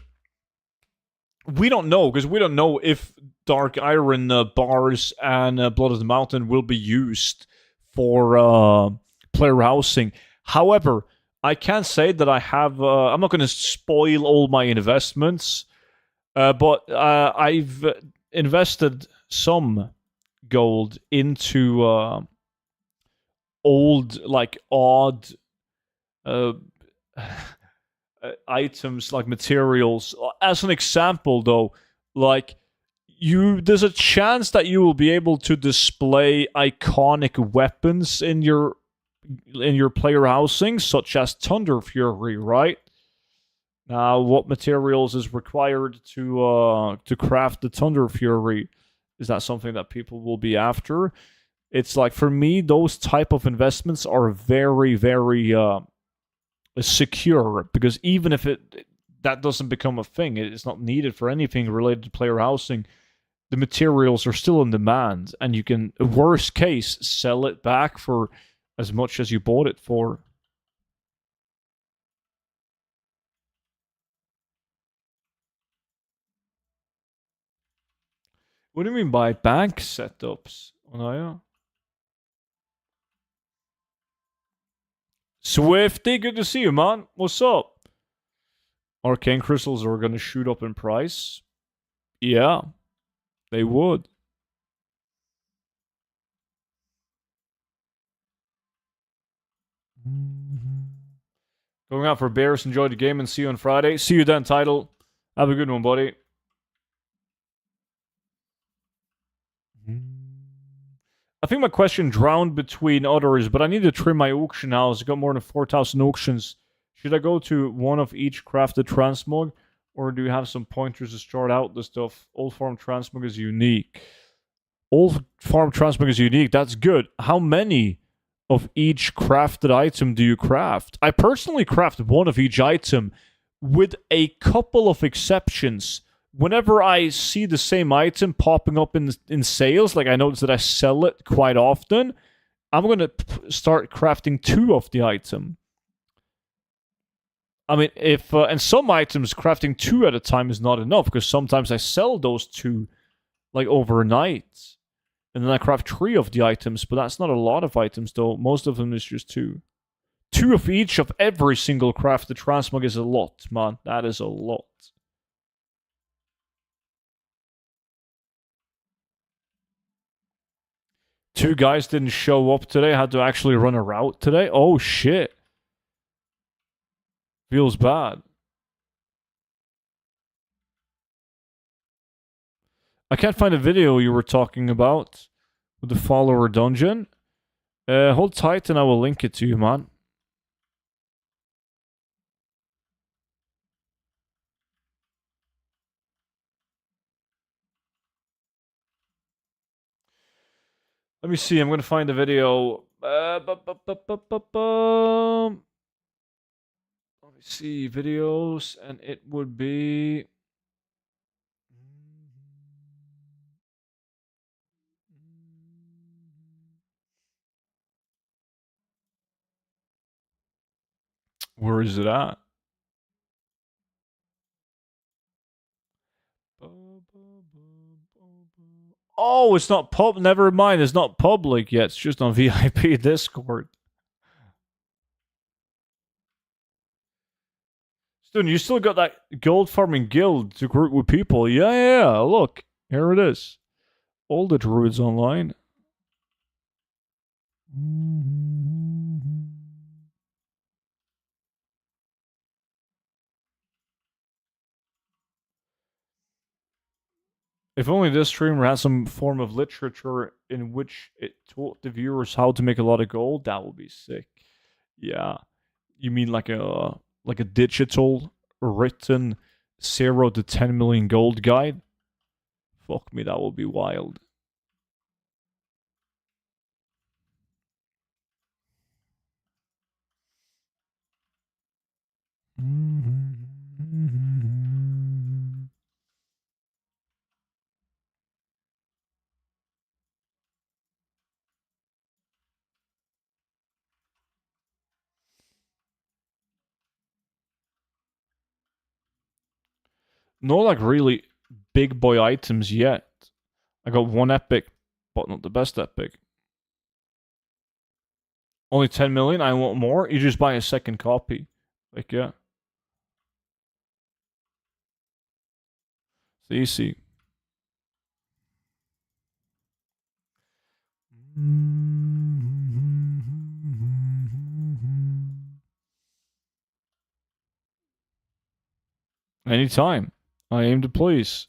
We don't know, because we don't know if Dark Iron bars and Blood of the Mountain will be used for player housing. However, I can say that I have. I'm not going to spoil all my investments, but I've invested some gold into old, like odd items, like materials. As an example, though, like there's a chance that you will be able to display iconic weapons in your player housing, such as Thunder Fury, right? Now, what materials is required to craft the Thunder Fury? Is that something that people will be after? It's like, for me, those type of investments are very, very secure, because even if that doesn't become a thing, it's not needed for anything related to player housing, the materials are still in demand, and you can, worst case, sell it back for as much as you bought it for. What do you mean by bank setups, Anaya? Swifty, good to see you, man. What's up? Arcane crystals are gonna shoot up in price. Yeah, they would. Going out for beers, enjoy the game, and see you on Friday. See you then, Title. Have a good one, buddy. I think my question drowned between others, but I need to trim my auction house. I got more than 4,000 auctions. Should I go to one of each crafted transmog, or do you have some pointers to start out the stuff? Old farm transmog is unique. Old farm transmog is unique. That's good. How many of each crafted item do you craft? I personally craft one of each item, with a couple of exceptions. Whenever I see the same item popping up in sales, like I notice that I sell it quite often, I'm going to start crafting 2 of the item. I mean, if and some items crafting 2 at a time is not enough, because sometimes I sell those 2 like overnight, and then I craft 3 of the items, but that's not a lot of items though. Most of them is just 2. 2 of each of every single crafted transmog is a lot, man. That is a lot. 2 guys didn't show up today. Had to actually run a route today. Oh, shit. Feels bad. I can't find a video you were talking about with the follower dungeon. Hold tight and I will link it to you, man. Let me see. I'm going to find the video. Let me see. Videos. And it would be... Where is it at? Oh, it's not pub. Never mind. It's not public yet. It's just on VIP Discord. Student, you still got that gold farming guild to group with people. Yeah. Look, here it is. All the druids online. If only this streamer had some form of literature in which it taught the viewers how to make a lot of gold, that would be sick. Yeah. You mean like a digital written 0 to 10 million gold guide? Fuck me, that would be wild. No, like really big boy items yet. I got 1 epic, but not the best epic. Only 10 million? I want more? You just buy a second copy. Like, yeah. It's easy. Anytime. I aim to please.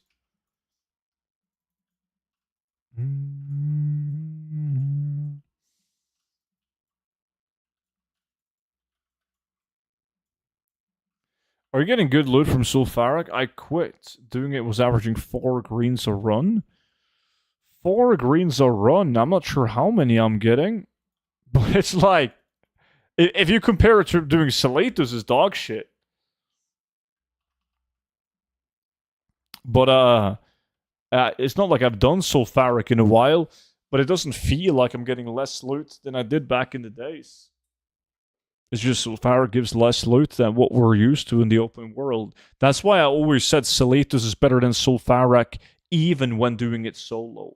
Are you getting good loot from Sulfuric? I quit. Doing it was averaging 4 greens a run. 4 greens a run. I'm not sure how many I'm getting. But it's like... If you compare it to doing Salatus, is dog shit. But, it's not like I've done Sulfuric in a while, but it doesn't feel like I'm getting less loot than I did back in the days. It's just Sulfuric gives less loot than what we're used to in the open world. That's why I always said Salatus is better than Sulfuric, even when doing it solo.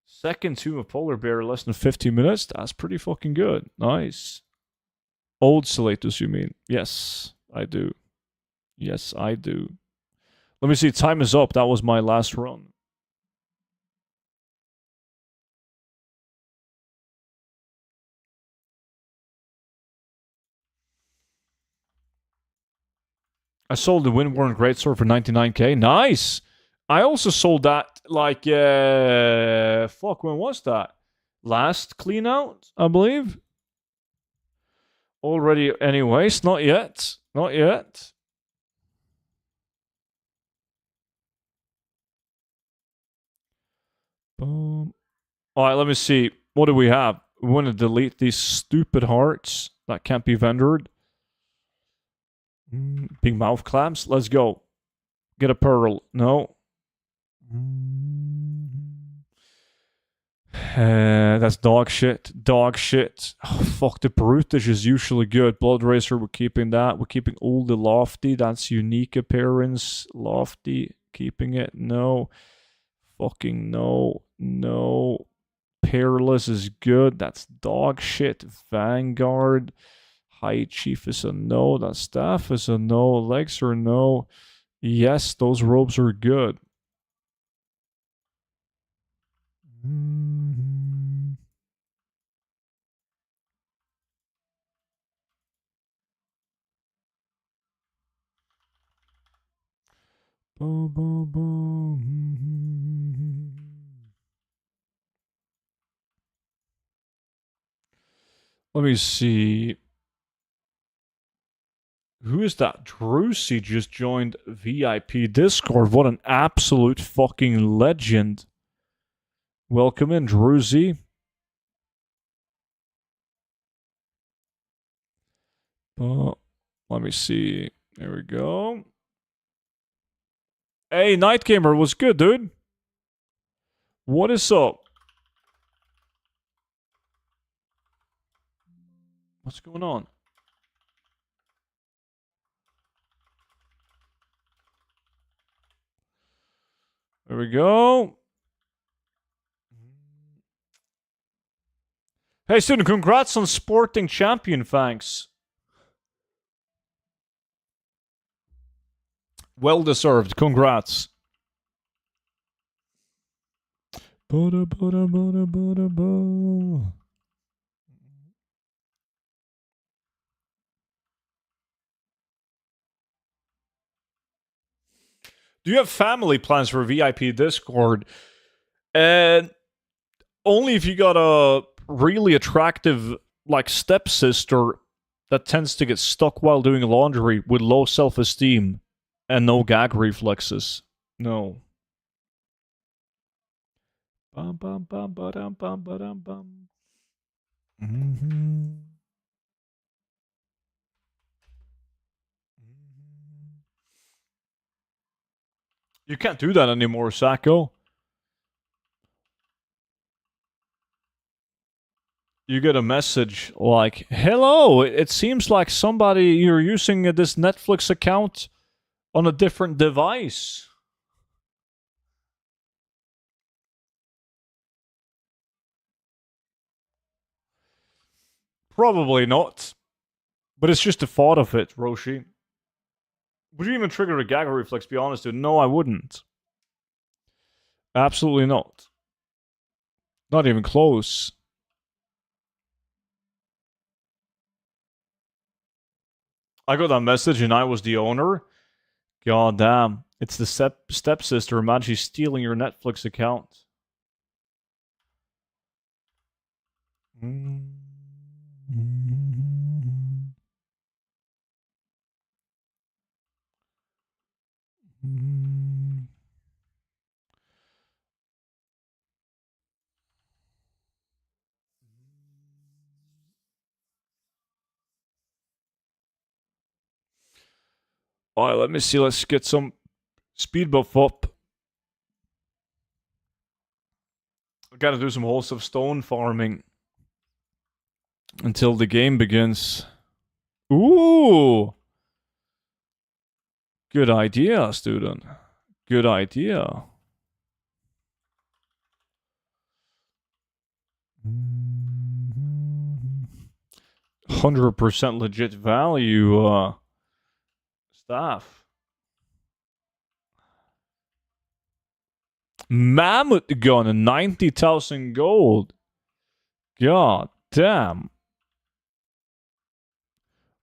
Second Tomb of Polar Bear, less than 50 minutes? That's pretty fucking good. Nice. Old Salatus, you mean? Yes, I do. Yes, I do. Let me see, time is up. That was my last run. I sold the Windworn Greatsword for 99k. Nice! I also sold that, like, fuck, when was that? Last clean out, I believe. Already, anyways, not yet. Not yet. Boom. Alright, let me see. What do we have? We want to delete these stupid hearts that can't be vendored. Big mouth clamps. Let's go. Get a pearl. No. That's dog shit. Dog shit. Oh, fuck, the brutish is usually good. Blood Racer, we're keeping that. We're keeping all the lofty. That's unique appearance. Lofty. Keeping it. No. Fucking no. No. Peerless is good. That's dog shit. Vanguard. High Chief is a no. That staff is a no. Legs are no. Yes, those robes are good. Let me see. Who is that? Drusy just joined VIP Discord. What an absolute fucking legend. Welcome in, Drusy. Let me see. There we go. Hey, Night Gamer, what's good, dude? What is up? What's going on? There we go. Hey, student, congrats on sporting champion, thanks. Well deserved, congrats. Do you have family plans for VIP Discord? And only if you got a really attractive, like, stepsister that tends to get stuck while doing laundry with low self-esteem and no gag reflexes. No. Bum, bum, bum, ba-dum, bum, ba-dum, bum. You can't do that anymore, Sacco. You get a message like, hello, it seems like somebody, you're using this Netflix account on a different device. Probably not. But it's just the thought of it, Roshi. Would you even trigger a gag reflex, be honest, dude? No, I wouldn't. Absolutely not. Not even close. I got that message and I was the owner. God damn. It's the stepsister. Imagine she's stealing your Netflix account. Alright, let me see. Let's get some speed buff up. I gotta do some wholesome stone farming until the game begins. Ooh! Good idea, student. Good idea. 100% legit value, stuff. Mammoth gun, 90,000 gold. God damn.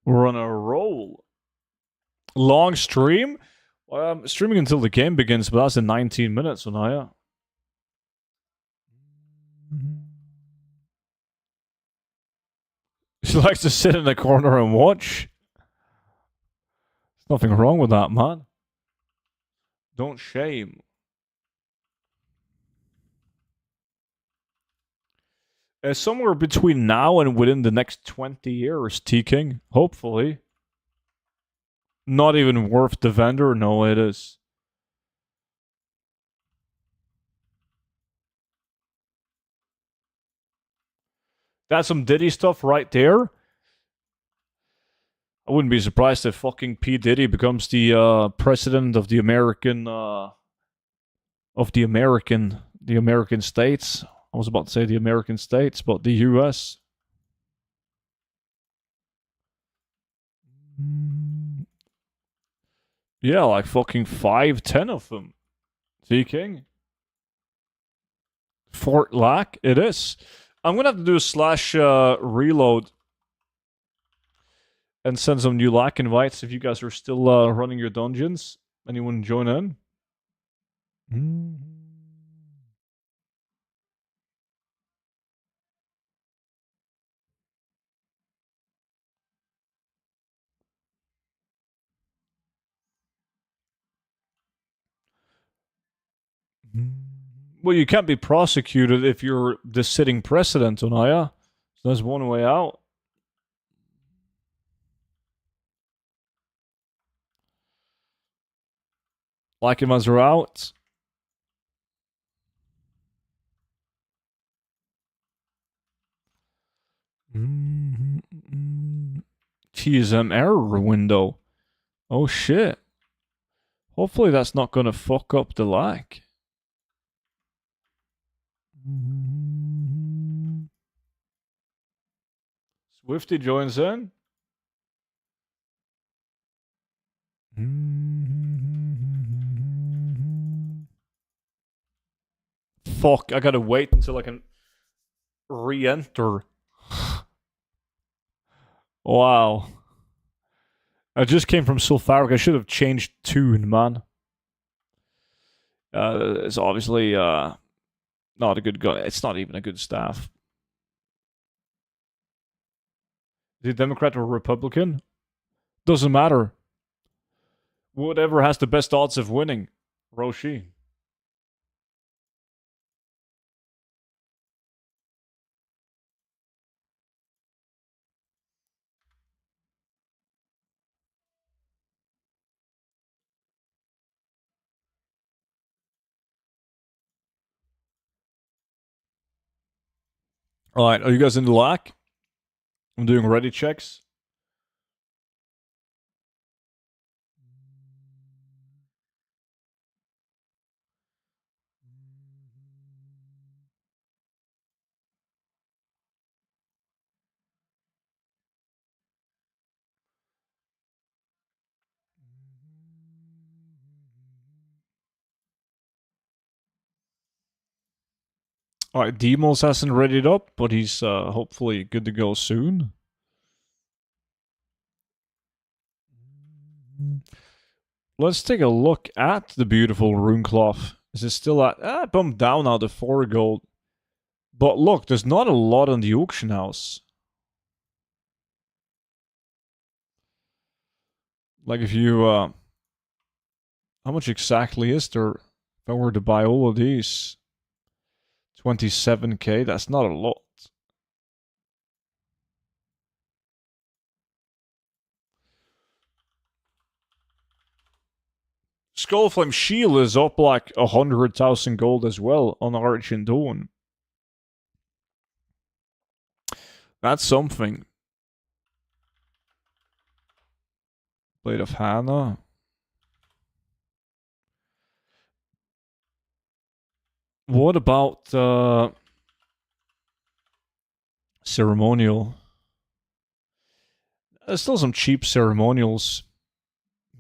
We're on a roll. Long stream? Well, I'm streaming until the game begins, but that's in 19 minutes, Anaya. She likes to sit in the corner and watch. There's nothing wrong with that, man. Don't shame. Somewhere between now and within the next 20 years, T-King. Hopefully. Not even worth the vendor? No, it is. That's some Diddy stuff right there. I wouldn't be surprised if fucking P. Diddy becomes the president of the American states. I was about to say the American states, but the US. Yeah, like fucking 5-10 of them. T-King. Fort Lack, it is. I'm gonna have to do a slash reload and send some new Lack invites if you guys are still running your dungeons. Anyone join in? Well, you can't be prosecuted if you're the sitting president, Onaya. So there's one way out. Lakimas are out. TSM error window. Oh shit. Hopefully that's not gonna fuck up the lag. Swifty joins in. Fuck, I gotta wait until I can re-enter. Wow. I just came from Sulfuric. I should have changed tune, man. It's obviously not a good gun. It's not even a good staff. Is he Democrat or Republican? Doesn't matter. Whatever has the best odds of winning. Roshi. Alright, are you guys in the lack? I'm doing ready checks. Alright, Demos hasn't readied up, but he's hopefully good to go soon. Let's take a look at the beautiful rune cloth. Is it still at... bumped down now to 4 gold. But look, there's not a lot on the auction house. Like if you... how much exactly is there if I were to buy all of these? 27k, that's not a lot. Skullflame Shield is up like 100,000 gold as well on Argent Dawn. That's something. Blade of Hannah. What about ceremonial? There's still some cheap ceremonials.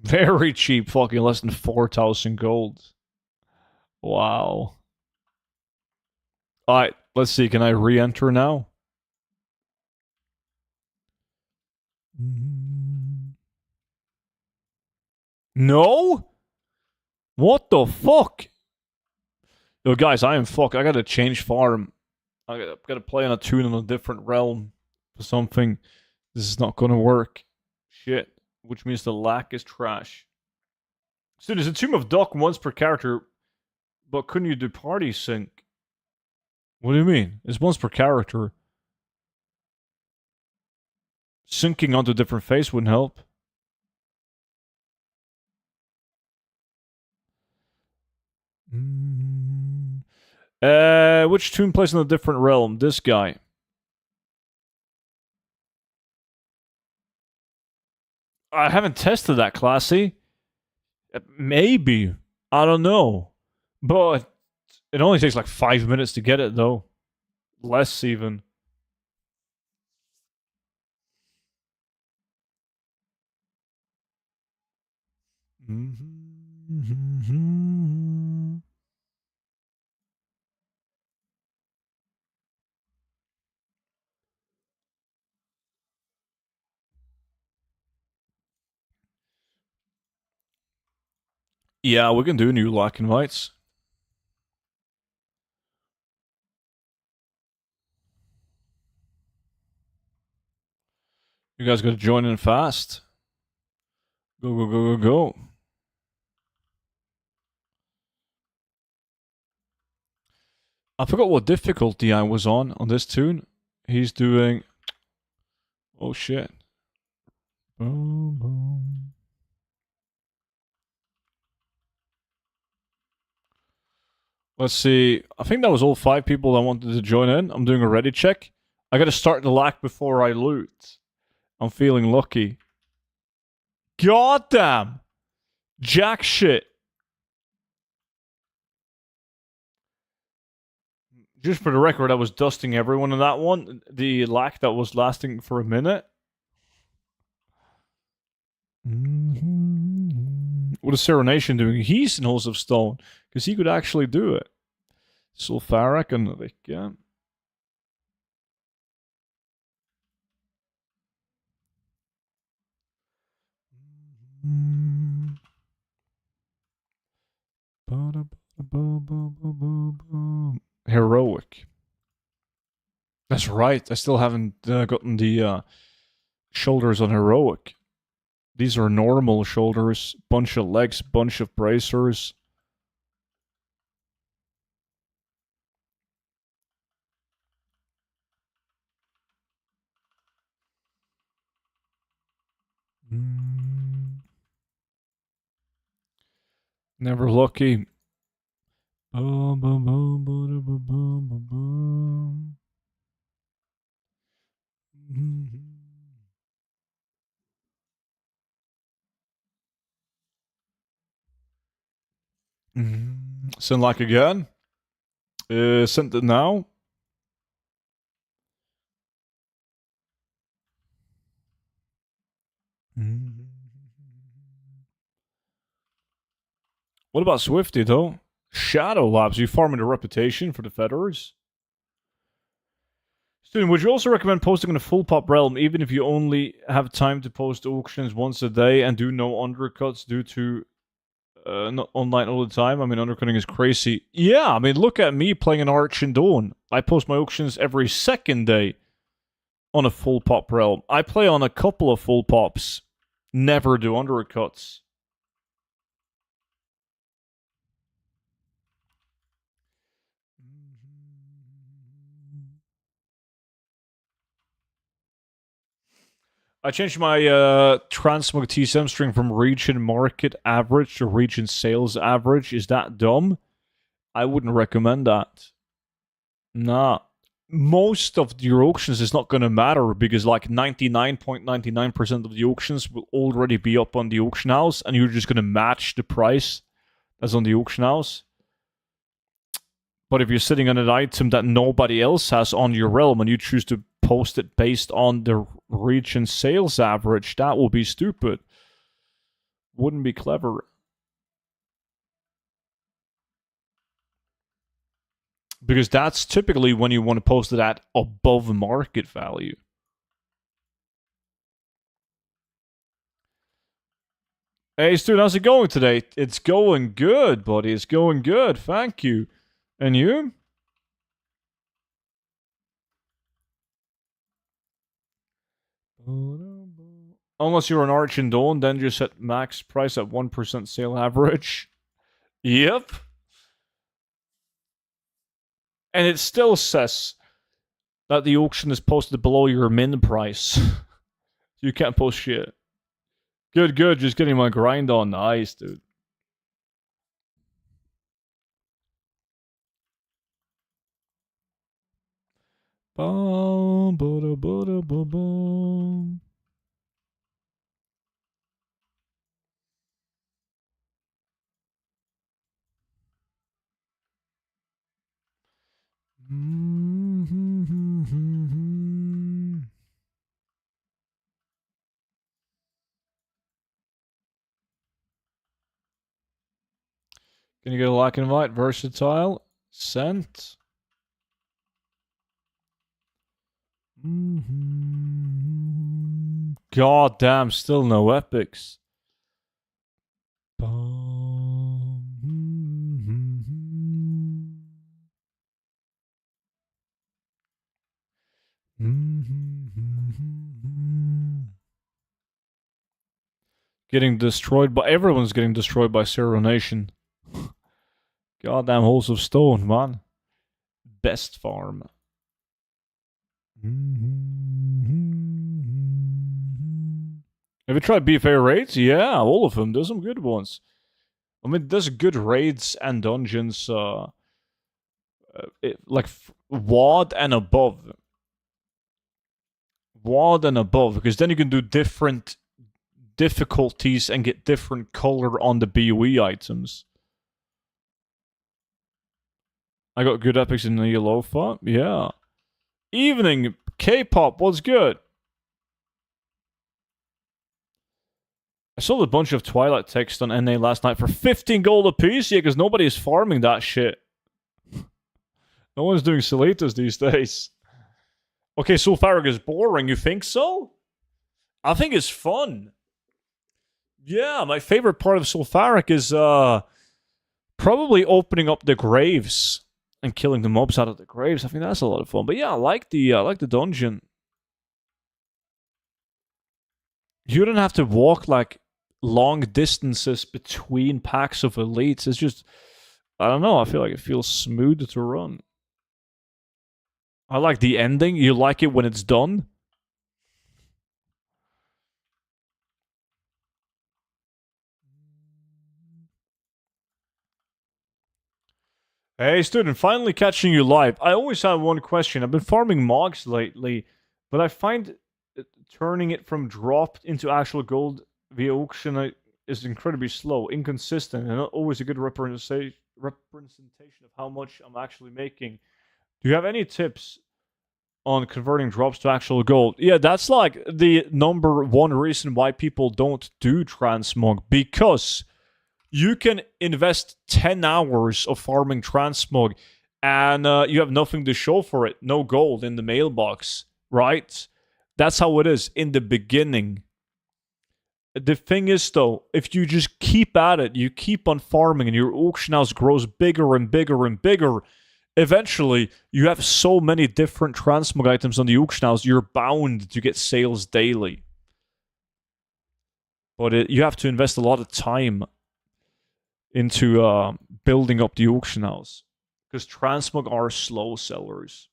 Very cheap, fucking less than 4,000 gold. Wow. Alright, let's see. Can I re-enter now? No? What the fuck? Yo, guys, I am fucked. I gotta change farm. I gotta play on a tune in a different realm for something. This is not gonna work. Shit. Which means the lack is trash. So there's a Tomb of Doc once per character, but couldn't you do party sync? What do you mean? It's once per character. Syncing onto a different face wouldn't help. Which tune plays in a different realm? This guy. I haven't tested that, Classy. Maybe. I don't know. But it only takes like 5 minutes to get it, though. Less, even. Yeah, we can do new lock invites. You guys gotta join in fast. Go, go, go, go, go. I forgot what difficulty I was on this tune. He's doing... Oh, shit. Boom, boom. Let's see. I think that was all 5 people that wanted to join in. I'm doing a ready check. I gotta start the lack before I loot. I'm feeling lucky. God damn! Jack shit. Just for the record, I was dusting everyone in that one. The lack that was lasting for a minute. What is Serenation doing? He's in Halls of Stone. Because he could actually do it. Sulfuric and like, yeah. Heroic. That's right. I still haven't gotten the shoulders on heroic. These are normal shoulders. Bunch of legs, bunch of bracers. Never lucky. Boom, boom, boom, boom, boom, boom, boom, boom. Send like again. Send it now. What about Swifty, though? Shadow Labs, you farming a reputation for the Federers? Student, would you also recommend posting in a full pop realm, even if you only have time to post auctions once a day and do no undercuts due to not online all the time? I mean, undercutting is crazy. Yeah, I mean, look at me playing an Arch and Dawn. I post my auctions every second day on a full pop realm. I play on a couple of full pops. Never do undercuts. I changed my Transmog TSM string from region market average to region sales average. Is that dumb? I wouldn't recommend that. Nah. Most of your auctions is not going to matter because like 99.99% of the auctions will already be up on the auction house and you're just going to match the price that's on the auction house. But if you're sitting on an item that nobody else has on your realm and you choose to post it based on the region sales average, that will be stupid. Wouldn't be clever. Because that's typically when you want to post it at above market value. Hey, student, how's it going today? It's going good, buddy. It's going good. Thank you. And you? Unless you're an Arch and Dawn, then just set max price at 1% sale average. Yep. And it still says that the auction is posted below your min price. You can't post shit. Good, good. Just getting my grind on. Nice, dude. Bum, ba-da, ba-da, ba-bum. Can you get a like invite? Versatile. Sent. God damn, still no epics. Getting destroyed by everyone's getting destroyed by Zero Nation. Goddamn holes of stone, man. Best farm. Have you tried BFA raids? Yeah, all of them. There's some good ones. I mean, there's good raids and dungeons, like WAD and above. WAD and above, because then you can do different difficulties and get different color on the BOE items. I got good epics in the Yellow. Yeah. Evening, K-pop, what's good? I sold a bunch of Twilight text on NA last night for 15 gold a piece. Yeah, because nobody is farming that shit. No one's doing Seletas these days. Okay, Sulfuric is boring. You think so? I think it's fun. Yeah, my favorite part of Sulfuric is probably opening up the graves and killing the mobs out of the graves. I think that's a lot of fun. But yeah, I like the dungeon. You don't have to walk like long distances between packs of elites. It's just, I don't know, I feel like it feels smooth to run. I like the ending. You like it when it's done. Hey, student, finally catching you live. I always have one question. I've been farming Mogs lately, but I find turning it from dropped into actual gold via auction is incredibly slow, inconsistent, and not always a good representation of how much I'm actually making. Do you have any tips on converting drops to actual gold? Yeah, that's like the number one reason why people don't do transmog, because you can invest 10 hours of farming transmog and you have nothing to show for it. No gold in the mailbox, right? That's how it is in the beginning. The thing is, though, if you just keep at it, you keep on farming and your auction house grows bigger and bigger and bigger, eventually you have so many different transmog items on the auction house, you're bound to get sales daily. But you have to invest a lot of time into building up the auction house, because transmog are slow sellers.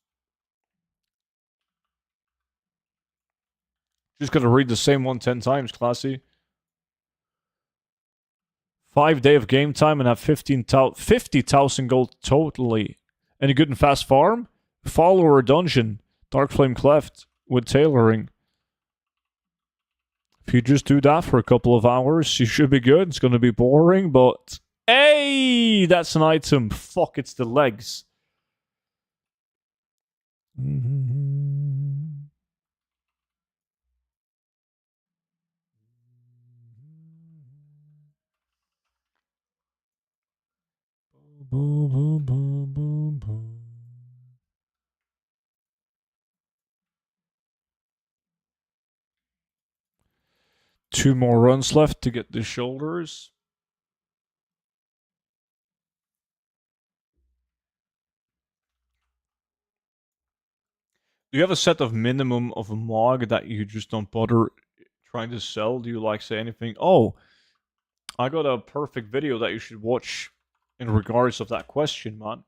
Just gotta read the same one 10 times, classy. 5 day of game time and have 50,000 gold totally. Any good and fast farm? Follower dungeon. Dark Flame Cleft with tailoring. If you just do that for a couple of hours, you should be good. It's gonna be boring, but hey, that's an item. Fuck, it's the legs. 2 more runs left to get the shoulders. Do you have a set of minimum of a mog that you just don't bother trying to sell? Do you like say anything? Oh, I got a perfect video that you should watch in regards of that question, man.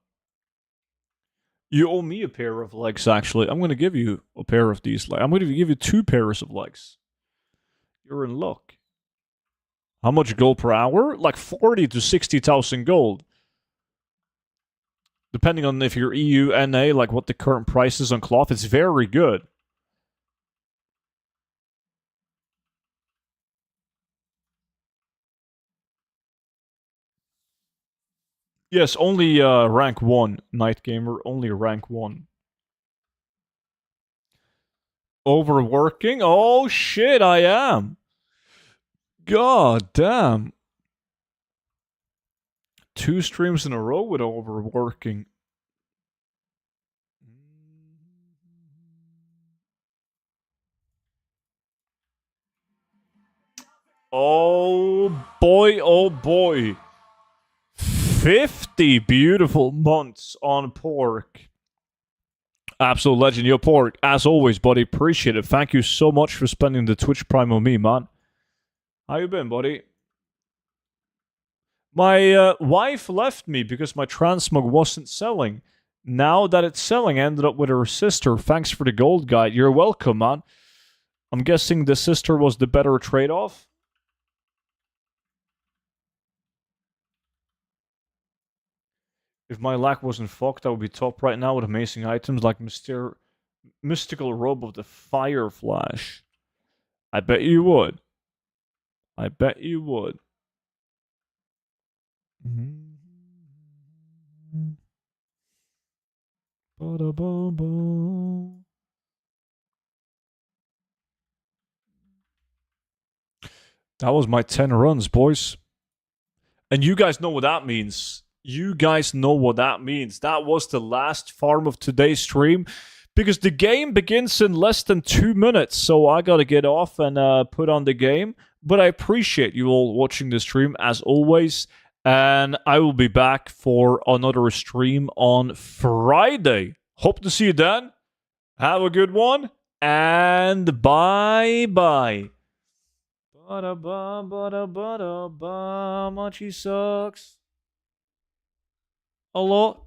You owe me a pair of legs, actually. I'm going to give you a pair of these legs. I'm going to give you 2 pairs of legs. You're in luck. How much gold per hour? Like 40 to 60,000 gold. Depending on if you're EU, NA, like what the current price is on cloth, it's very good. Yes, only rank 1, Night Gamer. Only rank 1. Overworking? Oh shit, I am. God damn. 2 streams in a row with overworking. Oh boy, oh boy. 50 beautiful months on pork. Absolute legend. Yo, pork, as always, buddy. Appreciate it. Thank you so much for spending the Twitch Prime on me, man. How you been, buddy? My wife left me because my Transmog wasn't selling. Now that it's selling, I ended up with her sister. Thanks for the gold guide. You're welcome, man. I'm guessing the sister was the better trade-off. If my lack wasn't fucked, I would be top right now with amazing items like Mystical Robe of the Fire Flash. I bet you would. I bet you would. That was my 10 runs, boys. And you guys know what that means. You guys know what that means. That was the last farm of today's stream. Because the game begins in less than 2 minutes. So I gotta get off and put on the game. But I appreciate you all watching the stream as always. And I will be back for another stream on Friday. Hope to see you then. Have a good one. And bye-bye. Ba-da-ba, ba-da-ba-da-ba. Machi sucks. A lot.